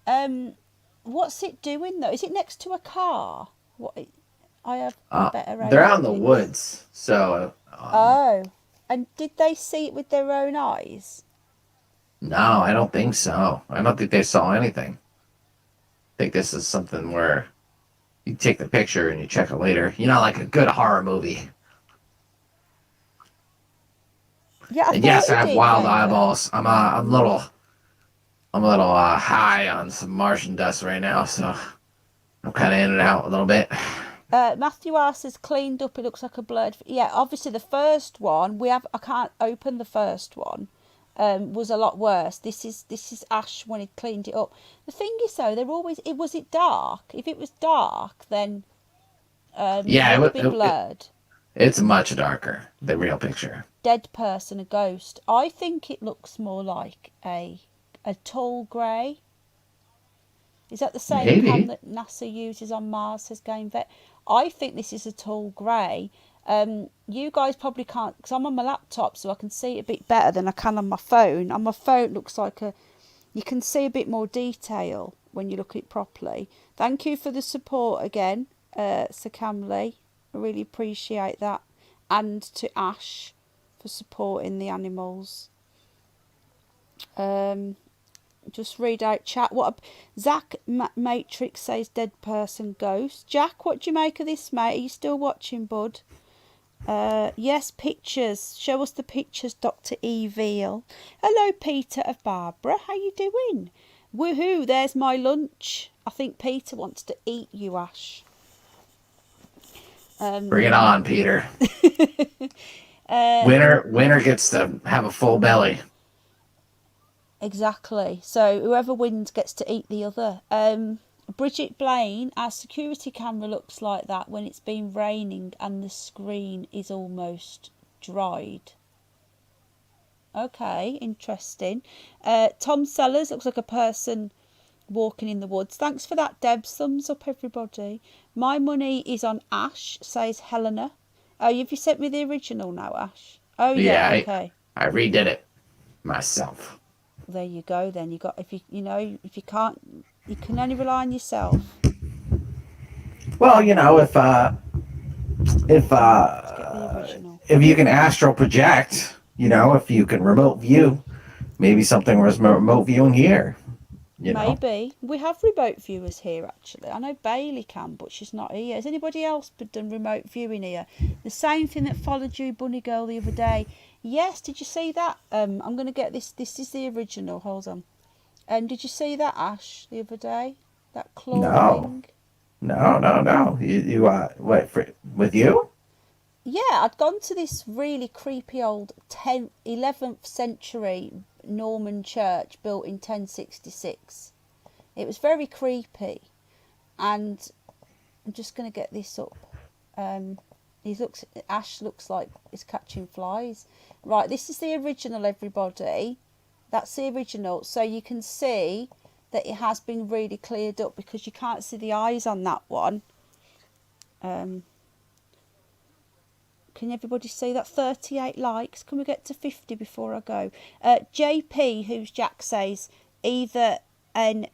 What's it doing though? Is it next to a car? I have better idea. They're out in the woods, so. Oh, and did they see it with their own eyes? No, I don't think so. I don't think they saw anything. I think this is something where you take the picture and you check it later. Like a good horror movie. Yeah, and yes, I have wild eyeballs. I'm a little high on some Martian dust right now, so I'm kind of in and out a little bit. Matthew R says cleaned up. It looks like a blurred. Yeah, obviously the first one I can't open the first one. Was a lot worse. This is Ash when he cleaned it up. The thing is though, was it dark? If it was dark, then it would be blurred. It's much darker, the real picture. Dead person, a ghost. I think it looks more like a tall grey. Is that the same cam that NASA uses on Mars, says Game Vet? I think this is a tall grey. You guys probably can't, because I'm on my laptop, so I can see it a bit better than I can on my phone. On my phone, it looks like you can see a bit more detail when you look at it properly. Thank you for the support again, Sir Kamley. I really appreciate that. And to Ash for supporting the animals. Just read out chat. Zach Matrix says dead person ghost. Jack, what do you make of this, mate? Are you still watching, bud? Yes, pictures. Show us the pictures, Dr. Evil. Hello, Peter of Barbara. How you doing? Woohoo, there's my lunch. I think Peter wants to eat you, Ash. Bring it on, Peter. Winner gets to have a full belly. Exactly. So whoever wins gets to eat the other. Bridget Blaine, our security camera looks like that when it's been raining and the screen is almost dried. Okay, interesting. Tom Sellers looks like a person walking in the woods. Thanks for that, Debs. Thumbs up, everybody. My money is on Ash, says Helena. Oh, have you sent me the original now, Ash? Oh, yeah, okay. I redid it myself. There you go. Then you got if you can't, you can only rely on yourself. Well, if you can astral project, if you can remote view, maybe something was remote viewing here. Maybe we have remote viewers here. Actually, I know Bailey can, but she's not here. Has anybody else done remote viewing here? The same thing that followed you, Bunny Girl, the other day. Yes, did you see that? I'm going to get this. This is the original. Hold on. Did you see that, Ash, the other day? That claw thing? No. You with you? Yeah, I'd gone to this really creepy old 11th century Norman church built in 1066. It was very creepy, and I'm just going to get this up. Ash looks like he's catching flies. Right, this is the original, everybody. That's the original. So you can see that it has been really cleared up because you can't see the eyes on that one. Can everybody see that? 38 likes. Can we get to 50 before I go? JP, who's Jack, says either a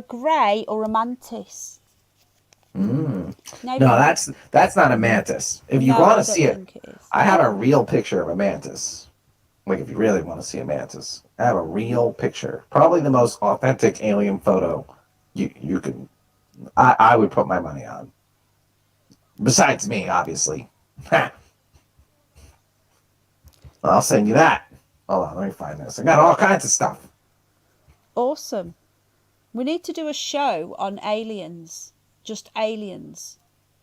grey or a mantis. No, that's not a mantis. If you want to see it, I have a real picture of a mantis. Like, if you really want to see a mantis, I have a real picture. Probably the most authentic alien photo you can. I would put my money on. Besides me, obviously. I'll send you that. Hold on, let me find this. I got all kinds of stuff. Awesome. We need to do a show on aliens. Just aliens.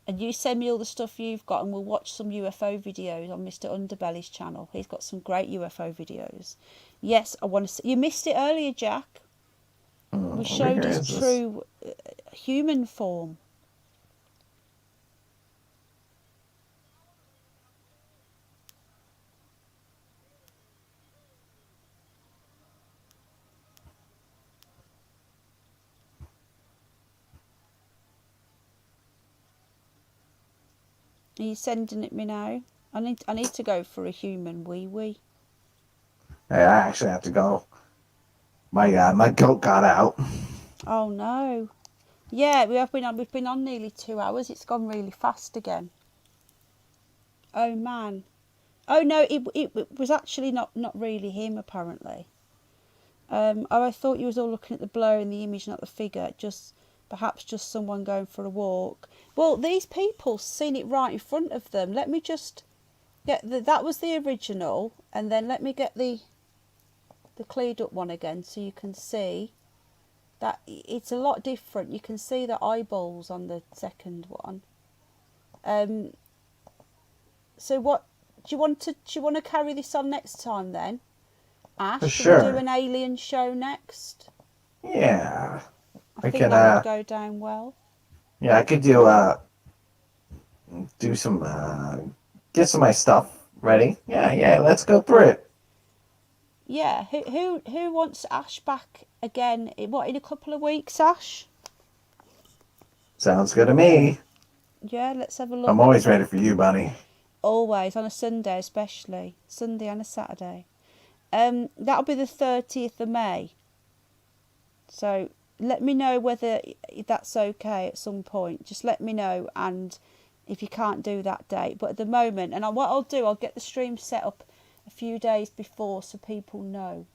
And you send me all the stuff you've got and we'll watch some UFO videos on Mr. Underbelly's channel. He's got some great UFO videos. Yes, I want to see. You missed it earlier, Jack. We showed his true human form. Are you sending it me now? I need to go for a human wee. Hey, I actually have to go. My goat got out. Oh no. Yeah, we've been on nearly 2 hours. It's gone really fast again. Oh man. Oh no, it was actually not really him apparently. I thought you was all looking at the blur in the image, not the figure. Perhaps just someone going for a walk. Well, these people seen it right in front of them. Let me just get that was the original, and then let me get the cleared up one again so you can see that it's a lot different. You can see the eyeballs on the second one. So what do you want to carry this on next time then? Ash, for sure. Should we do an alien show next? Yeah. I think that would go down well. Yeah, I could do some get some of my stuff ready. Yeah, let's go through it. Yeah, who wants Ash back again? What, in a couple of weeks, Ash? Sounds good to me. Yeah, let's have a look. I'm always ready for you, Bunny. Always, on a Sunday especially. Sunday and a Saturday. That'll be the 30th of May. So let me know whether that's okay at some point. Just let me know, and if you can't do that date. But at the moment, and what I'll do, I'll get the stream set up a few days before so people know.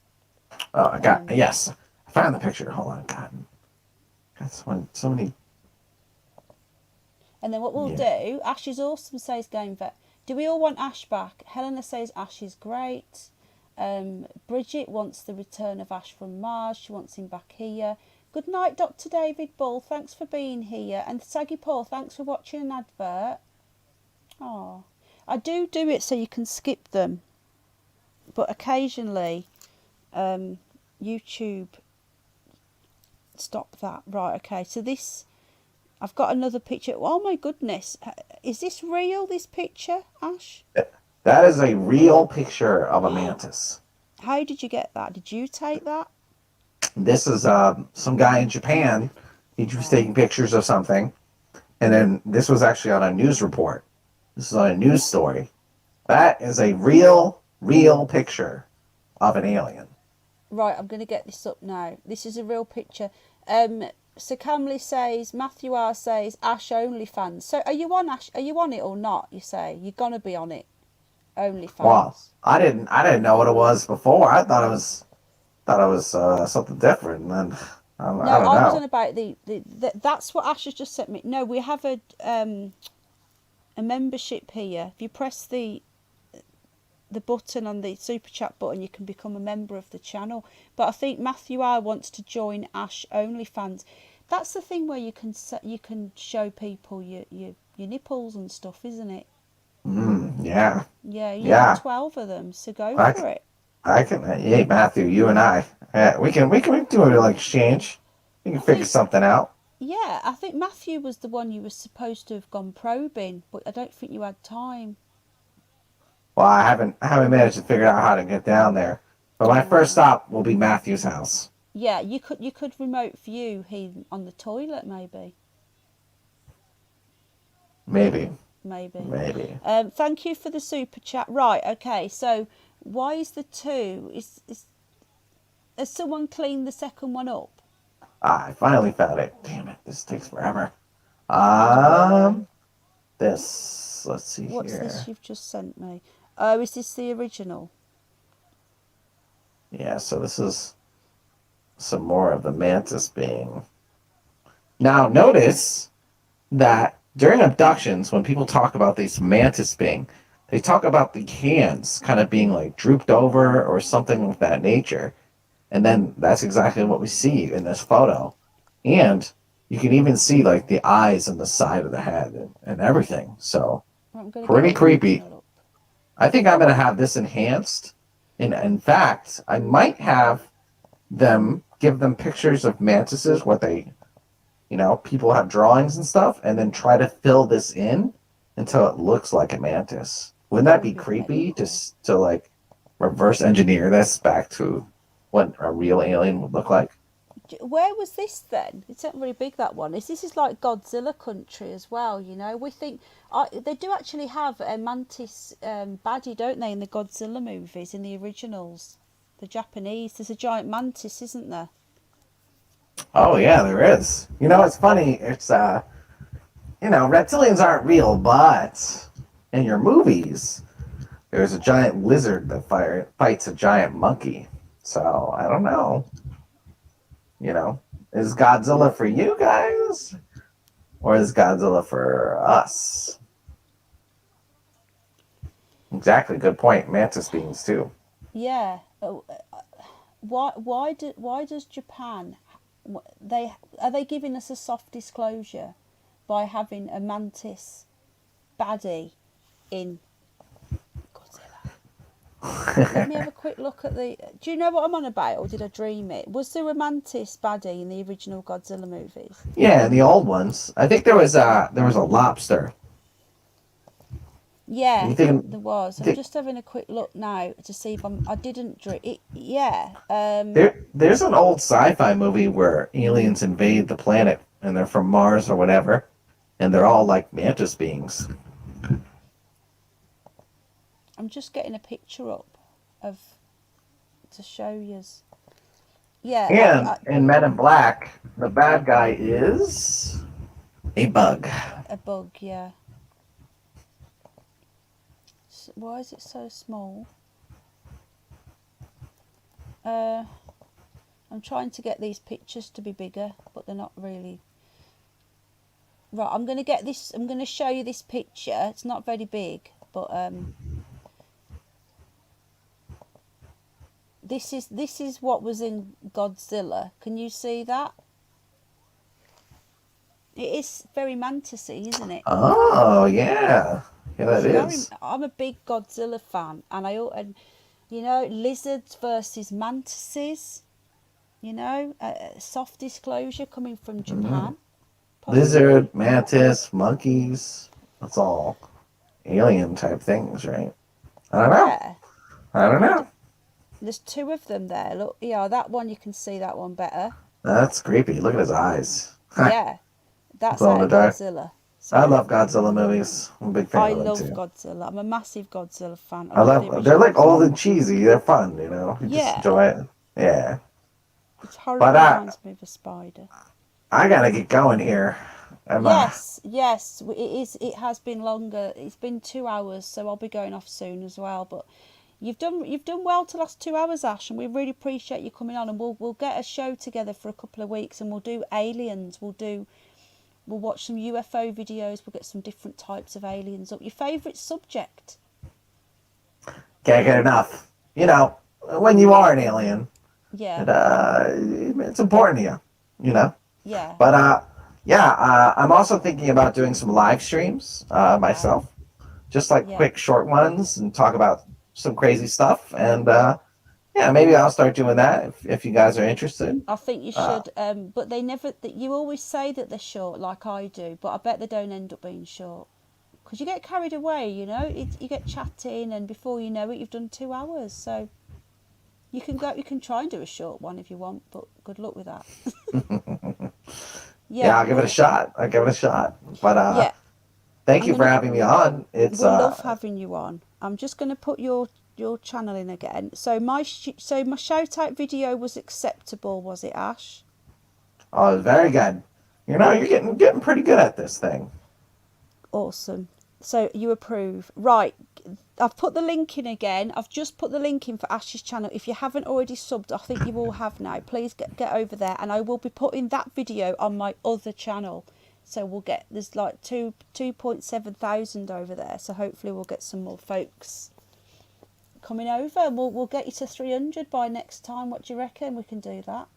Oh, I got yes. I found the picture. Hold on, God. Got so many. And then what we'll do, Ash is awesome, says Game Vet. Do we all want Ash back? Helena says Ash is great. Bridget wants the return of Ash from Mars. She wants him back here. Good night, Dr. David Bull. Thanks for being here. And Saggy Paul, thanks for watching an advert. Oh, I do it so you can skip them. But occasionally, YouTube stop that. Right, okay. So this, I've got another picture. Oh my goodness. Is this real, this picture, Ash? That is a real picture of a mantis. How did you get that? Did you take that? This is some guy in Japan. He was taking pictures of something. And then this was actually on a news report. This is on a news story. That is a real picture of an alien. Right, I'm going to get this up now. This is a real picture. So Kamley says, Matthew R says, Ash OnlyFans. So are you on Ash? Are you on it or not? You say you're gonna be on it. OnlyFans. Well, I didn't know what it was before. I thought it was something different. And then I don't know. I was on about the that's what Ash has just sent me. No, we have a membership here. If you press the button on the super chat button, you can become a member of the channel. But I think Matthew R wants to join Ash OnlyFans. That's the thing where you can show people your nipples and stuff, isn't it? Yeah. Yeah, you have 12 of them, so go for it. I can. Hey, Matthew, you and I, we can do a little exchange. We can figure something out. Yeah, I think Matthew was the one you were supposed to have gone probing, but I don't think you had time. Well, I haven't managed to figure out how to get down there. But my first stop will be Matthew's house. Yeah, you could remote view him on the toilet, maybe. Maybe. Thank you for the super chat. Right, okay. So why is the 2? Has someone cleaned the second one up? I finally found it. Damn it! This takes forever. This. Let's see here. What's this you've just sent me? Oh, is this the original? Yeah. So this is some more of the mantis being. Now notice that during abductions, when people talk about these mantis being, they talk about the hands kind of being like drooped over or something of that nature. And then that's exactly what we see in this photo. And you can even see like the eyes on the side of the head and everything. So pretty creepy. I think I'm going to have this enhanced. And in fact, I might have them give them pictures of mantises, what they, people have drawings and stuff, and then try to fill this in until it looks like a mantis. Wouldn't that be creepy just to like reverse engineer this back to what a real alien would look like? Where was this then? It's not very big, that one. This is like Godzilla country as well, We think they do actually have a mantis baddie, don't they, in the Godzilla movies, in the originals, the Japanese. There's a giant mantis, isn't there? Oh yeah, there is. It's funny. It's reptilians aren't real, but in your movies, there's a giant lizard that fights a giant monkey. So I don't know. Is Godzilla for you guys, or is Godzilla for us? Exactly. Good point. Mantis beings too. Yeah. Why does Japan? Are they giving us a soft disclosure by having a mantis baddie in Godzilla? Let me have a quick look at the. Do you know what I'm on about, or did I dream it? Was there a mantis baddie in the original Godzilla movies? Yeah, in the old ones. I think there was a lobster. Yeah, there was. I'm just having a quick look now to see if I didn't dream it. Yeah. There's an old sci-fi movie where aliens invade the planet and they're from Mars or whatever, and they're all like mantis beings. I'm just getting a picture up to show you. Yeah. And in Men in Black, the bad guy is a bug. A bug, yeah. Why is it so small? I'm trying to get these pictures to be bigger, but they're not really. Right, I'm going to get this. I'm going to show you this picture. It's not very big, but this is what was in Godzilla. Can you see that? It is very mantisy, isn't it? Oh, yeah. Yeah, that is. I'm a big Godzilla fan, and you know, lizards versus mantises. You know, soft disclosure coming from Japan. Lizard, mantis, monkeys. That's all alien type things, right? I don't know. Yeah. I don't know. There's two of them there. Look, yeah, that one you can see that one better. That's creepy. Look at his eyes. Yeah, that's Glow in out of the dark. Godzilla. So I love Godzilla movies. I'm a big fan I of them love too. Godzilla. I'm a massive Godzilla fan. I love the them. They're like original. old and cheesy. They're fun, you know. You just Yeah. enjoy it. Yeah. It horribly reminds me of a spider. I gotta get going here. Yes, it is. It has been longer. It's been 2 hours, so I'll be going off soon as well. But you've done well to last 2 hours, Ash, and we really appreciate you coming on. And we'll get a show together for a couple of weeks, and we'll do aliens. We'll watch some UFO videos. We'll get some different types of aliens up. Your favourite subject? Can't get enough. You know, when you are an alien, Yeah. it's important to you. You know. Yeah. But I'm also thinking about doing some live streams myself, just like quick short ones, and talk about some crazy stuff. And maybe I'll start doing that if you guys are interested. I think you should. But they never. You always say that they're short, like I do. But I bet they don't end up being short, because you get carried away. You know, you get chatting, and before you know it, you've done 2 hours. So you can go. You can try and do a short one if you want, but good luck with that. Yeah, I'll give it a shot. But thank you for having me on. It's we love having you on. I'm just going to put your channel in again. So my shout out video was acceptable, was it, Ash? Oh, very good. You know, you're getting pretty good at this thing. Awesome. So you approve, right? I've put the link in again. I've just put the link in for Ash's channel. If you haven't already subbed, I think you all have now. Please get over there, and I will be putting that video on my other channel. So there's like 2.7 thousand over there. So hopefully we'll get some more folks coming over, and we'll get you to 300 by next time. What do you reckon? We can do that.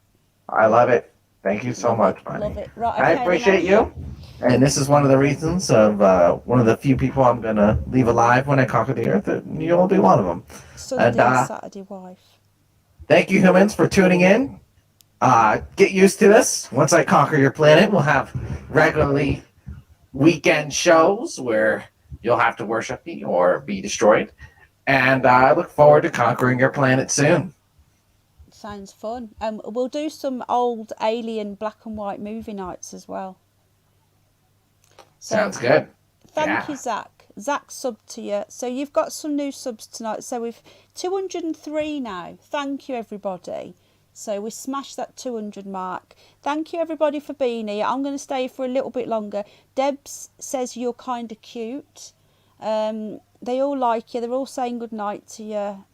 I love it. Thank you so much, Bunny. Love it. Right, I okay, appreciate you. And this is one of the reasons of one of the few people I'm going to leave alive when I conquer the earth. And you'll be one of them. Sunday and Saturday wife. Thank you, humans, for tuning in. Get used to this. Once I conquer your planet, we'll have regularly weekend shows where you'll have to worship me or be destroyed. And I look forward to conquering your planet soon. Sounds fun. We'll do some old alien black and white movie nights as well. So, sounds good. Thank you, Zach. Zach subbed to you. So you've got some new subs tonight. So we've 203 now. Thank you, everybody. So we smashed that 200 mark. Thank you, everybody, for being here. I'm going to stay for a little bit longer. Debs says you're kind of cute. They all like you. They're all saying good night to you.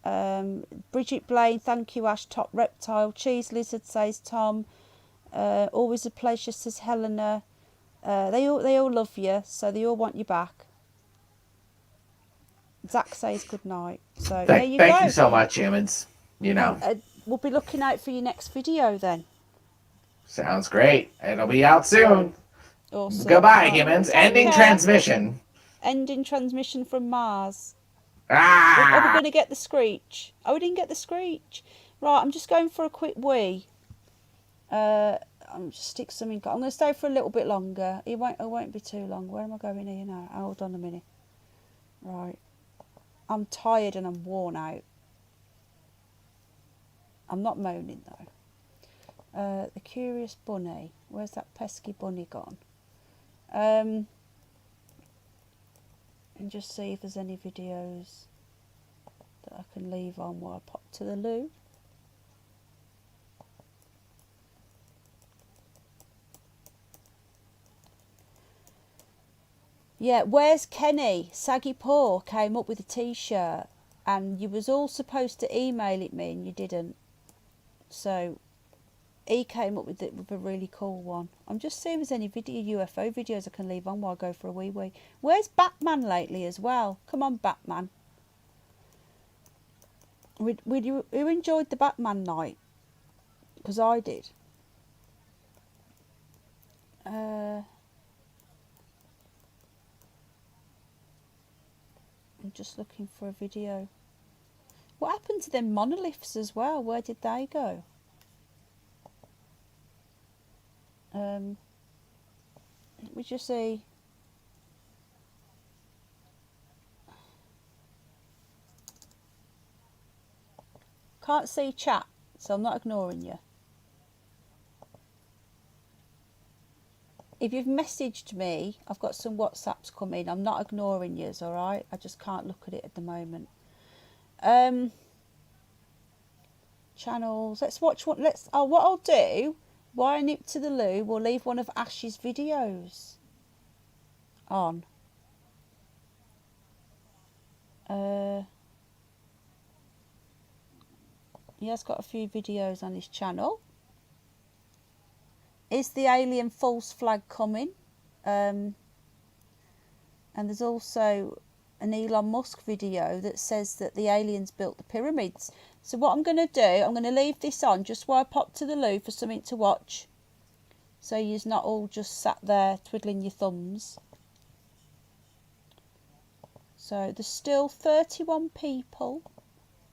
Bridget Blaine, thank you, Ash. Top Reptile. Cheese Lizard, says Tom. Always a pleasure, says Helena. They all love you, so they all want you back. Zach says good night. So there you go. Thank you so much, humans. You know. We'll be looking out for your next video then. Sounds great. It'll be out soon. Awesome. Goodbye, Right. humans. Take Ending care. transmission. Ending transmission from Mars. Ah! Are we going to get the screech? Oh, we didn't get the screech. Right, I'm just going for a quick wee. I'm just stick something. I'm going to stay for a little bit longer. It won't be too long. Where am I going here now? Hold on a minute. Right. I'm tired and I'm worn out. I'm not moaning though. The Curious Bunny. Where's that pesky bunny gone? And just see if there's any videos that I can leave on while I pop to the loo. Yeah, where's Kenny? Saggy Paw came up with a t-shirt and you was all supposed to email it me and you didn't. So he came up with it with a really cool one. I'm just seeing if there's any UFO videos I can leave on while I go for a wee wee. Where's Batman lately as well? Come on, Batman. Who enjoyed the Batman night? Because I did. I'm just looking for a video. What happened to them monoliths as well? Where did they go? Let me just see. Can't see chat, so I'm not ignoring you. If you've messaged me, I've got some WhatsApps coming. I'm not ignoring yous, all right? I just can't look at it at the moment. Channels. Let's watch one. What I'll do, while I nip to the loo, we'll leave one of Ash's videos on. He has got a few videos on his channel. Is the alien false flag coming? And there's also an Elon Musk video that says that the aliens built the pyramids. So what I'm going to do, I'm going to leave this on just while I pop to the loo for something to watch. So you're not all just sat there twiddling your thumbs. So there's still 31 people.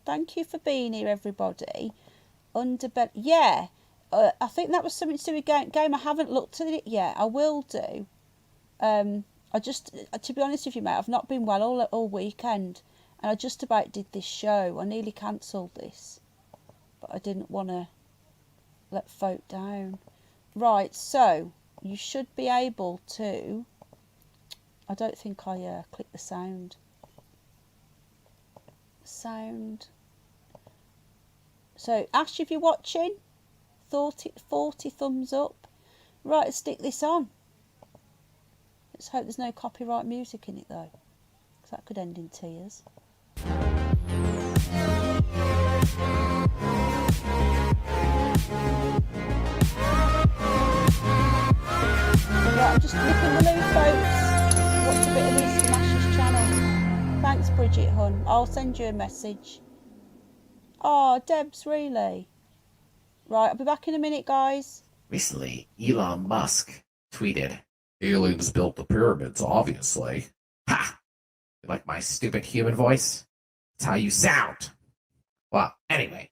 Thank you for being here, everybody. Yeah, I think that was something to do with game. I haven't looked at it yet. I will do. I just, to be honest with you, mate, I've not been well all weekend, and I just about did this show. I nearly cancelled this, but I didn't want to let folk down. Right, so you should be able to. I don't think I clicked the sound. So Ash, if you're watching, 40 thumbs up. Right, let's stick this on. Let's hope there's no copyright music in it though, because that could end in tears. Right, I'm just flipping the loo, folks. Watch a bit of this from Ash's channel. Thanks, Bridget Hun. I'll send you a message. Oh, Debs, really? Right, I'll be back in a minute, guys. Recently, Elon Musk tweeted, "Aliens built the pyramids, obviously." Ha! You like my stupid human voice? It's how you sound. Well, anyway,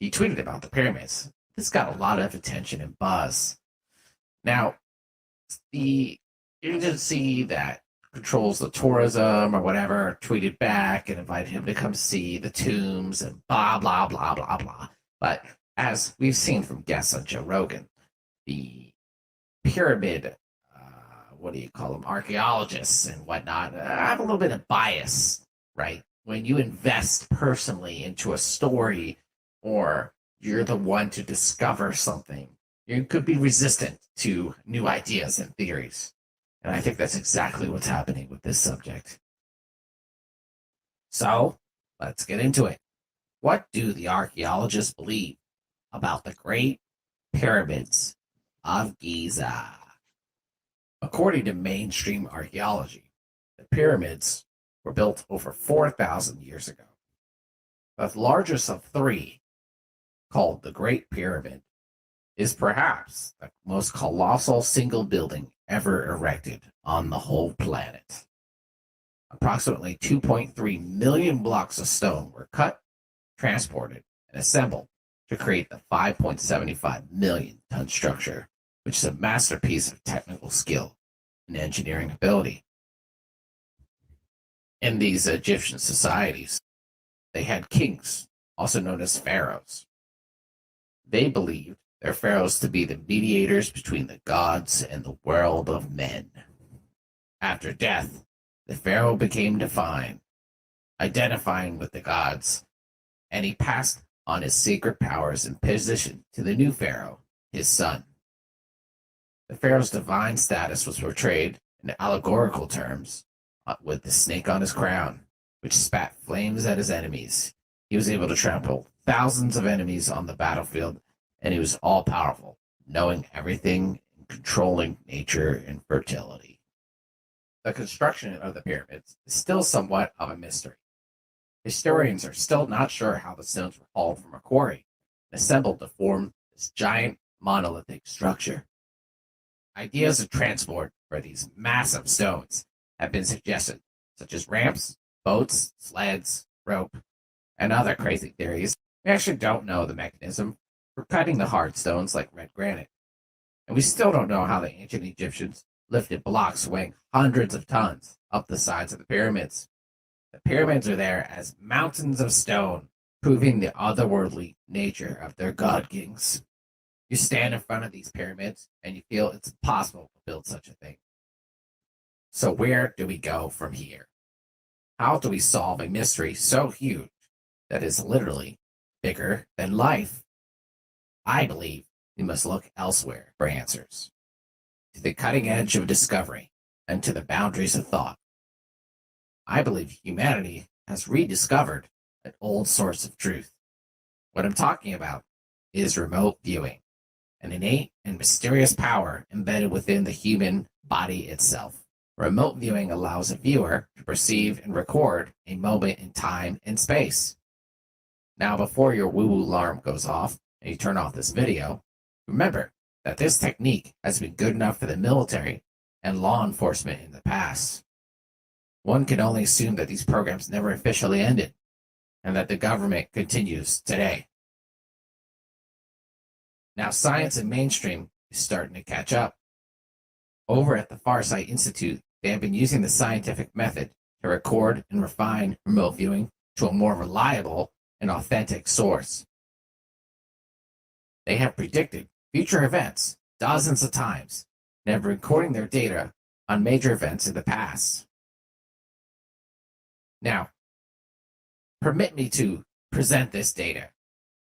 he tweeted about the pyramids. This got a lot of attention and buzz. Now, the agency that controls the tourism or whatever tweeted back and invited him to come see the tombs and blah, blah, blah, blah, blah. But as we've seen from guests on Joe Rogan, the pyramid, what do you call them, archaeologists and whatnot, have a little bit of bias, right? When you invest personally into a story or you're the one to discover something, you could be resistant to new ideas and theories. And I think that's exactly what's happening with this subject. So, let's get into it. What do the archaeologists believe about the Great Pyramids of Giza? According to mainstream archaeology, the pyramids were built over 4,000 years ago. The largest of three, called the Great Pyramid, is perhaps the most colossal single building ever erected on the whole planet. Approximately 2.3 million blocks of stone were cut, transported, and assembled to create the 5.75 million ton structure, which is a masterpiece of technical skill and engineering ability. In these Egyptian societies, they had kings, also known as pharaohs. They believed their pharaohs to be the mediators between the gods and the world of men. After death, the pharaoh became defined, identifying with the gods, and he passed on his sacred powers and position to the new pharaoh, his son. The pharaoh's divine status was portrayed in allegorical terms, with the snake on his crown, which spat flames at his enemies. He was able to trample thousands of enemies on the battlefield and he was all powerful, knowing everything and controlling nature and fertility. The construction of the pyramids is still somewhat of a mystery. Historians are still not sure how the stones were hauled from a quarry and assembled to form this giant monolithic structure. Ideas of transport for these massive stones have been suggested, such as ramps, boats, sleds, rope, and other crazy theories. We actually don't know the mechanism for cutting the hard stones like red granite. And we still don't know how the ancient Egyptians lifted blocks weighing hundreds of tons up the sides of the pyramids. The pyramids are there as mountains of stone, proving the otherworldly nature of their god kings. You stand in front of these pyramids and you feel it's impossible to build such a thing. So where do we go from here? How do we solve a mystery so huge that is literally bigger than life? I believe we must look elsewhere for answers, to the cutting edge of discovery and to the boundaries of thought. I believe humanity has rediscovered an old source of truth. What I'm talking about is remote viewing, an innate and mysterious power embedded within the human body itself. Remote viewing allows a viewer to perceive and record a moment in time and space. Now, before your woo-woo alarm goes off and you turn off this video, remember that this technique has been good enough for the military and law enforcement in the past. One can only assume that these programs never officially ended, and that the government continues today. Now science and mainstream is starting to catch up. Over at the Farsight Institute, they have been using the scientific method to record and refine remote viewing to a more reliable and authentic source. They have predicted future events dozens of times and have been recording their data on major events in the past. Now, permit me to present this data.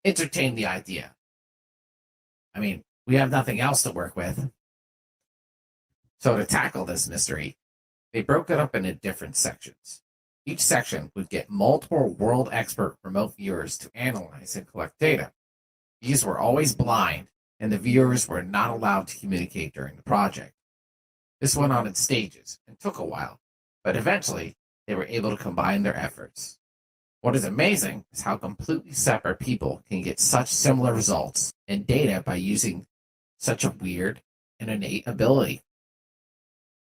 Entertain the idea. I mean, we have nothing else to work with. So to tackle this mystery, they broke it up into different sections. Each section would get multiple world expert remote viewers to analyze and collect data. These were always blind, and the viewers were not allowed to communicate during the project. This went on in stages and took a while, but eventually they were able to combine their efforts. What is amazing is how completely separate people can get such similar results and data by using such a weird and innate ability.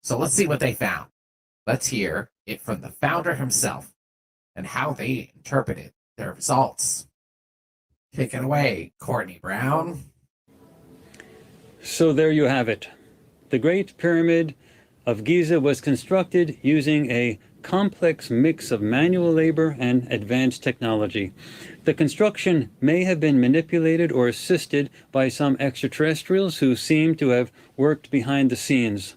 So let's see what they found. Let's hear it from the founder himself and how they interpreted their results. Take it away, Courtney Brown. So there you have it. The Great Pyramid of Giza was constructed using a complex mix of manual labor and advanced technology. The construction may have been manipulated or assisted by some extraterrestrials who seem to have worked behind the scenes.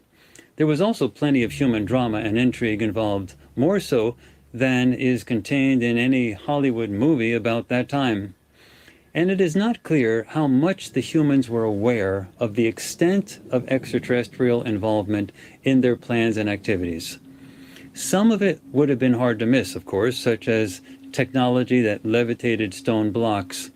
There was also plenty of human drama and intrigue involved, more so than is contained in any Hollywood movie about that time. And it is not clear how much the humans were aware of the extent of extraterrestrial involvement in their plans and activities. Some of it would have been hard to miss, of course, such as technology that levitated stone blocks.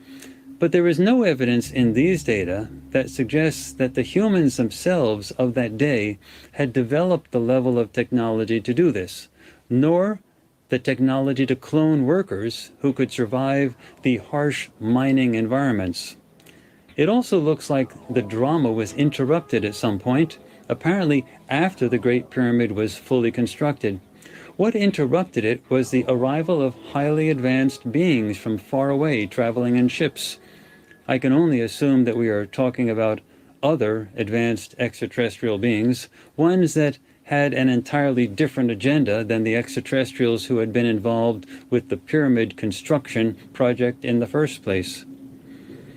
But there is no evidence in these data that suggests that the humans themselves of that day had developed the level of technology to do this, nor the technology to clone workers who could survive the harsh mining environments. It also looks like the drama was interrupted at some point, apparently after the Great Pyramid was fully constructed. What interrupted it was the arrival of highly advanced beings from far away traveling in ships. I can only assume that we are talking about other advanced extraterrestrial beings, ones that had an entirely different agenda than the extraterrestrials who had been involved with the pyramid construction project in the first place.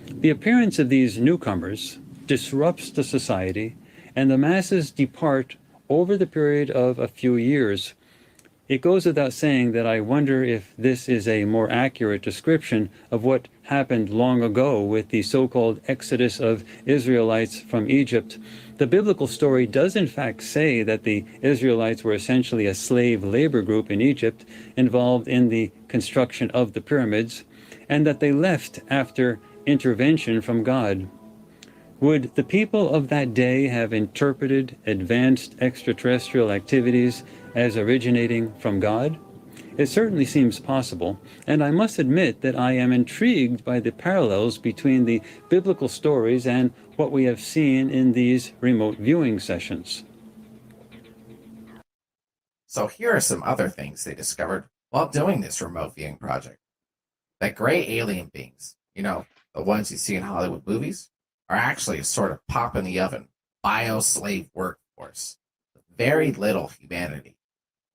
The appearance of these newcomers disrupts the society, and the masses depart over the period of a few years. It goes without saying that I wonder if this is a more accurate description of what happened long ago with the so-called exodus of Israelites from Egypt. The biblical story does in fact say that the Israelites were essentially a slave labor group in Egypt involved in the construction of the pyramids, and that they left after intervention from God. Would the people of that day have interpreted advanced extraterrestrial activities as originating from God? It certainly seems possible, and I must admit that I am intrigued by the parallels between the biblical stories and what we have seen in these remote viewing sessions. So here are some other things they discovered while doing this remote viewing project. That gray alien beings, the ones you see in Hollywood movies, are actually a sort of pop in the oven, bio-slave workforce with very little humanity.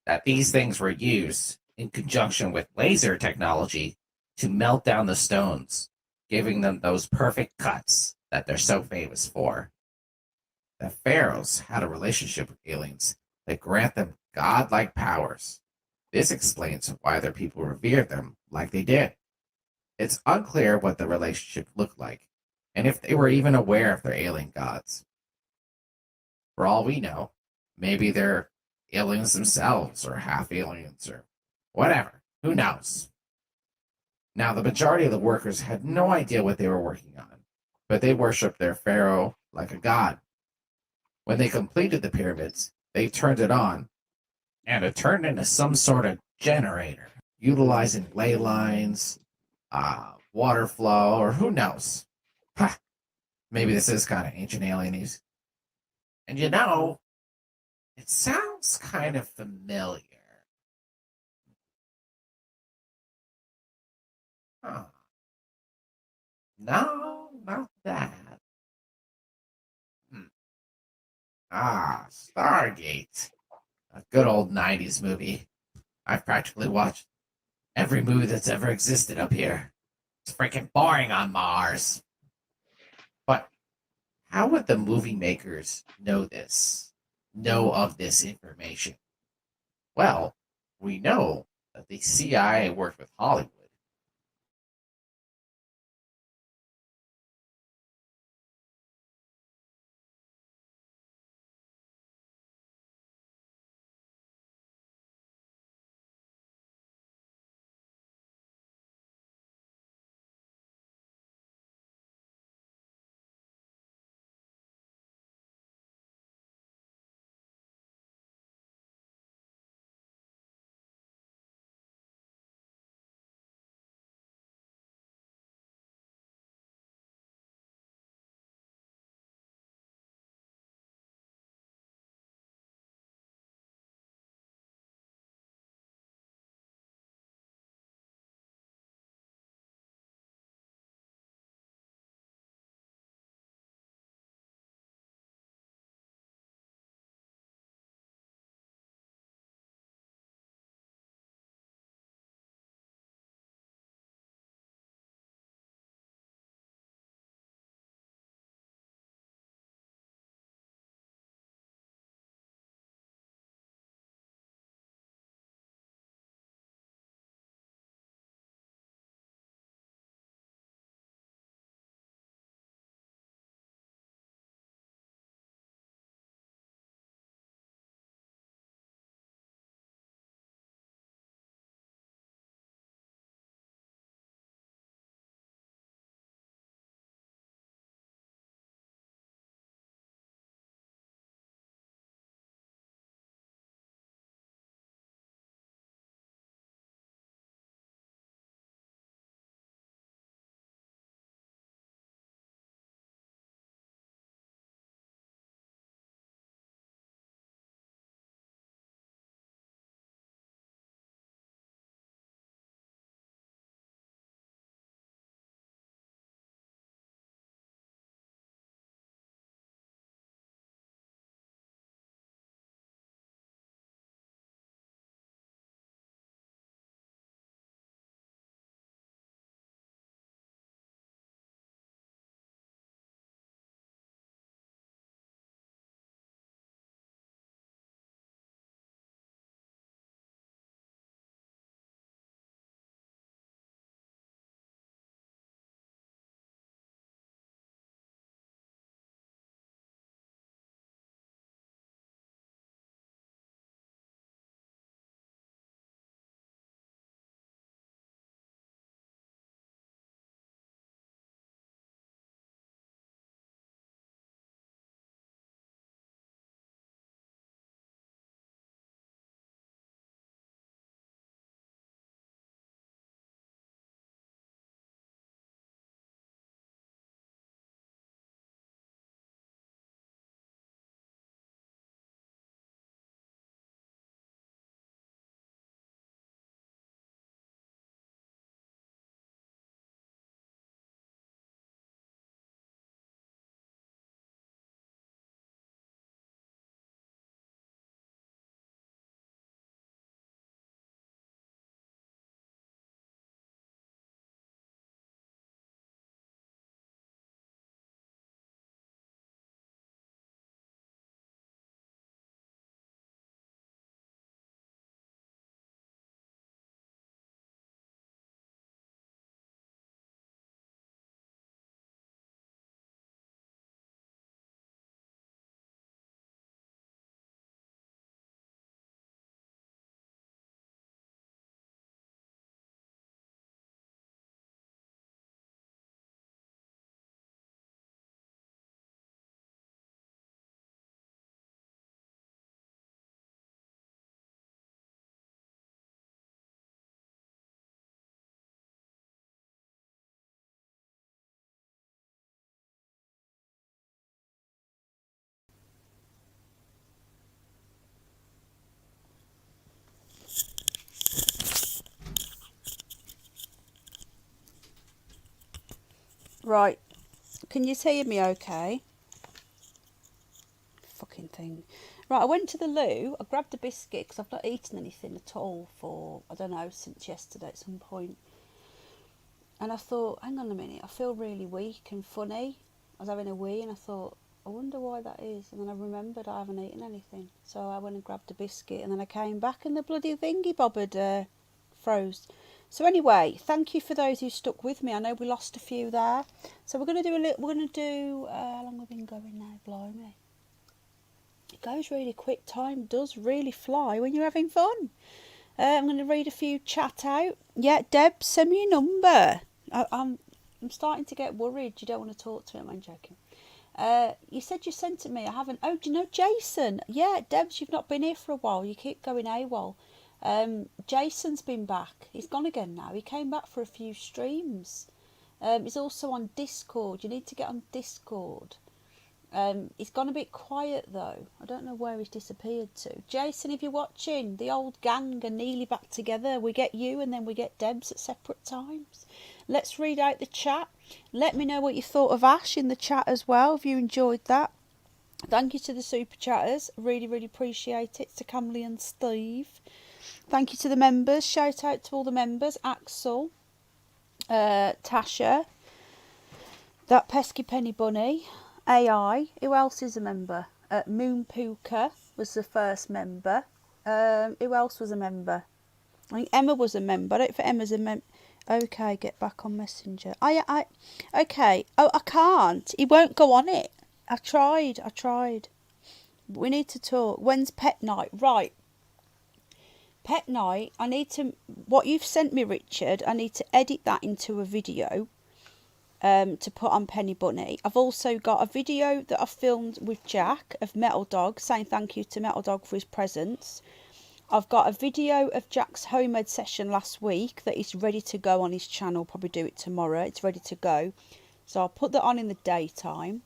That these things were used in conjunction with laser technology to melt down the stones, giving them those perfect cuts that they're so famous for. The pharaohs had a relationship with aliens that grant them godlike powers. This explains why their people revered them like they did. It's unclear what the relationship looked like, and if they were even aware of their alien gods. For all we know, maybe they're aliens themselves, or half aliens, or whatever. Who knows? Now, the majority of the workers had no idea what they were working on, but they worshipped their pharaoh like a god. When they completed the pyramids, they turned it on, and it turned into some sort of generator, utilizing ley lines, water flow, or who knows. Ha, maybe this is kind of ancient alienese. And it sounds kind of familiar. Huh. No, not that. Hmm. Stargate. A good old 90s movie. I've practically watched every movie that's ever existed up here. It's freaking boring on Mars. But how would the movie makers know this? Know of this information? Well, we know that the CIA worked with Hollywood Right. Can you hear me okay? Fucking thing. Right, I went to the loo. I grabbed a biscuit because I've not eaten anything at all for, I don't know, since yesterday at some point. And I thought, hang on a minute, I feel really weak and funny. I was having a wee and I thought, I wonder why that is. And then I remembered I haven't eaten anything. So I went and grabbed a biscuit and then I came back and the bloody thingy bob had froze. So anyway, thank you for those who stuck with me. I know we lost a few there. So we're going to do a little, we're going to do, how long have we been going now? Blimey. It goes really quick. Time does really fly when you're having fun. I'm going to read a few chat out. Yeah, Deb, send me your number. I'm starting to get worried. You don't want to talk to him. I'm joking. You said you sent it me. I haven't. Oh, do you know Jason? Yeah, Debs, you've not been here for a while. You keep going AWOL. Jason's been back. He's gone again now. He came back for a few streams. He's also on Discord. You need to get on Discord. He's gone a bit quiet though. I don't know where he's disappeared to. Jason, if you're watching, the old gang are nearly back together. We get you and then we get Debs at separate times. Let's read out the chat. Let me know what you thought of Ash in the chat as well, if you enjoyed that. Thank you to the super chatters. Really, really appreciate it. To Kamley and Steve. Thank you to the members. Shout out to all the members. Axel, Tasha, that pesky penny bunny, AI. Who else is a member? Moon Puka was the first member. Who else was a member? I think Emma was a member. I don't think Emma's a member. Okay, get back on Messenger. Okay. Oh, I can't. He won't go on it. I tried. We need to talk. When's pet night? Right. Pet night, I need to, what you've sent me, Richard, I need to edit that into a video to put on Penny Bunny. I've also got a video that I filmed with Jack of Metal Dog, saying thank you to Metal Dog for his presence. I've got a video of Jack's homemade session last week that is ready to go on his channel. Probably do it tomorrow. It's ready to go. So I'll put that on in the daytime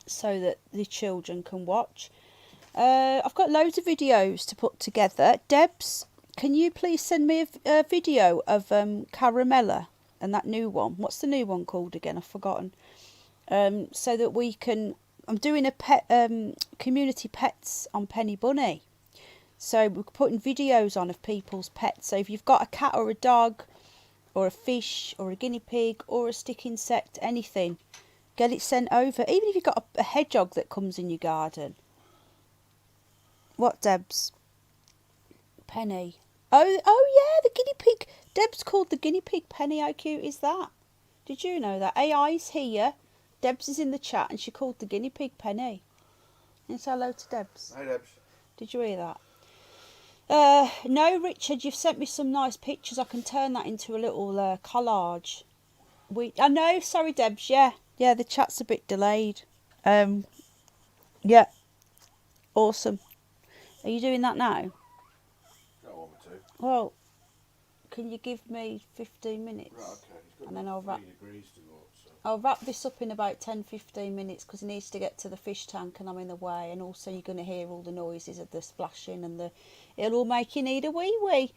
so that the children can watch. I've got loads of videos to put together. Debs, can you please send me a video of Caramella and that new one? What's the new one called again? I've forgotten. So that we can... I'm doing a pet community pets on Penny Bunny. So we're putting videos on of people's pets. So if you've got a cat or a dog or a fish or a guinea pig or a stick insect, anything, get it sent over. Even if you've got a hedgehog that comes in your garden. What, Debs? Penny. Oh yeah, the guinea pig. Debs called the guinea pig Penny. How cute is that? Did you know that? AI's here. Debs is in the chat and she called the guinea pig Penny. And say hello to Debs. Hey, Debs. Did you hear that? No, Richard, you've sent me some nice pictures. I can turn that into a little collage. I know, sorry, Debs. Yeah, the chat's a bit delayed. Yeah, awesome. Are you doing that now? Don't want me to. Well, can you give me 15 minutes? Right, okay. It's got And then about I'll wrap. 3 degrees to go up, so. I'll wrap this up in about 10-15 minutes because he needs to get to the fish tank and I'm in the way. And also you're going to hear all the noises of the splashing and it'll all make you need a wee.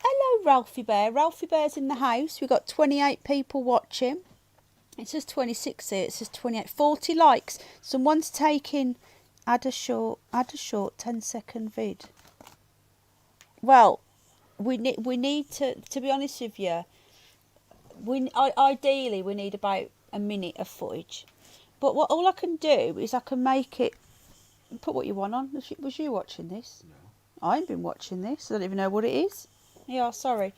Hello, Ralphie Bear. Ralphie Bear's in the house. We've got 28 people watching. It says 26 here. It says 28. 40 likes. Someone's taking add a short 10-second vid. Well, we need to be honest with you. Ideally we need about a minute of footage, but all I can do is I can make it. Put what you want on. Was you watching this? No, I ain't been watching this. I don't even know what it is. Yeah, sorry.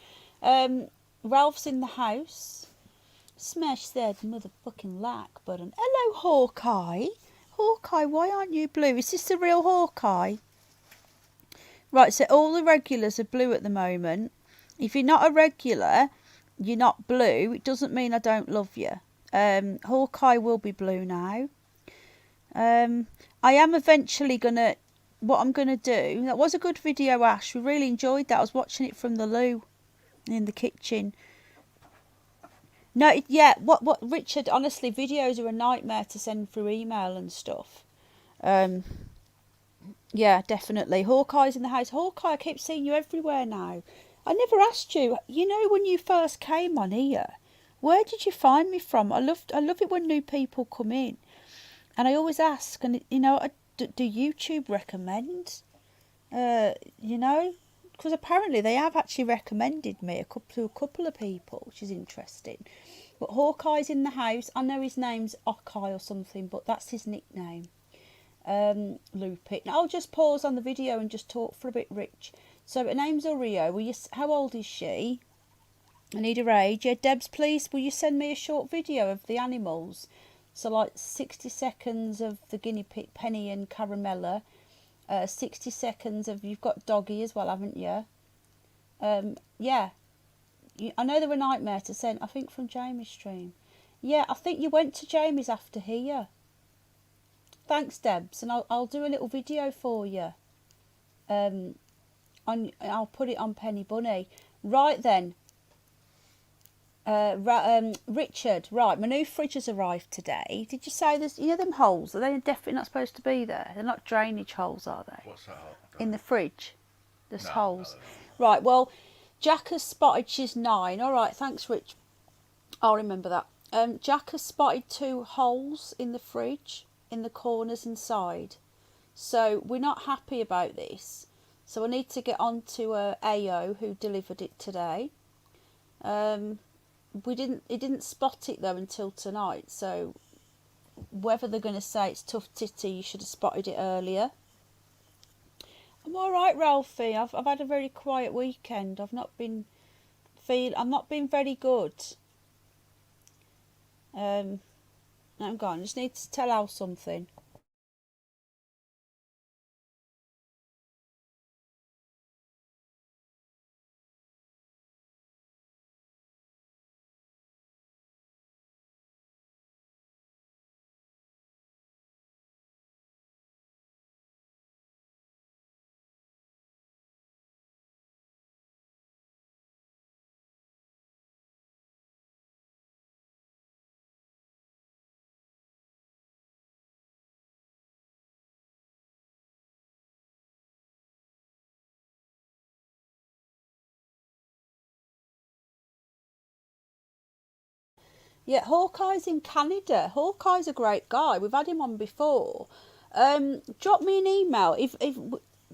Ralph's in the house. Smash that motherfucking like button. Hello, Hawkeye. Hawkeye, why aren't you blue? Is this the real Hawkeye? Right, so all the regulars are blue at the moment. If you're not a regular, you're not blue. It doesn't mean I don't love you. Hawkeye will be blue now. I am eventually gonna... What I'm gonna do... That was a good video, Ash. We really enjoyed that. I was watching it from the loo in the kitchen. No, what Richard, honestly, videos are a nightmare to send through email and stuff. Yeah, definitely. Hawkeye's in the house. Hawkeye, I keep seeing you everywhere now. I never asked you. You know when you first came on here, Where did you find me from? I love it when new people come in, and I always ask, and you know, do YouTube recommend? You know, because apparently they have actually recommended me to a couple of people, which is interesting. But Hawkeye's in the house. I know his name's Okai or something, but that's his nickname. Lupit. Now I'll just pause on the video and just talk for a bit, Rich. So her name's Oreo. How old is she? I need her age. Yeah, Debs, please, will you send me a short video of the animals? So like 60 seconds of the guinea pig, Penny and Caramella. 60 seconds of, you've got Doggy as well, haven't you? Yeah. I know they were nightmare to send, I think from Jamie's stream. Yeah, I think you went to Jamie's after here. Thanks, Debs, and I'll do a little video for you. I'll put it on Penny Bunny. Right then. Richard, right, my new fridge has arrived today. Did you say there's, you know, them holes? Are they definitely not supposed to be there? They're not drainage holes, are they? What's that? In the fridge, there's No, holes. no. Right, well, Jack has spotted, she's 9. All right, thanks, Rich. I'll remember that. Jack has spotted 2 holes in the fridge, in the corners inside. So we're not happy about this. So I need to get on to AO, who delivered it today. He didn't spot it though until tonight, so whether they're going to say it's tough titty, you should have spotted it earlier. I'm all right, Ralphie. I've had a very quiet weekend. I've not been very good. I'm gone. I just need to tell Al something. Yeah, Hawkeye's in Canada. Hawkeye's a great guy. We've had him on before. Drop me an email. If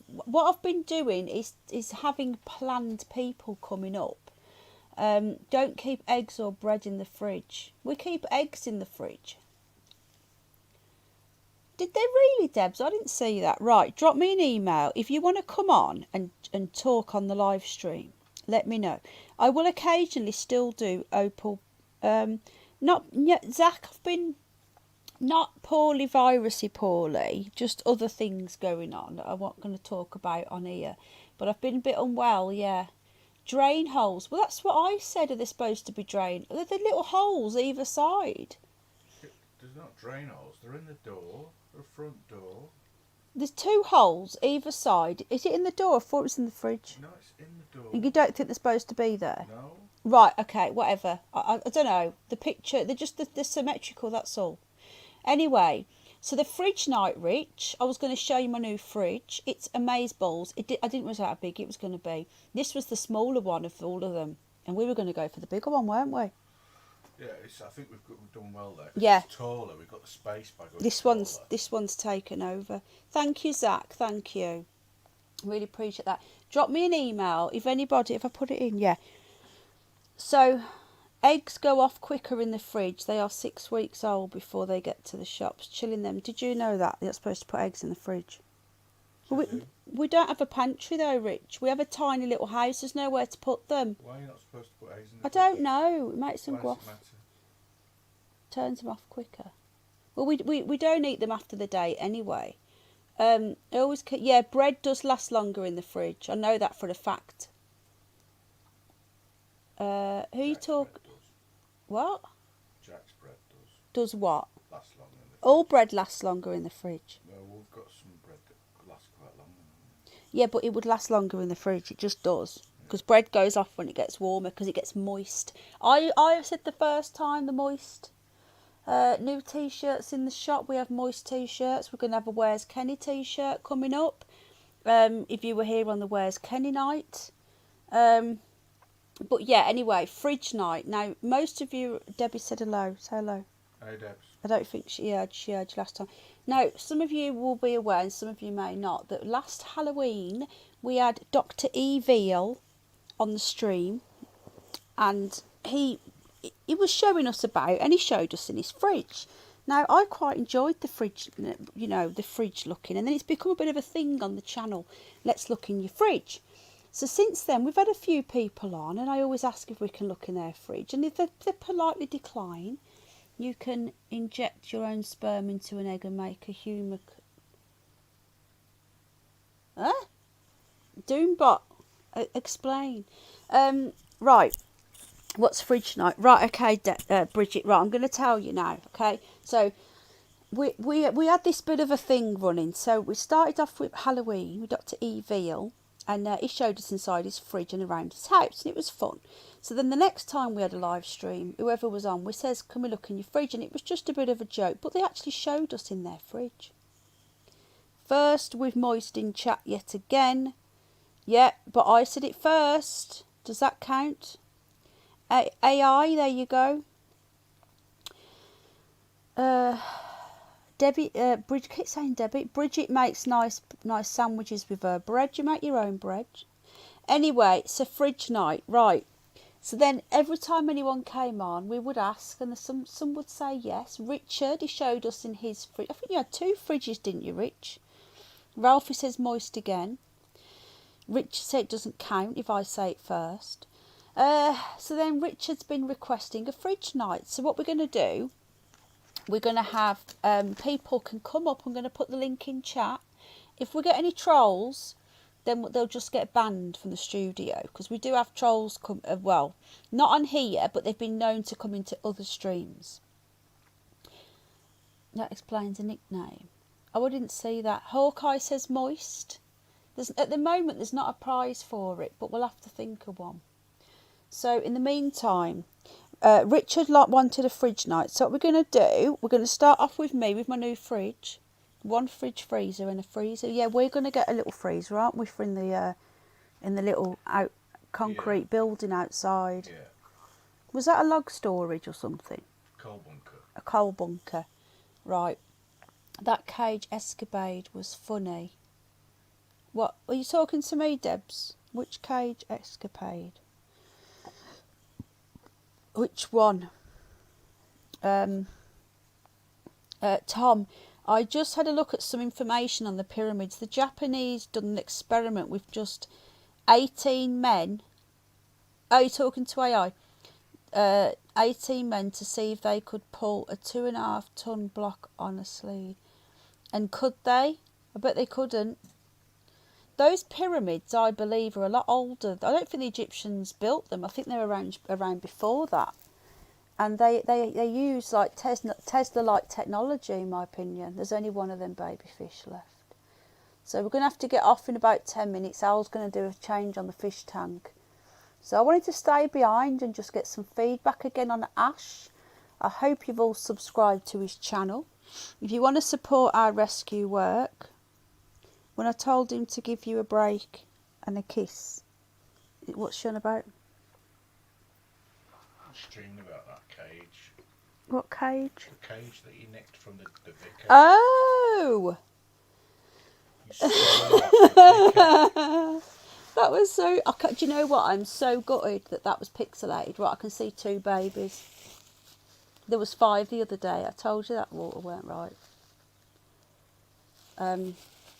what I've been doing is having planned people coming up. Don't keep eggs or bread in the fridge. We keep eggs in the fridge. Did they really, Debs? I didn't see that. Right, drop me an email. If you want to come on and talk on the live stream, let me know. I will occasionally still do Opal. Zach, I've been not poorly, virusy poorly, just other things going on that I'm not going to talk about on here. But I've been a bit unwell, yeah. Drain holes. Well, that's what I said. Are they supposed to be drained? They're the little holes either side. There's not drain holes. They're in the door, the front door. There's 2 holes either side. Is it in the door? I thought it was in the fridge. No, it's in the door. You don't think they're supposed to be there? No. Right, okay, whatever. I don't know. The picture, they're symmetrical, that's all. Anyway, so the fridge night, Rich, I was going to show you my new fridge. It's amazeballs. I didn't realize how big it was going to be. This was the smaller one of all of them. And we were going to go for the bigger one, weren't we? Yeah, I think we've done well there. Yeah. It's taller. We've got the space by going This one's taken over. Thank you, Zach. Thank you. Really appreciate that. Drop me an email if I put it in, yeah. So, eggs go off quicker in the fridge. They are 6 weeks old before they get to the shops. Chilling them. Did you know that? You're supposed to put eggs in the fridge. Well, we don't have a pantry though, Rich. We have a tiny little house. There's nowhere to put them. Why are you not supposed to put eggs in the fridge? I don't know. It makes them Why go does off. it matter? Turns them off quicker. Well, we don't eat them after the day anyway. Bread does last longer in the fridge. I know that for a fact. Who you talk? What? Jack's bread does. Does what? Last longer in the fridge. All bread lasts longer in the fridge. Well, we've got some bread that lasts quite long. Yeah, but it would last longer in the fridge. It just does. Because bread goes off when it gets warmer because it gets moist. I said the first time the moist. New t-shirts in the shop. We have moist t-shirts. We're going to have a Where's Kenny t-shirt coming up. If you were here on the Where's Kenny night. But yeah, anyway, fridge night. Now, most of you, Debbie said hello. Say hello. Hey, Debs. I don't think she heard you last time. Now, some of you will be aware, and some of you may not, that last Halloween we had Dr. Evil on the stream, and he was showing us about, and he showed us in his fridge. Now, I quite enjoyed the fridge, you know, the fridge looking, and then it's become a bit of a thing on the channel. Let's look in your fridge. So since then, we've had a few people on, and I always ask if we can look in their fridge, and if they politely decline, you can inject your own sperm into an egg and make a human. Huh? Doombot, explain. Right. What's fridge night? Right. Okay, Bridget. Right. I'm going to tell you now. Okay. So we had this bit of a thing running. So we started off with Halloween with Dr. Evil, and he showed us inside his fridge and around his house, and it was fun. So then the next time we had a live stream, whoever was on, we says, can we look in your fridge? And it was just a bit of a joke, but they actually showed us in their fridge. First, with Moist in chat yet again. Yeah, but I said it first. Does that count? AI, there you go. Debbie, Bridget, keep saying Debbie. Bridget makes nice sandwiches with her bread. You make your own bread. Anyway, it's a fridge night, right? So then every time anyone came on, we would ask, and some would say yes. Richard, he showed us in his fridge. I think you had 2 fridges, didn't you, Rich? Ralphie says Moist again. Richard said it doesn't count if I say it first. So then Richard's been requesting a fridge night. So what we're going to do, we're going to have people can come up. I'm going to put the link in chat. If we get any trolls, then they'll just get banned from the studio, because we do have trolls come, well, not on here, but they've been known to come into other streams. That explains a nickname. Oh, I didn't see that. Hawkeye says Moist. At the moment, there's not a prize for it, but we'll have to think of one. So in the meantime, Richard wanted a fridge night. So what we're going to do, we're going to start off with me with my new fridge. 1 fridge freezer and a freezer. Yeah, we're going to get a little freezer, aren't we, for in the little concrete building outside. Yeah. Was that a log storage or something? Coal bunker. A coal bunker. Right. That cage escapade was funny. What? Are you talking to me, Debs? Which cage escapade? Which one? Tom, I just had a look at some information on the pyramids. The Japanese done an experiment with just 18 men. Oh, you're talking to AI? 18 men to see if they could pull a 2.5 ton block on a sleeve. And could they? I bet they couldn't. Those pyramids, I believe, are a lot older. I don't think the Egyptians built them. I think they're around before that. And they use like Tesla-like technology, in my opinion. There's only one of them baby fish left. So we're going to have to get off in about 10 minutes. Al's going to do a change on the fish tank. So I wanted to stay behind and just get some feedback again on Ash. I hope you've all subscribed to his channel. If you want to support our rescue work, when I told him to give you a break and a kiss, what's she on about? Streaming about that cage. What cage? The cage that you nicked from the vicar. Oh! You stole off the vicar. That was so... do you know what? I'm so gutted that was pixelated. Right, I can see 2 babies. There was 5 the other day. I told you that water weren't right.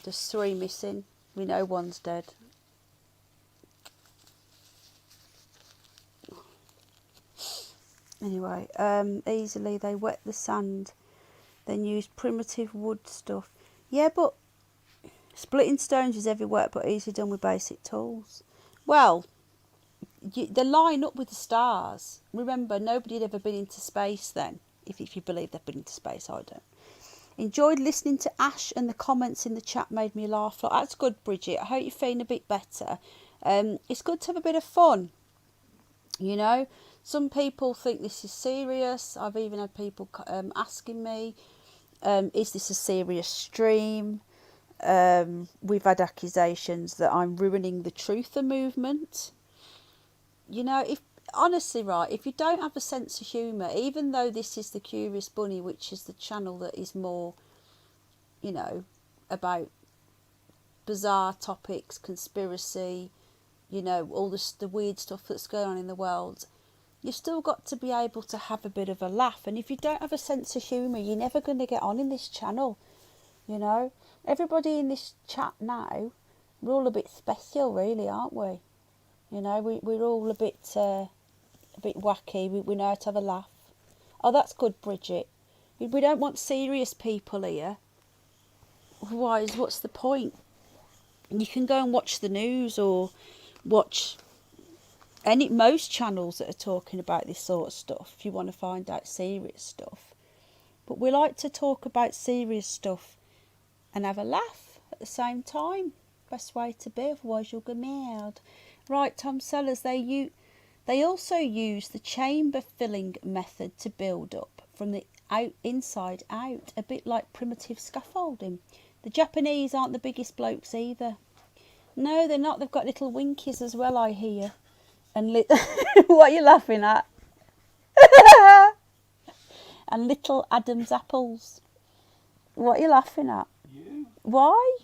There's 3 missing. We know one's dead. Anyway, easily they wet the sand, then use primitive wood stuff. Yeah, but splitting stones is heavy work, but easily done with basic tools. Well, they line up with the stars. Remember, nobody had ever been into space then, if you believe they've been into space. I don't. Enjoyed listening to Ash, and the comments in the chat made me laugh. That's good, Bridget. I hope you're feeling a bit better. It's good to have a bit of fun, you know. Some people think this is serious. I've even had people asking me, is this a serious stream? We've had accusations that I'm ruining the truther movement. you know, if honestly, right, if you don't have a sense of humour, even though this is the Curious Bunny, which is the channel that is more, you know, about bizarre topics, conspiracy, you know, all the weird stuff that's going on in the world, you've still got to be able to have a bit of a laugh. And if you don't have a sense of humour, you're never going to get on in this channel, you know. Everybody in this chat now, we're all a bit special, really, aren't we? You know, we're all a bit wacky. We know how to have a laugh. Oh, that's good, Bridget. We don't want serious people here. Otherwise, what's the point? You can go and watch the news or watch most channels that are talking about this sort of stuff if you want to find out serious stuff. But we like to talk about serious stuff and have a laugh at the same time. Best way to be, otherwise you'll go mad. Right, Tom Sellers, they also use the chamber filling method to build up from the inside out, a bit like primitive scaffolding. The Japanese aren't the biggest blokes either. No, they're not. They've got little winkies as well, I hear. And what are you laughing at? And little Adam's apples. What are you laughing at? You? Why?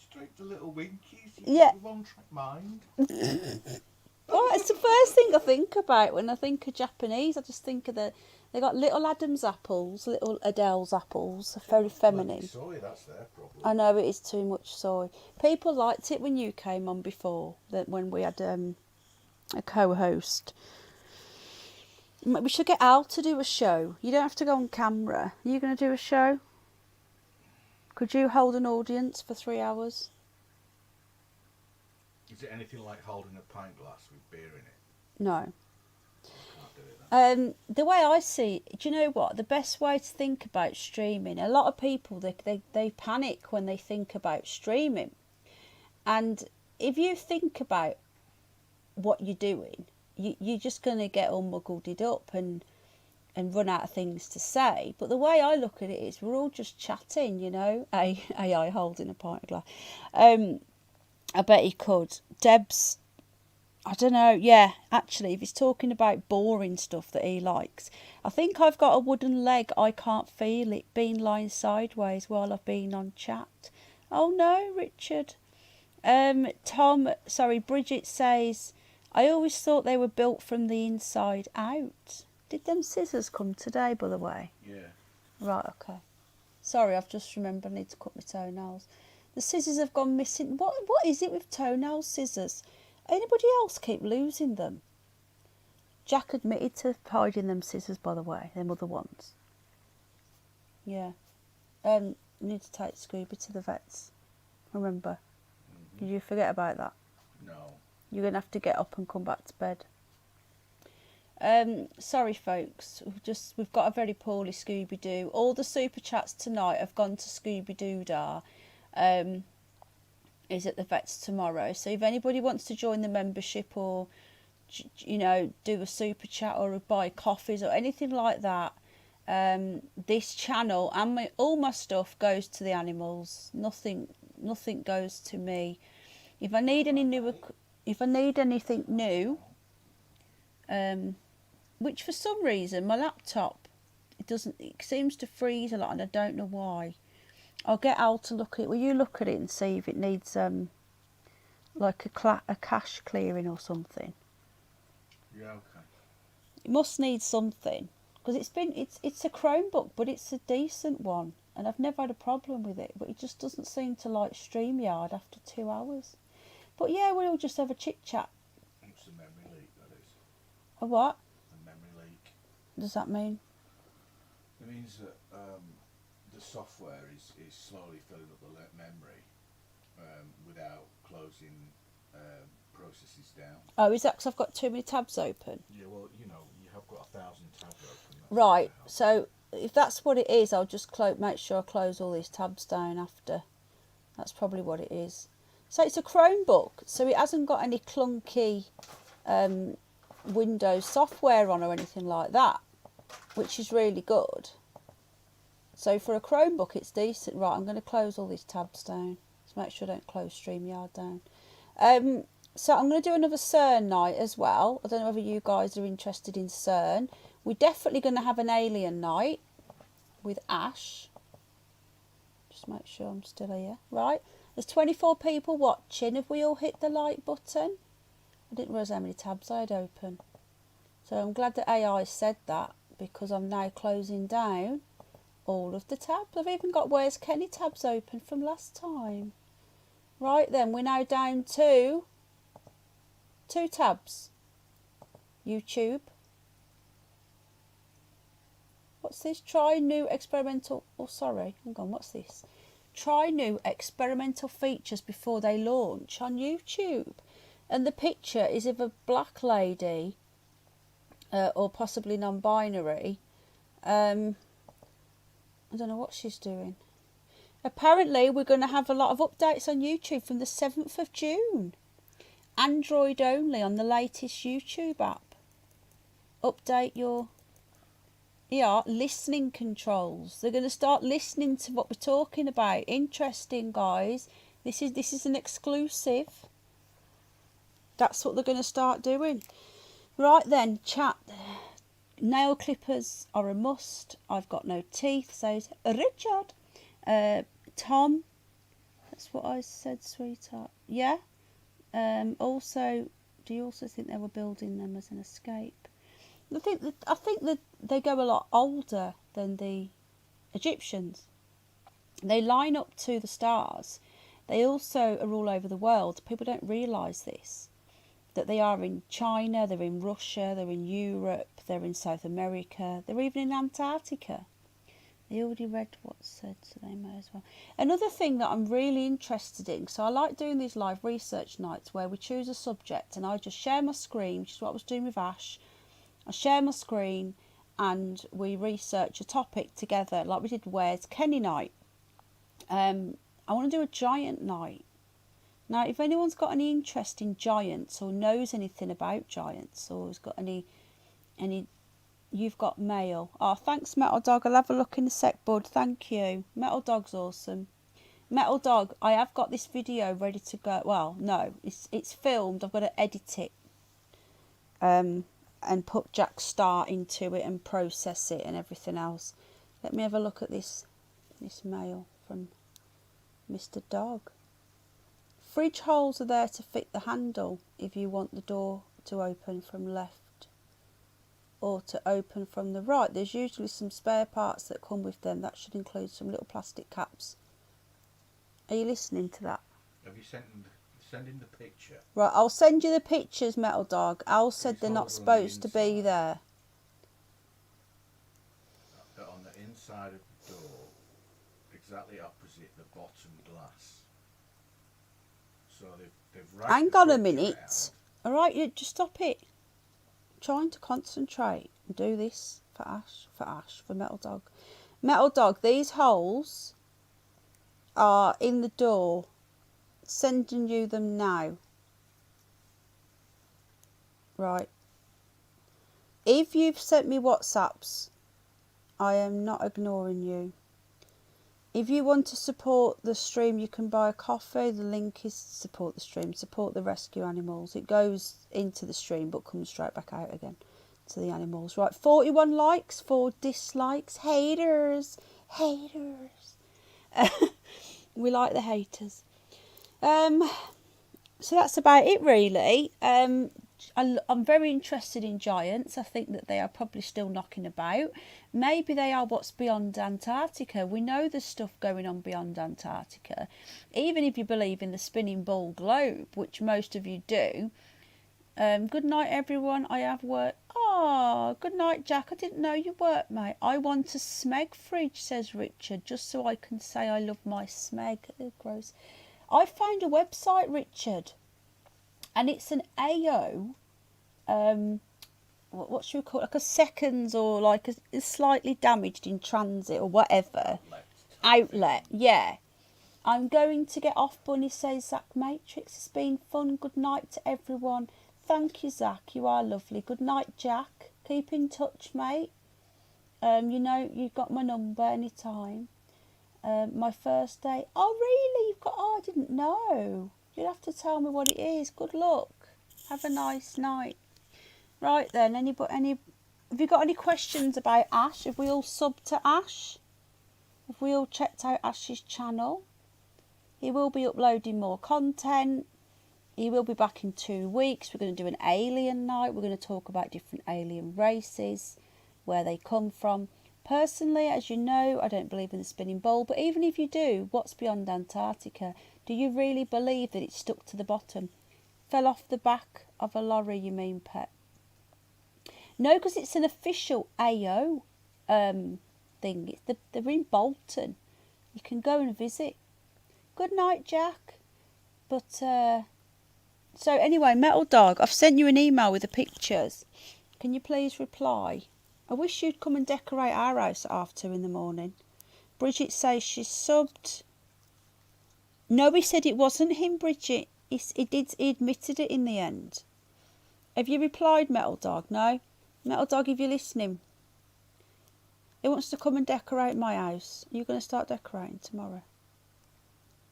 Straight to little winkies. Yeah. One track mind. Well, it's the first thing I think about when I think of Japanese. I just think of they got little Adam's apples, little Adele's apples. They're very feminine. Soy, that's their problem. I know it is too much soy. People liked it when you came on before, that when we had a co-host. We should get Al to do a show. You don't have to go on camera. Are you going to do a show? Could you hold an audience for 3 hours? Is it anything like holding a pint glass with beer in it? No. Can't do it then. The way I see it, do you know what? The best way to think about streaming, a lot of people, they panic when they think about streaming. And if you think about what you're doing, you're just going to get all muggled up and run out of things to say. But the way I look at it is we're all just chatting, you know. AI holding a pint of glass. I bet he could. Deb's, I don't know, yeah, actually, if he's talking about boring stuff that he likes, I think I've got a wooden leg, I can't feel it, been lying sideways while I've been on chat. Oh no, Richard. Bridget says, I always thought they were built from the inside out. Did them scissors come today, by the way? Yeah. Right, okay. Sorry, I've just remembered I need to cut my toenails. The scissors have gone missing. What is it with toenail scissors? Anybody else keep losing them? Jack admitted to hiding them scissors, by the way, them other ones. Yeah. You need to take Scooby to the vets. Remember. Mm-hmm. Did you forget about that? No. You're going to have to get up and come back to bed. Sorry folks, we've got a very poorly Scooby-Doo. All the super chats tonight have gone to Scooby-Doo-Dar. Is at the vets tomorrow. So if anybody wants to join the membership or, you know, do a super chat or buy coffees or anything like that, this channel and all my stuff goes to the animals. Nothing goes to me. If I need anything new, which for some reason my laptop it seems to freeze a lot and I don't know why. I'll get Al to look at it. Will you look at it and see if it needs like a cache clearing or something? Yeah, okay. It must need something because it's a Chromebook, but it's a decent one, and I've never had a problem with it. But it just doesn't seem to like StreamYard after 2 hours. But yeah, we'll just have a chit chat. It's a memory leak, that is. A what? A memory leak. What does that mean? It means that the software is slowly filling up the memory without closing processes down. Oh, is that because I've got too many tabs open? Yeah, well, you know, you have got 1,000 tabs open. Right, so if that's what it is, I'll just make sure I close all these tabs down after. That's probably what it is. So it's a Chromebook, so it hasn't got any clunky Windows software on or anything like that, which is really good. So for a Chromebook, it's decent. Right, I'm going to close all these tabs down to make sure I don't close StreamYard down. So I'm going to do another CERN night as well. I don't know whether you guys are interested in CERN. We're definitely going to have an alien night with Ash. Just make sure I'm still here. Right. There's 24 people watching. Have we all hit the like button? I didn't realise how many tabs I had open. So I'm glad that AI said that, because I'm now closing down all of the tabs. I've even got Where's Kenny tabs open from last time. Right then, we're now down to 2 tabs. YouTube. What's this? Try new experimental... Oh, sorry. Hang on, what's this? Try new experimental features before they launch on YouTube. And the picture is of a black lady, or possibly non-binary. I don't know what she's doing. Apparently, we're going to have a lot of updates on YouTube from the 7th of June. Android only on the latest YouTube app. Update your listening controls. They're going to start listening to what we're talking about. Interesting, guys. This is an exclusive. That's what they're going to start doing. Right then, chat. Nail clippers are a must. I've got no teeth, says Richard. Tom, that's what I said, sweetheart. Yeah. Also, do you also think they were building them as an escape? I think that they go a lot older than the Egyptians. They line up to the stars. They also are all over the world. People don't realise this, that they are in China, they're in Russia, they're in Europe, they're in South America, they're even in Antarctica. They already read what's said, so they may as well. Another thing that I'm really interested in, so I like doing these live research nights where we choose a subject and I just share my screen, which is what I was doing with Ash. I share my screen and we research a topic together, like we did Where's Kenny night. I want to do a giant night. Now, if anyone's got any interest in giants or knows anything about giants or has got any, you've got mail. Oh, thanks, Metal Dog. I'll have a look in a sec, bud. Thank you. Metal Dog's awesome. Metal Dog, I have got this video ready to go. Well, no, it's filmed. I've got to edit it. And put Jack Star into it and process it and everything else. Let me have a look at this mail from Mr. Dog. Fridge holes are there to fit the handle if you want the door to open from left or to open from the right. There's usually some spare parts that come with them. That should include some little plastic caps. Are you listening to that? Have you sent in the picture? Right, I'll send you the pictures, Metal Dog. Al said they're not supposed to be there. On the inside of the door, exactly opposite the bottom glass. So they've Hang on a minute. Alright, you just stop it. I'm trying to concentrate and do this for Ash, for Metal Dog. Metal Dog, these holes are in the door. Sending you them now. Right. If you've sent me WhatsApps, I am not ignoring you. If you want to support the stream, you can buy a coffee. The link is support the stream, support the rescue animals. It goes into the stream but comes straight back out again to the animals. Right, 41 likes, 4 dislikes. Haters. We like the haters. So that's about it, really. I'm very interested in giants. I think that they are probably still knocking about. Maybe they are what's beyond Antarctica. We know there's stuff going on beyond Antarctica. Even if you believe in the spinning ball globe, which most of you do. Good night, everyone. I have work. Oh, good night, Jack. I didn't know you worked, mate. I want a Smeg fridge, says Richard, just so I can say I love my Smeg. Oh, gross. I found a website, Richard, and it's an AO, what should we call it, like a seconds or like a slightly damaged in transit or whatever. Outlet, yeah. I'm going to get off, Bunny, says Zach Matrix. It's been fun. Good night to everyone. Thank you, Zach. You are lovely. Good night, Jack. Keep in touch, mate. You know, you've got my number anytime. My first day. Oh, really? You've got... Oh, I didn't know. You'll have to tell me what it is. Good luck. Have a nice night. Right then, have you got any questions about Ash? Have we all subbed to Ash? Have we all checked out Ash's channel? He will be uploading more content. He will be back in 2 weeks. We're going to do an alien night. We're going to talk about different alien races, where they come from. Personally, as you know, I don't believe in the spinning bowl. But even if you do, what's beyond Antarctica? Do you really believe that it stuck to the bottom? Fell off the back of a lorry, you mean, pet? No, because it's an official AO thing. They're in Bolton. You can go and visit. Good night, Jack. But, so anyway, Metal Dog, I've sent you an email with the pictures. Can you please reply? I wish you'd come and decorate our house at 2:30 in the morning. Bridget says she's subbed. No, he said it wasn't him, Bridget. He admitted it in the end. Have you replied, Metal Dog? No? Metal Dog, if you're listening. He wants to come and decorate my house. Are you going to start decorating tomorrow?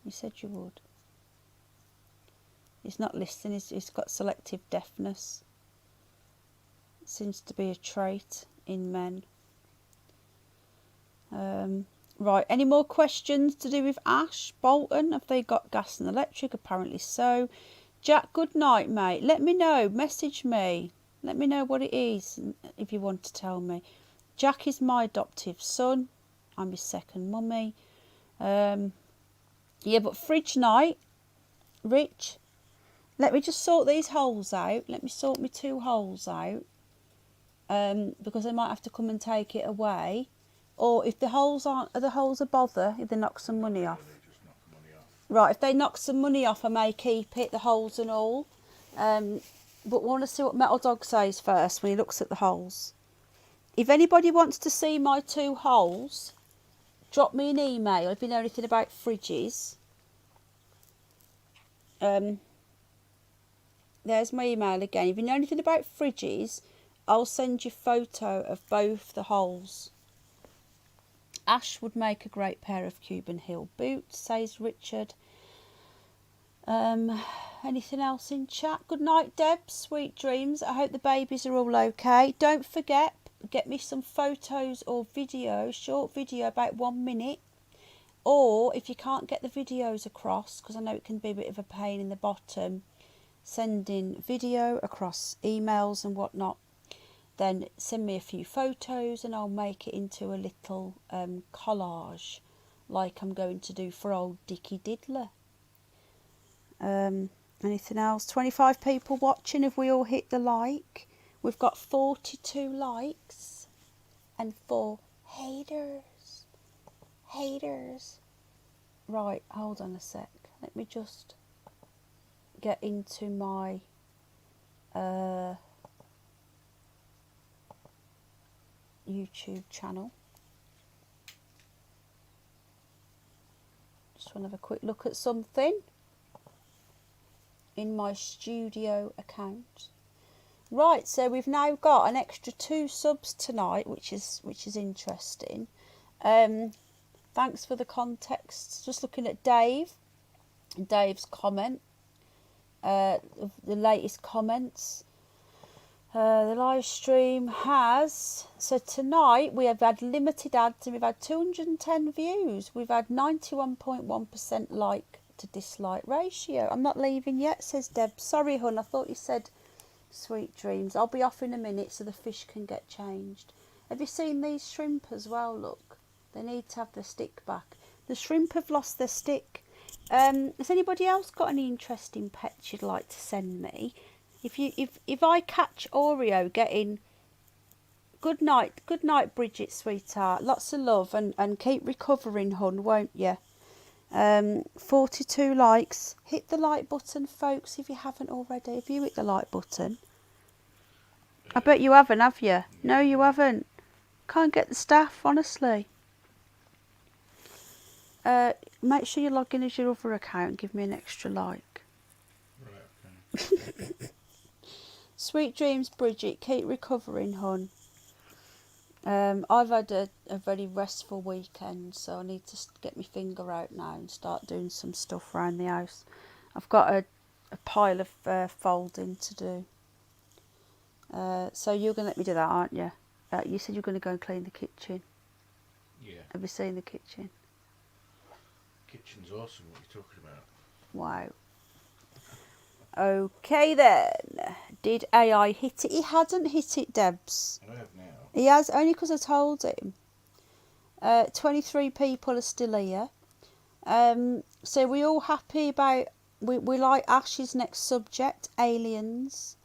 You said you would. He's not listening. He's got selective deafness. It seems to be a trait in men. Right, any more questions to do with Ash Bolton? Have they got gas and electric? Apparently so. Jack, good night, mate. Let me know. Message me. Let me know what it is if you want to tell me. Jack is my adoptive son. I'm his second mummy. Yeah, but fridge night, Rich, let me just sort these holes out. Let me sort my 2 holes out. Because I might have to come and take it away. Or if the holes aren't, are the holes a bother, if they knock some money off? Right, if they knock some money off, I may keep it, the holes and all. But we want to see what Metal Dog says first when he looks at the holes. If anybody wants to see my 2 holes, drop me an email if you know anything about fridges. There's my email again. If you know anything about fridges, I'll send you a photo of both the holes. Ash would make a great pair of Cuban heel boots, says Richard. Anything else in chat? Good night, Deb. Sweet dreams. I hope the babies are all okay. Don't forget, get me some photos or video, short video about 1 minute. Or if you can't get the videos across, because I know it can be a bit of a pain in the bottom, sending video across emails and whatnot, then send me a few photos and I'll make it into a little collage like I'm going to do for old Dickie Diddler. Anything else? 25 people watching. Have we all hit the like? We've got 42 likes and 4 haters. Haters. Right, hold on a sec. Let me just get into my YouTube channel. Just want to have a quick look at something in my studio account. Right, so we've now got an extra 2 subs tonight, which is interesting. Thanks for the context. Just looking at Dave's comment, the latest comments. The live stream has, so tonight we have had limited ads and we've had 210 views. We've had 91.1% like to dislike ratio. I'm not leaving yet, says Deb. Sorry, hun, I thought you said sweet dreams. I'll be off in a minute so the fish can get changed. Have you seen these shrimp as well? Look, they need to have their stick back. The shrimp have lost their stick. Has anybody else got any interesting pets you'd like to send me? If I catch Oreo getting good night, Bridget, sweetheart, lots of love and keep recovering, hun, won't you? 42 likes. Hit the like button, folks, if you haven't already. Have you hit the like button? I bet you haven't, have you? No, you haven't. Can't get the staff, honestly. Make sure you log in as your other account and give me an extra like. Right, okay. Sweet dreams, Bridget. Keep recovering, hun. I've had a very restful weekend, so I need to get my finger out now and start doing some stuff around the house. I've got a pile of folding to do. So you're going to let me do that, aren't you? You said you're going to go and clean the kitchen. Yeah. Have you seen the kitchen? Kitchen's awesome. What are you talking about? Wow. Okay then. Did AI hit it? He hadn't hit it, Debs. I have now. He has, only because I told him. 23 people are still here. So we all happy about... We like Ash's next subject, aliens.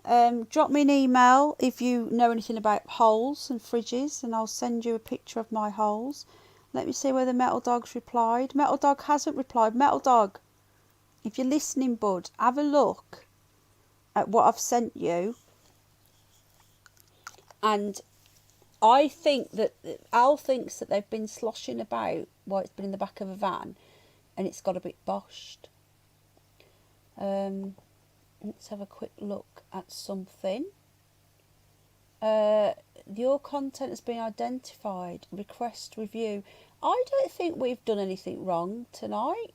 Drop me an email if you know anything about holes and fridges, and I'll send you a picture of my holes. Let me see whether Metal Dog's replied. Metal Dog hasn't replied. Metal Dog, if you're listening, bud, have a look at what I've sent you. And I think that Al thinks that they've been sloshing about while it's been in the back of a van, and it's got a bit boshed. Let's have a quick look at something. Your content has been identified. Request review. I don't think we've done anything wrong tonight.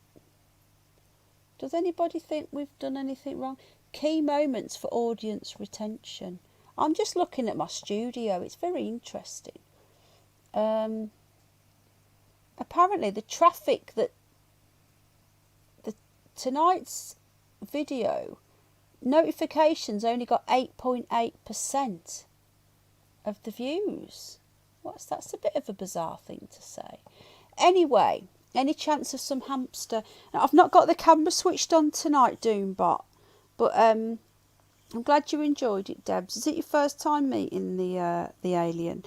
Does anybody think we've done anything wrong? Key moments for audience retention. I'm just looking at my studio. It's very interesting. Apparently the traffic that tonight's video notifications only got 8.8% of the views. That's a bit of a bizarre thing to say. Anyway, any chance of some hamster? Now, I've not got the camera switched on tonight, Doombot, but I'm glad you enjoyed it, Debs. Is it your first time meeting the alien?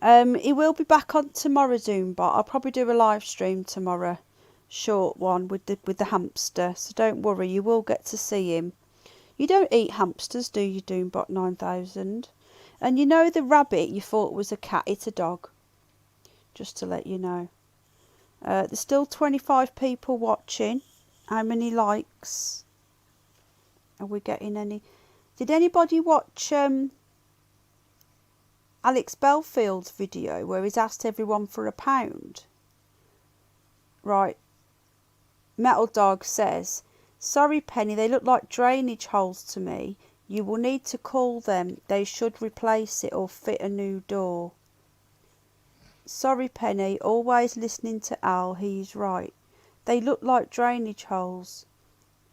He will be back on tomorrow, Doombot. I'll probably do a live stream tomorrow, short one with the hamster. So don't worry, you will get to see him. You don't eat hamsters, do you, Doombot 9000? And you know the rabbit you thought was a cat, it's a dog. Just to let you know. There's still 25 people watching. How many likes? Are we getting any? Did anybody watch Alex Belfield's video where he's asked everyone for £1? Right. Metal Dog says, sorry Penny, they look like drainage holes to me. You will need to call them. They should replace it or fit a new door. Sorry Penny, always listening to Al, he's right. They look like drainage holes.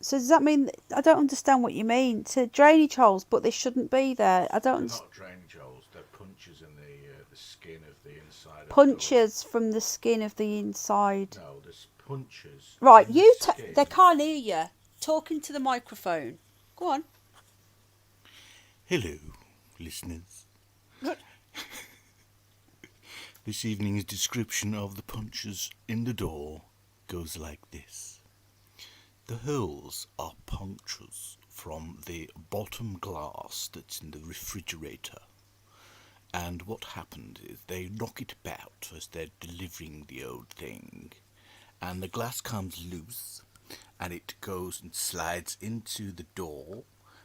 So does that mean, I don't understand what you mean. So drainage holes, but they shouldn't be there. I don't They're not drainage holes, they're punches in the skin of the inside. Punches from the skin of the inside. No, there's punches. Right, in you the skin. they can't hear you. Talking to the microphone. Go on. Hello, listeners. This evening's description of the punches in the door goes like this. The holes are punctures from the bottom glass that's in the refrigerator. And what happened is they knock it about as they're delivering the old thing. And the glass comes loose, and it goes and slides into the door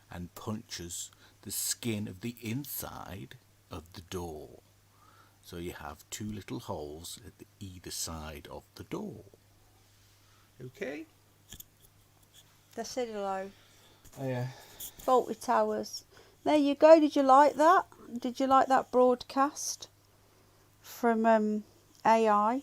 and punches the skin of the inside of the door. So you have two little holes at either side of the door. Okay? They said hello. Oh yeah. Faulty Towers. There you go. Did you like that? Did you like that broadcast from AI?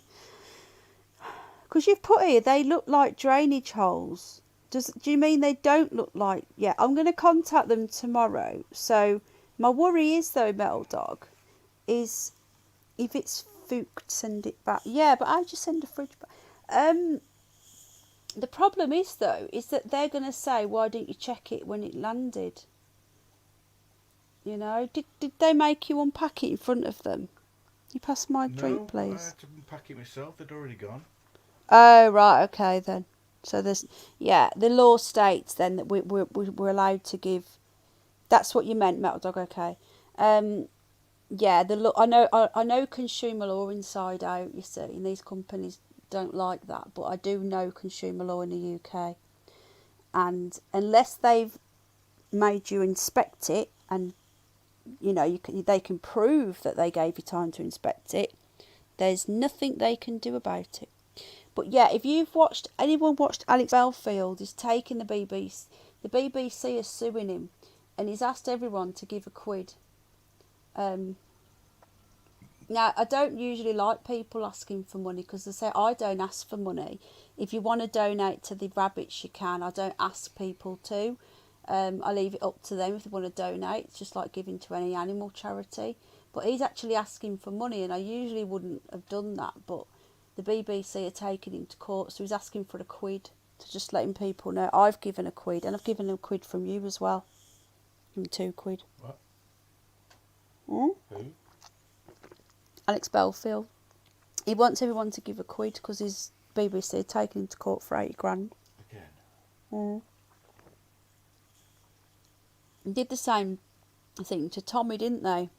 Because you've put here, they look like drainage holes. Do you mean they don't look like... Yeah, I'm going to contact them tomorrow. So my worry is, though, Metal Dog, is if it's fooked, send it back. Yeah, but how'd you send a fridge back? The problem is, though, is that they're going to say, why didn't you check it when it landed? You know, did they make you unpack it in front of them? You pass my drink, please. No, I had to unpack it myself. They'd already gone. Oh, right, okay, then. So there's... Yeah, the law states, then, that we're allowed to give... That's what you meant, Metal Dog, okay. Yeah, the law... I know consumer law inside out, you see, and these companies don't like that, but I do know consumer law in the UK. And unless they've made you inspect it, and, you know, they can prove that they gave you time to inspect it, there's nothing they can do about it. But yeah, if you've watched, anyone watched Alex Belfield is taking the BBC is suing him, and he's asked everyone to give a quid. Now, I don't usually like people asking for money because they say I don't ask for money. If you want to donate to the rabbits, you can. I don't ask people to. I leave it up to them if they want to donate. It's just like giving to any animal charity. But he's actually asking for money, and I usually wouldn't have done that. But the BBC are taking him to court, so he's asking for a quid, to just letting people know I've given a quid, and I've given a quid from you as well. Give him 2 quid. What? Who? Alex Belfield. He wants everyone to give a quid because his BBC are taking him to court for 80 grand. Again? He did the same thing to Tommy, didn't they?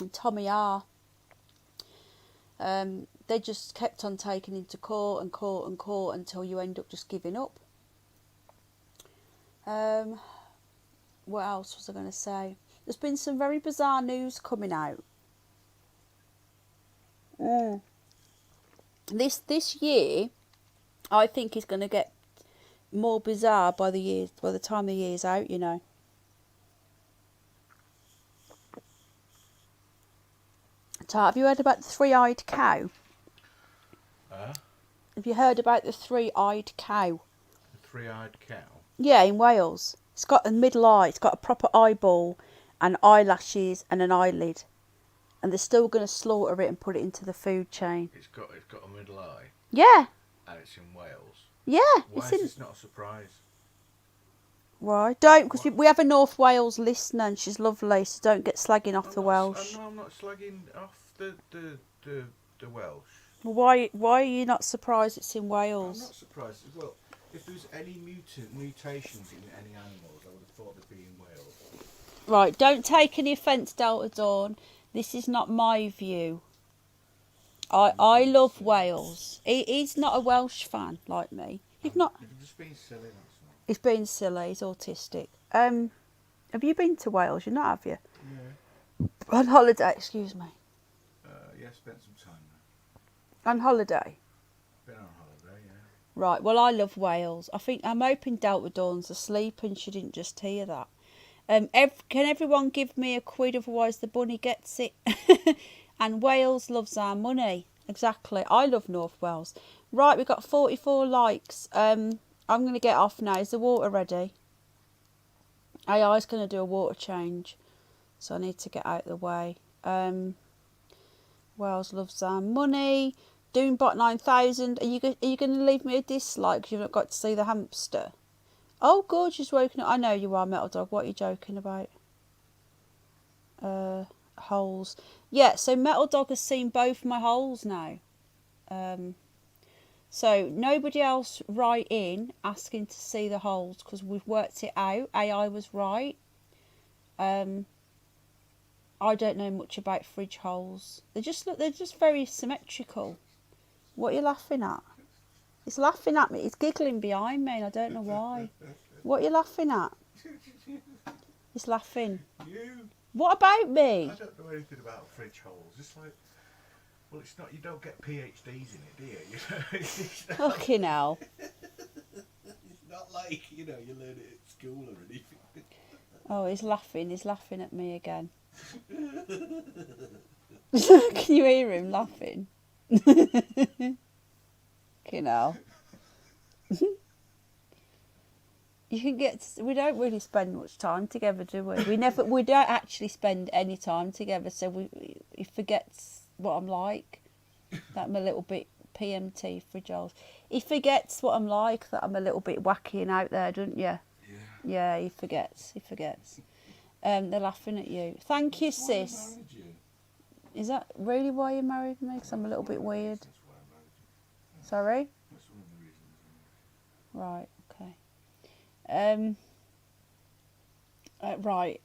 And Tommy R. They just kept on taking him to court and court and court until you end up just giving up. What else was I going to say? There's been some very bizarre news coming out. This year, I think is going to get more bizarre by the time the year's out, you know. So, have you heard about the 3-eyed cow? Have you heard about the 3-eyed cow? The 3-eyed cow? Yeah, in Wales. It's got a middle eye. It's got a proper eyeball and eyelashes and an eyelid. And they're still going to slaughter it and put it into the food chain. It's got a middle eye. Yeah. And it's in Wales. Yeah. Why is this not a surprise? Why? Don't, because we have a North Wales listener and she's lovely, so don't get slagging off the Welsh. No, I'm not slagging off the Welsh. Well, why are you not surprised it's in Wales? I'm not surprised. Well, if there's any mutations in any animals, I would have thought they'd be in Wales. Right, don't take any offence, Delta Dawn. This is not my view. I love Wales. He's not a Welsh fan like me. You've not. You're just being silly, that's all. He's being silly. He's autistic. Have you been to Wales? You're not, have you? Yeah. On holiday, excuse me. Yeah, spent some time there. On holiday. Been on holiday, yeah. Right. Well, I love Wales. I'm hoping Delta Dawn's asleep and she didn't just hear that. Can everyone give me a quid? Otherwise, the bunny gets it. And Wales loves our money. Exactly. I love North Wales. Right, we've got 44 likes. I'm going to get off now. Is the water ready? AI's going to do a water change, so I need to get out of the way. Wales loves our money. Doombot 9000. Are you going to leave me a dislike because you've not got to see the hamster? Oh, good, she's woken up. I know you are, Metal Dog. What are you joking about? Holes. Yeah, so Metal Dog has seen both my holes now. So nobody else write in asking to see the holes because we've worked it out. AI was right. I don't know much about fridge holes. They're just very symmetrical. What are you laughing at? It's laughing at me. It's giggling behind me and I don't know why. What are you laughing at? It's laughing. You? What about me? I don't know anything about fridge holes. It's like, well, it's not. You don't get PhDs in it, do you? Fucking hell. It's not like you learn it at school or anything. Oh, he's laughing. He's laughing at me again. Can you hear him laughing? You know. You can get. We don't really spend much time together, do we? We don't actually spend any time together. So he forgets what I'm like. That I'm a little bit PMT fragile. He forgets what I'm like. That I'm a little bit wacky and out there, don't you? Yeah. Yeah, he forgets. They're laughing at you. Thank you, sis. Is that really why you married me? Because I'm a little bit weird. That's why I married you. Sorry? That's one of the reasons. Right, okay. Right,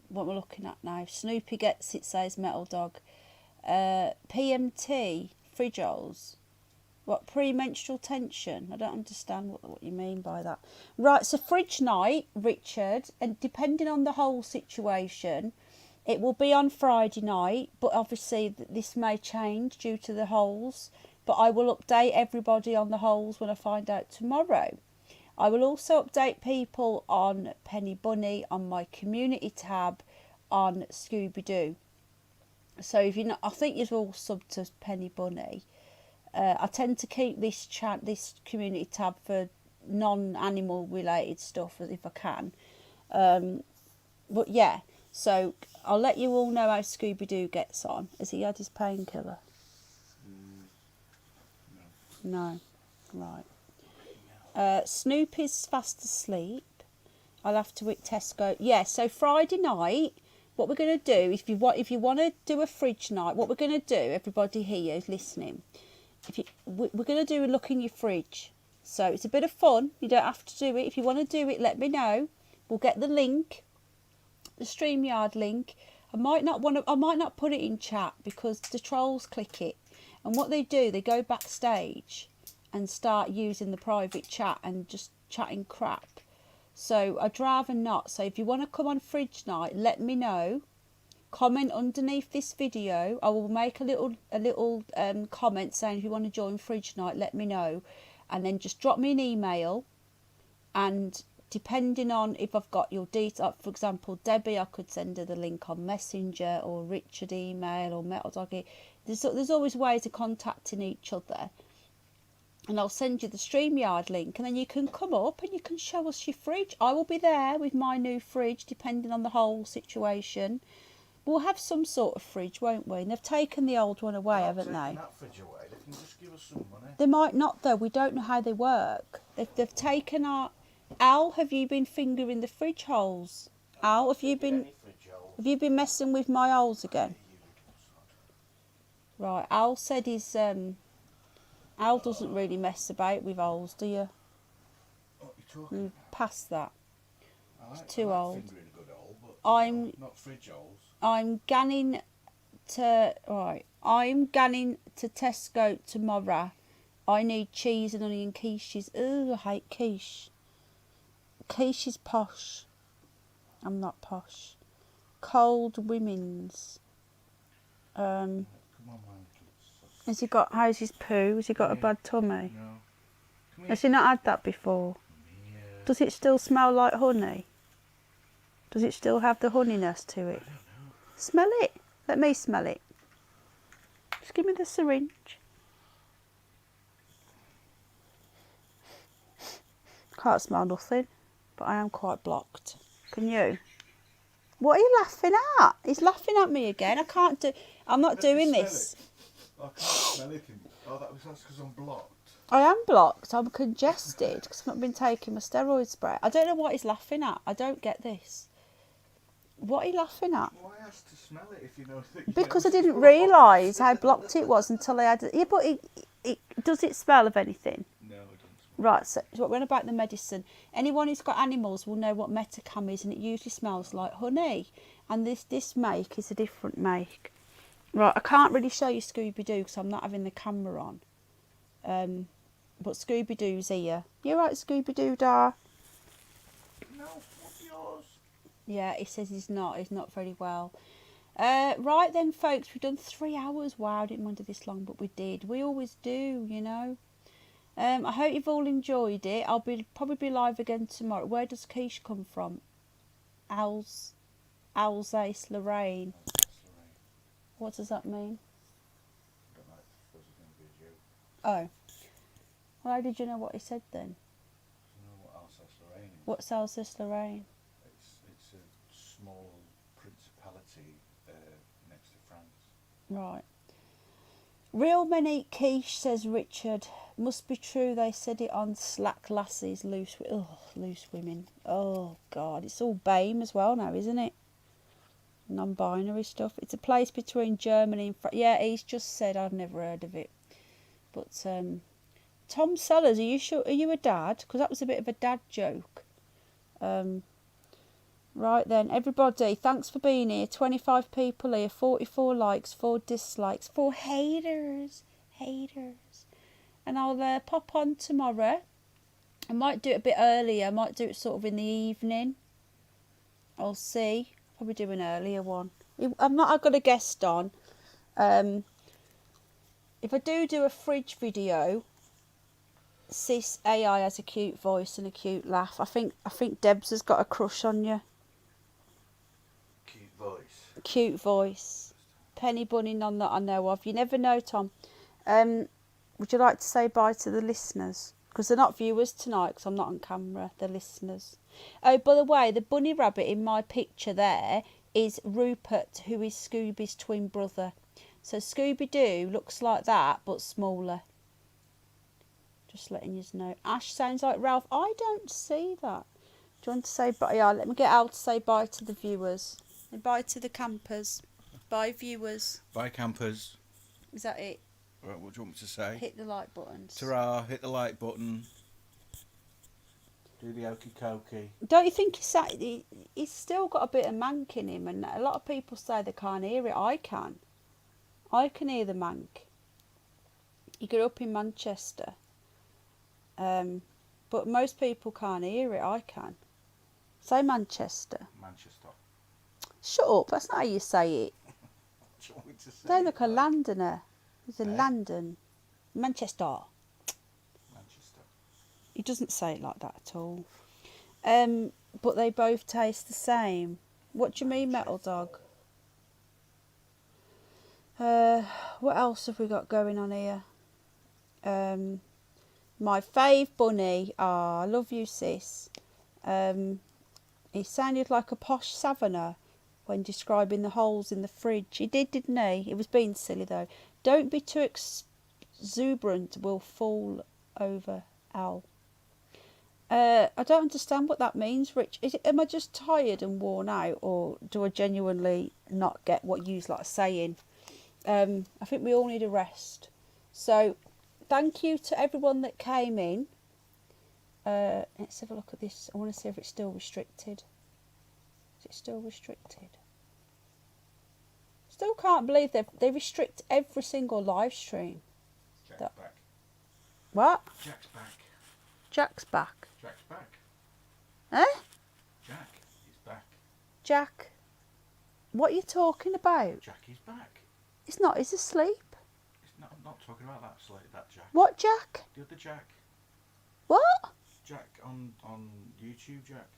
what we're looking at now. Snoopy gets it, says Metal Dog. PMT, frijoles. What, premenstrual tension? I don't understand what you mean by that. Right, so fridge night, Richard, and depending on the whole situation, it will be on Friday night, but obviously this may change due to the holes. but I will update everybody on the holes when I find out tomorrow. I will also update people on Penny Bunny, on my community tab, on Scooby-Doo. So if you're not, I think you're all sub to Penny Bunny. I tend to keep this community tab for non-animal related stuff if I can. But yeah, so I'll let you all know how Scooby-Doo gets on. Has he had his painkiller? No. Right. Snoopy's fast asleep. I'll have to at Tesco. Yeah, so Friday night, what we're going to do, if you want to do a fridge night, what we're going to do, everybody here who's listening, we're going to do a look in your fridge. So it's a bit of fun. You don't have to do it. If you want to do it, let me know. We'll get the link, the StreamYard link. I might not put it in chat because the trolls click it, and what they do, they go backstage and start using the private chat and just chatting crap. So I'd rather not. So if you want to come on fridge night, let me know. Comment underneath this video. I will make a little comment saying if you want to join fridge night, let me know, and then just drop me an email. And depending on if I've got your details, for example, Debbie, I could send her the link on Messenger, or Richard email, or Metal Doggy. There's always ways of contacting each other. And I'll send you the StreamYard link, and then you can come up and you can show us your fridge. I will be there with my new fridge, depending on the whole situation. We'll have some sort of fridge, won't we? And they've taken the old one away, haven't they? That fridge away. They can just give us some money. They might not, though. We don't know how they work. They've taken our... Al, have you been fingering the fridge holes? Al, have you been messing with my holes again? Right, Al said he's... Al doesn't really mess about with holes, do you? What are you talking about? Past that. It's too old. Fingering a good hole, but I'm not fridge holes. I'm ganning to Tesco tomorrow. I need cheese and onion quiches. Ugh, I hate quiche. Quiche is posh. I'm not posh. Cold women's. Come on, man. How's his poo? Has he got a bad tummy? No. Has he not had that before? Yeah. Does it still smell like honey? Does it still have the honeyness to it? I don't know. Smell it. Let me smell it. Just give me the syringe. Can't smell nothing, but I am quite blocked. Can you? What are you laughing at? He's laughing at me again. I'm not doing this. I can't smell it. That's because I'm blocked. I am blocked. I'm congested because I've not been taking my steroid spray. I don't know what he's laughing at. I don't get this. What are you laughing at? Why ask to smell it if you know that? Because I didn't realise how blocked it was until I had it. Yeah, but does it smell of anything? No, it doesn't. Right, so what we're on about the medicine. Anyone who's got animals will know what Metacam is, and it usually smells like honey. And this make is a different make. Right, I can't really show you Scooby-Doo because I'm not having the camera on. But Scooby-Doo's here. You right, Scooby-Doo, Dar? No, what's yours? Yeah, he says he's not very well. Right then, folks, we've done 3 hours. Wow, I didn't want to do this long, but we did. We always do, you know. I hope you've all enjoyed it. I'll probably be live again tomorrow. Where does quiche come from? Alsace Lorraine. What does that mean? I don't know if this was going to be a joke. Oh. Well, how did you know what he said then? You know what Alsace-Lorraine is? What's Alsace Lorraine? It's a small principality next to France. Right. Real men eat quiche, says Richard. Must be true, they said it on Slack Lassies, loose women. Oh, God, it's all BAME as well now, isn't it? Non-binary stuff. It's a place between Germany and France. Yeah, he's just said, I've never heard of it. But, Tom Sellers, are you sure? Are you a dad? Because that was a bit of a dad joke. Right then, everybody, thanks for being here. 25 people here, 44 likes, 4 dislikes, 4 haters. And I'll pop on tomorrow. I might do it a bit earlier. I might do it sort of in the evening. I'll see. Probably do an earlier one. I've got a guest on. if I do a fridge video, Sis AI has a cute voice and a cute laugh. I think Debs has got a crush on you. Cute voice. Cute voice. Penny bunny, none that I know of. You never know, Tom. Would you like to say bye to the listeners? Because they're not viewers tonight, because I'm not on camera. They're listeners. Oh, by the way, the bunny rabbit in my picture there is Rupert, who is Scooby's twin brother. So Scooby-Doo looks like that, but smaller. Just letting you know. Ash sounds like Ralph. I don't see that. Do you want to say bye? Yeah, let me get Al to say bye to the viewers. And bye to the campers. Bye, viewers. Bye, campers. Is that it? Right, what do you want me to say? Hit the like buttons. Ta-ra, hit the like button. Do the okey cokey. Don't you think he's still got a bit of mank in him? And a lot of people say they can't hear it. I can. I can hear the mank. He grew up in Manchester. But most people can't hear it. I can. Say Manchester. Manchester. Shut up. That's not how you say it. What do you want me to say? Don't look a Like Londoner. He's a Eh? London. Manchester. Manchester. He doesn't say it like that at all. But they both taste the same. What do you mean, Metal Dog? What else have we got going on here? My fave bunny. I love you, sis. He sounded like a posh Savannah when describing the holes in the fridge. He did, didn't he? He was being silly though. Don't be too exuberant. Will fall over, Al. I don't understand what that means, Rich. Am I just tired and worn out, or do I genuinely not get what you like saying? I think we all need a rest. So, thank you to everyone that came in. Let's have a look at this. I want to see if it's still restricted. Is it still restricted? Still can't believe they restrict every single live stream. Jack's That- back. What? Jack's back. Jack's back. Jack's back. Eh? Jack is back. Jack? What are you talking about? Jack is back. It's not. He's asleep. I'm not talking about that slate, that Jack. What, Jack? The other Jack. What? Jack on YouTube, Jack.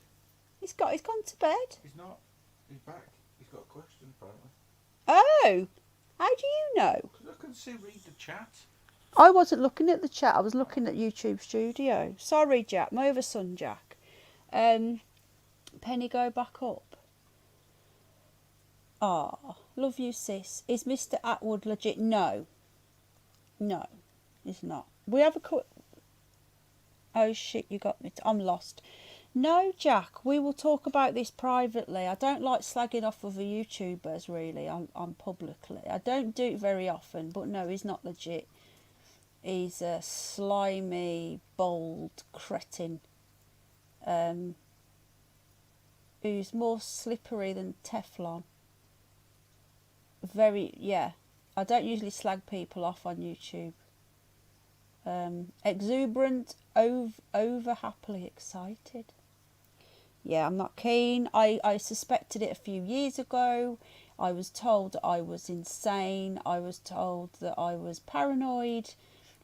He's gone to bed. He's not. He's back. He's got a question, apparently. Oh, how do you know? Because I can see, read the chat. I wasn't looking at the chat. I was looking at YouTube Studio. Sorry, Jack. My other son, Jack. Penny, go back up. Ah, love you, sis. Is Mr. Atwood legit? No. No, he's not. We have a... Oh, shit, you got me. I'm lost. No, Jack, we will talk about this privately. I don't like slagging off other YouTubers, really, on publicly. I don't do it very often, but no, he's not legit. He's a slimy, bold cretin who's more slippery than Teflon. Yeah. I don't usually slag people off on YouTube. Exuberant, over happily excited. Yeah, I'm not keen. I suspected it a few years ago. I was told that I was insane. I was told that I was paranoid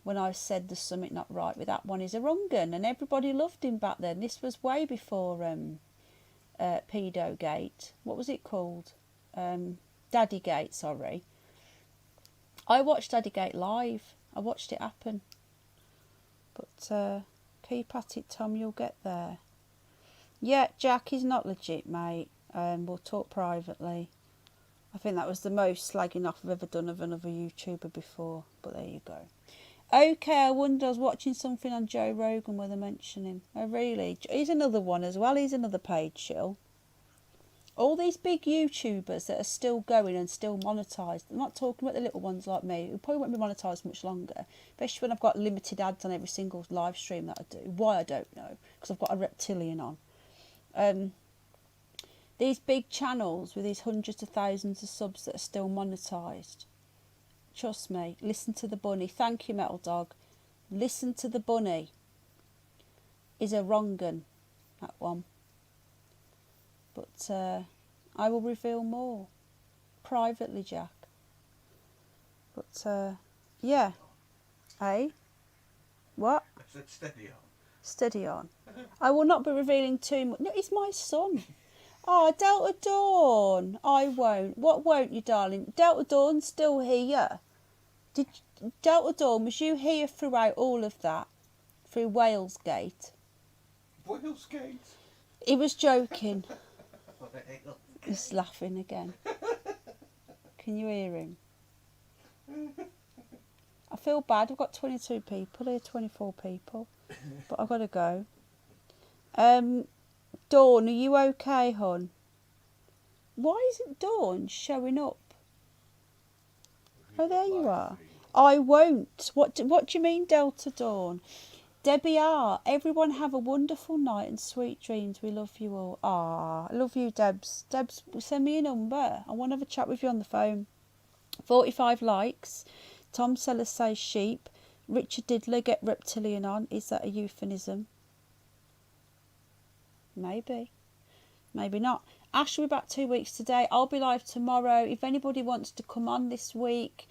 when I said there's something not right with that one. Is a wrong un, and everybody loved him back then. This was way before Pedogate. What was it called? Daddygate, sorry. I watched Daddygate live. I watched it happen. But keep at it, Tom, you'll get there. Yeah, Jack is not legit, mate. We'll talk privately. I think that was the most slagging off I've ever done of another YouTuber before. But there you go. Okay, I wonder, I was watching something on Joe Rogan where they mention him. Oh, really? He's another one as well. He's another paid shill. All these big YouTubers that are still going and still monetised. I'm not talking about the little ones like me, who probably won't be monetised much longer. Especially when I've got limited ads on every single live stream that I do. Why, I don't know. Because I've got a Reptilian on. These big channels with these hundreds of thousands of subs that are still monetised. Trust me. Listen to the bunny. Thank you, Metal Dog. Listen to the bunny. Is a wrong un, that one. But I will reveal more privately, Jack. But Yeah. Eh? What? I said steady on. Steady on. I will not be revealing too much. No, it's my son. Oh, Delta Dawn. I won't. What won't you, darling? Delta Dawn's still here. Delta Dawn, was you here throughout all of that? Through Wales Gate? Wales Gate. He was joking. He's laughing again. Can you hear him? I feel bad. I've got 22 people here, 24 people. But I've got to go. Dawn, are you okay, hon? Why isn't Dawn showing up? Oh, there you are. I won't. What do you mean, Delta Dawn? Debby R, everyone have a wonderful night and sweet dreams. We love you all. Ah, I love you, Debs. Debs, send me a number. I want to have a chat with you on the phone. 45 likes. Tom Sellers says sheep. Richard Diddler, get Reptilian on. Is that a euphemism? Maybe. Maybe not. Ash will be back 2 weeks today. I'll be live tomorrow. If anybody wants to come on this week,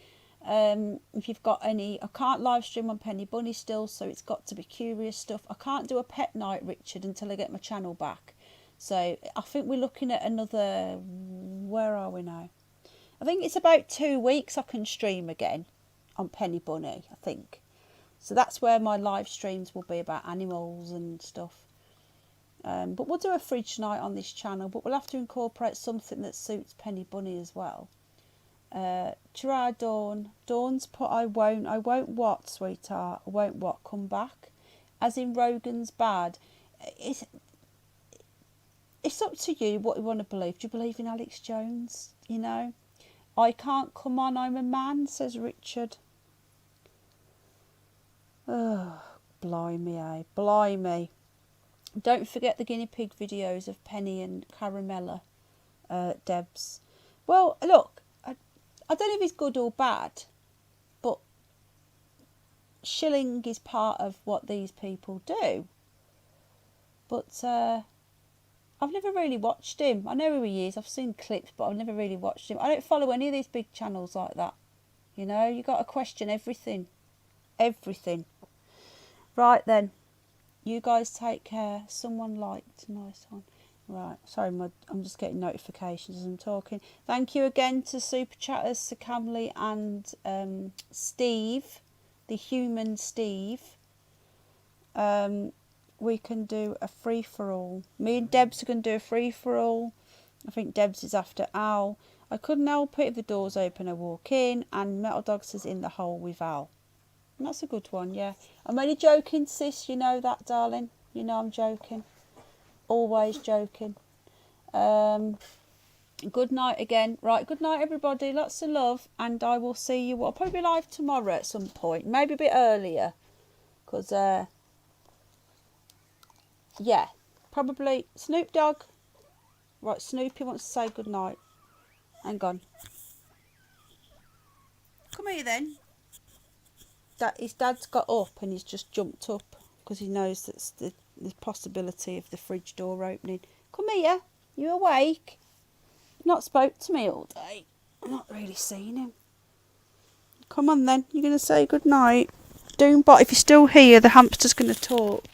if you've got any, I can't live stream on Penny Bunny still, so it's got to be curious stuff. I can't do a pet night, Richard, until I get my channel back. So I think we're looking at another, where are we now? I think it's about 2 weeks I can stream again on Penny Bunny, I think. So that's where my live streams will be about animals and stuff. But we'll do a fridge night on this channel, but we'll have to incorporate something that suits Penny Bunny as well. Gerard Dawn. Dawn's put I won't what, sweetheart? I won't what? Come back? As in Rogan's bad. It's up to you what you want to believe. Do you believe in Alex Jones? You know? I can't come on, I'm a man, says Richard. Oh, blimey, eh? Blimey. Don't forget the guinea pig videos of Penny and Caramella, Debs. Well, look, I don't know if he's good or bad, but shilling is part of what these people do. But I've never really watched him. I know who he is. I've seen clips, but I've never really watched him. I don't follow any of these big channels like that. You know, you got to question everything. Everything. Right then. You guys take care. Someone liked. Nice one. Right. Sorry, I'm just getting notifications as I'm talking. Thank you again to Super Chatters, Sir Kamley and Steve, the human Steve. We can do a free-for-all. Me and Debs are going to do a free-for-all. I think Debs is after Al. I couldn't help it if the door's open, I walk in. And Metal Dog says in the hole with Al. And that's a good one, yeah. I'm only joking, sis. You know that, darling. You know I'm joking. Always joking. Good night again. Right, good night, everybody. Lots of love. And I will see you. I'll probably be live tomorrow at some point. Maybe a bit earlier. Because, yeah. Probably Snoop Dogg. Right, Snoopy wants to say good night. Hang on. Come here then. His dad's got up and he's just jumped up because he knows that's the possibility of the fridge door opening. Come here. You awake? Not spoke to me all day. I'm not really seen him. Come on then. You're going to say good night. Doombot, if you're still here, the hamster's going to talk.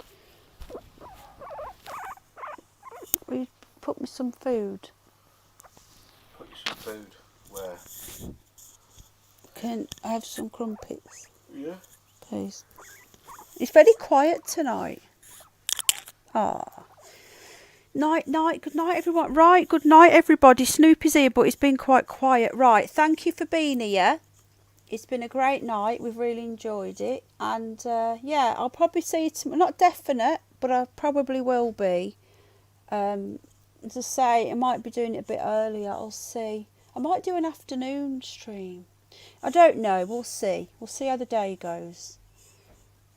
Will you put me some food? Put you some food. Where? Can I have some crumpets? Yeah. Please. It's very quiet tonight. Ah. Night, good night, everyone. Right, good night, everybody. Snoopy's here, but it's been quite quiet. Right, thank you for being here. It's been a great night. We've really enjoyed it. And, yeah, I'll probably see you tomorrow. Not definite, but I probably will be. As I say, I might be doing it a bit earlier. I'll see. I might do an afternoon stream. I don't know. We'll see. We'll see how the day goes.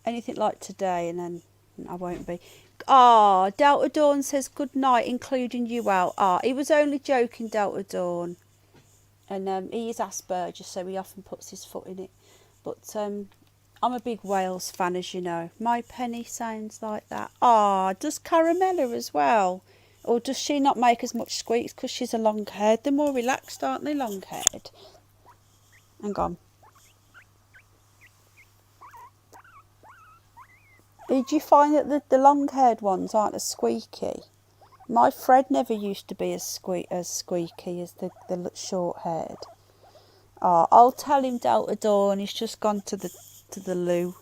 Anything like today, and then I won't be. Ah, Delta Dawn says good night, including you, Al. Ah, he was only joking, Delta Dawn. And he is Asperger's, so he often puts his foot in it. But I'm a big Wales fan, as you know. My Penny sounds like that. Ah, does Caramella as well? Or does she not make as much squeaks because she's a long-haired? They're more relaxed, aren't they, long-haired? Hang on. Did you find that the long-haired ones aren't as squeaky? My Fred never used to be as squeaky as the short-haired. Oh, I'll tell him Delta Dawn. He's just gone to the loo.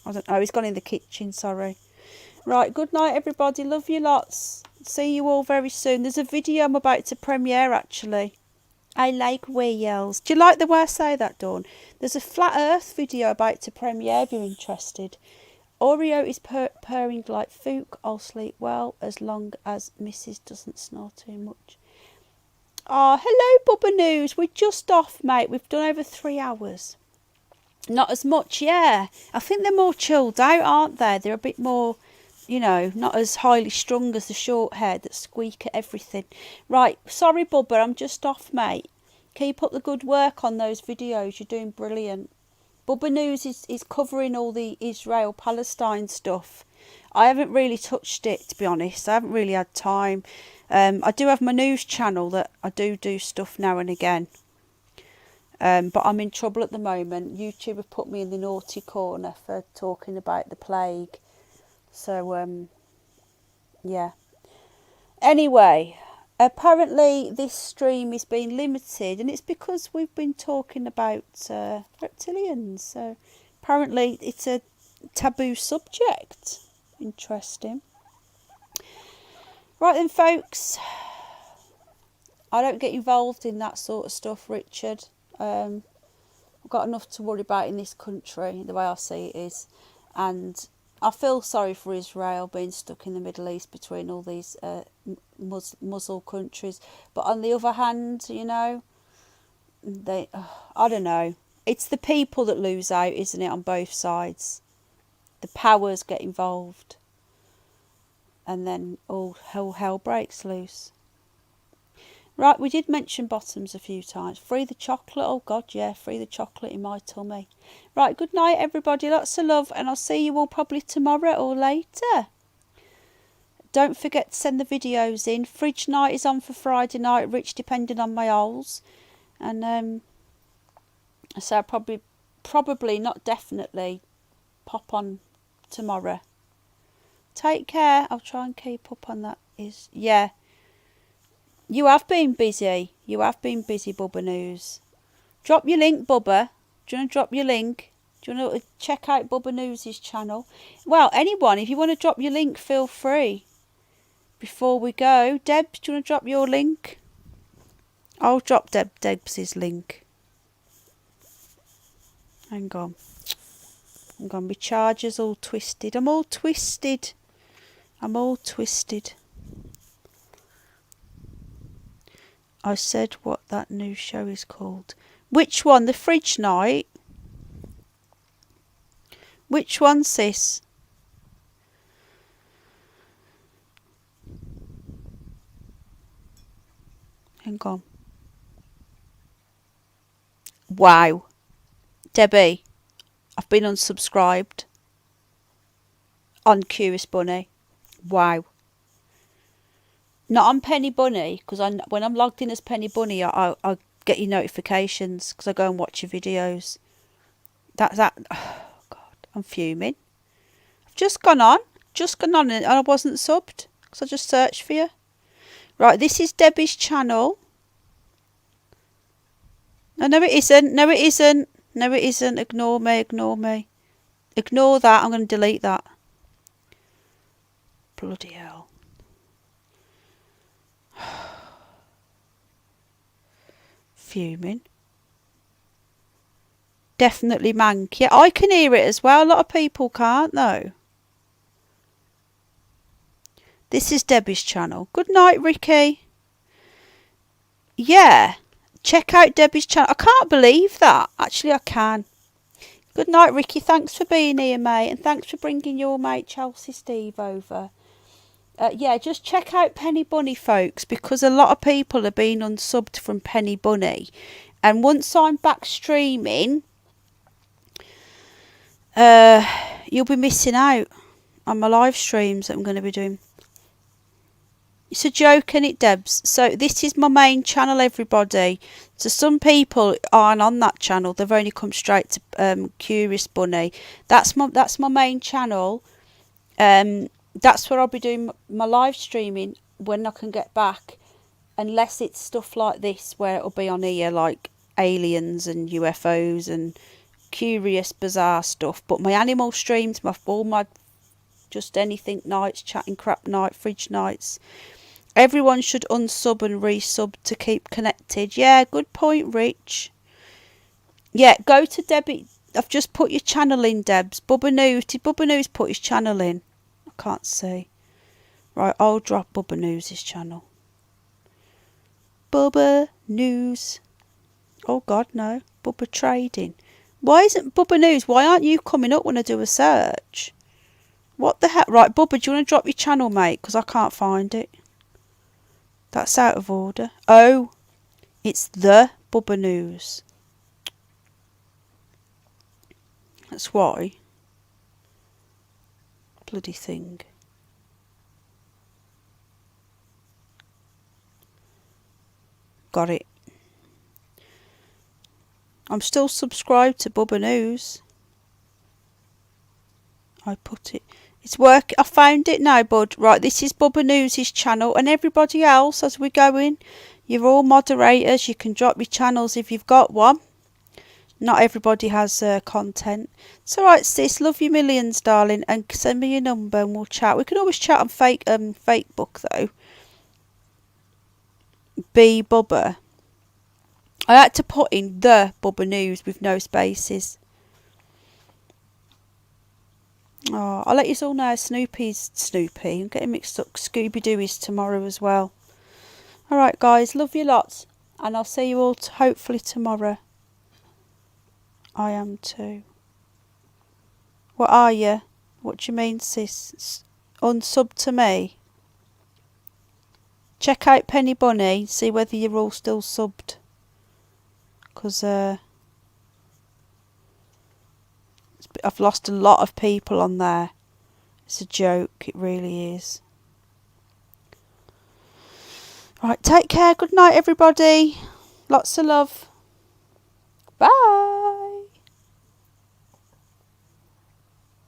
I don't know. He's gone in the kitchen. Sorry. Right. Good night, everybody. Love you lots. See you all very soon. There's a video I'm about to premiere actually. I like whales. Do you like the way I say that, Dawn? There's a flat Earth video about to premiere if you're interested. Oreo is purring like Fook. I'll sleep well as long as Mrs. doesn't snore too much. Oh, hello, Bubba News. We're just off, mate. We've done over 3 hours. Not as much, yeah. I think they're more chilled out, aren't they? They're a bit more, you know, not as highly strung as the short hair that squeak at everything. Right, sorry, Bubba, I'm just off, mate. Keep up the good work on those videos. You're doing brilliant. Bubba News is covering all the Israel-Palestine stuff. I haven't really touched it, to be honest. I haven't really had time. I do have my news channel that I do stuff now and again. But I'm in trouble at the moment. YouTube have put me in the naughty corner for talking about the plague. So, yeah. Anyway, apparently this stream is being limited, and it's because we've been talking about reptilians. So apparently it's a taboo subject. Interesting. Right then, folks. I don't get involved in that sort of stuff, Richard. I've got enough to worry about in this country, the way I see it is. And I feel sorry for Israel being stuck in the Middle East between all these Muslim countries. But on the other hand, you know, I don't know. It's the people that lose out, isn't it, on both sides? The powers get involved. And then all hell breaks loose. Right, we did mention bottoms a few times. Free the chocolate. Oh, God, yeah, free the chocolate in my tummy. Right, good night, everybody. Lots of love, and I'll see you all probably tomorrow or later. Don't forget to send the videos in. Fridge night is on for Friday night, Rich, depending on my holes. And so I'll probably, not definitely, pop on tomorrow. Take care. I'll try and keep up on that. Yeah. You have been busy. You have been busy, Bubba News. Drop your link, Bubba. Do you want to drop your link? Do you want to check out Bubba News' channel? Well, anyone, if you want to drop your link, feel free. Before we go, Deb, do you want to drop your link? I'll drop Deb's link. Hang on. My charger's all twisted. I'm all twisted. I said what that new show is called. Which one? The Fridge Night? Which one, sis? Hang on. Wow. Debbie, I've been unsubscribed on Curious Bunny. Wow. Not on Penny Bunny, because when I'm logged in as Penny Bunny, I get your notifications because I go and watch your videos. Oh God, I'm fuming. I've just gone on and I wasn't subbed because I just searched for you. Right, this is Debbie's channel. No, it isn't. No, it isn't. Ignore me. Ignore that. I'm going to delete that. Bloody hell. Fuming. Definitely mank. Yeah, I can hear it as well. A lot of people can't though. This is Debbie's channel. Good night, Ricky. Yeah. Check out Debbie's channel. I can't believe that. Actually, I can. Good night, Ricky. Thanks for being here, mate. And thanks for bringing your mate, Chelsea Steve, over. Yeah, just check out Penny Bunny, folks, because a lot of people are being unsubbed from Penny Bunny. And once I'm back streaming, you'll be missing out on my live streams that I'm going to be doing. It's a joke, isn't it, Debs? So this is my main channel, everybody. So some people aren't on that channel. They've only come straight to Curious Bunny. That's my main channel. That's where I'll be doing my live streaming when I can get back, unless it's stuff like this where it'll be on here like aliens and UFOs and curious bizarre stuff. But my animal streams, all my just anything nights, chatting crap night, fridge nights, everyone should unsub and resub to keep connected. Yeah, good point, Rich. Yeah, go to Debbie. I've just put your channel in, Debs. Bubba News. Did Bubba News put his channel in? I can't see. Right, I'll drop Bubba News' channel. Bubba News. Oh God, no. Bubba Trading. Why isn't Bubba News? Why aren't you coming up when I do a search? What the heck? Right, Bubba, do you want to drop your channel, mate? Because I can't find it. That's out of order. Oh, it's the Bubba News. That's why. Bloody thing. Got it. I'm still subscribed to Bubba News. I put it. It's work. I found it now, bud. Right, this is Bubba News' channel, and everybody else, as we're going, you're all moderators. You can drop your channels if you've got one. Not everybody has content. It's all right, sis. Love you millions, darling, and send me your number and we'll chat. We can always chat on Facebook though. B Bubba. I had to put in the Bubba News with no spaces. Oh, I'll let you all know Snoopy. I'm getting mixed up. Scooby-Doo is tomorrow as well. Alright guys, love you lots. And I'll see you all hopefully tomorrow. I am too. What are you? What do you mean, sis? Unsub to me? Check out Penny Bunny. See whether you're all still subbed. Because I've lost a lot of people on there. It's a joke, it really is. Right, take care. Good night, everybody. Lots of love. Bye.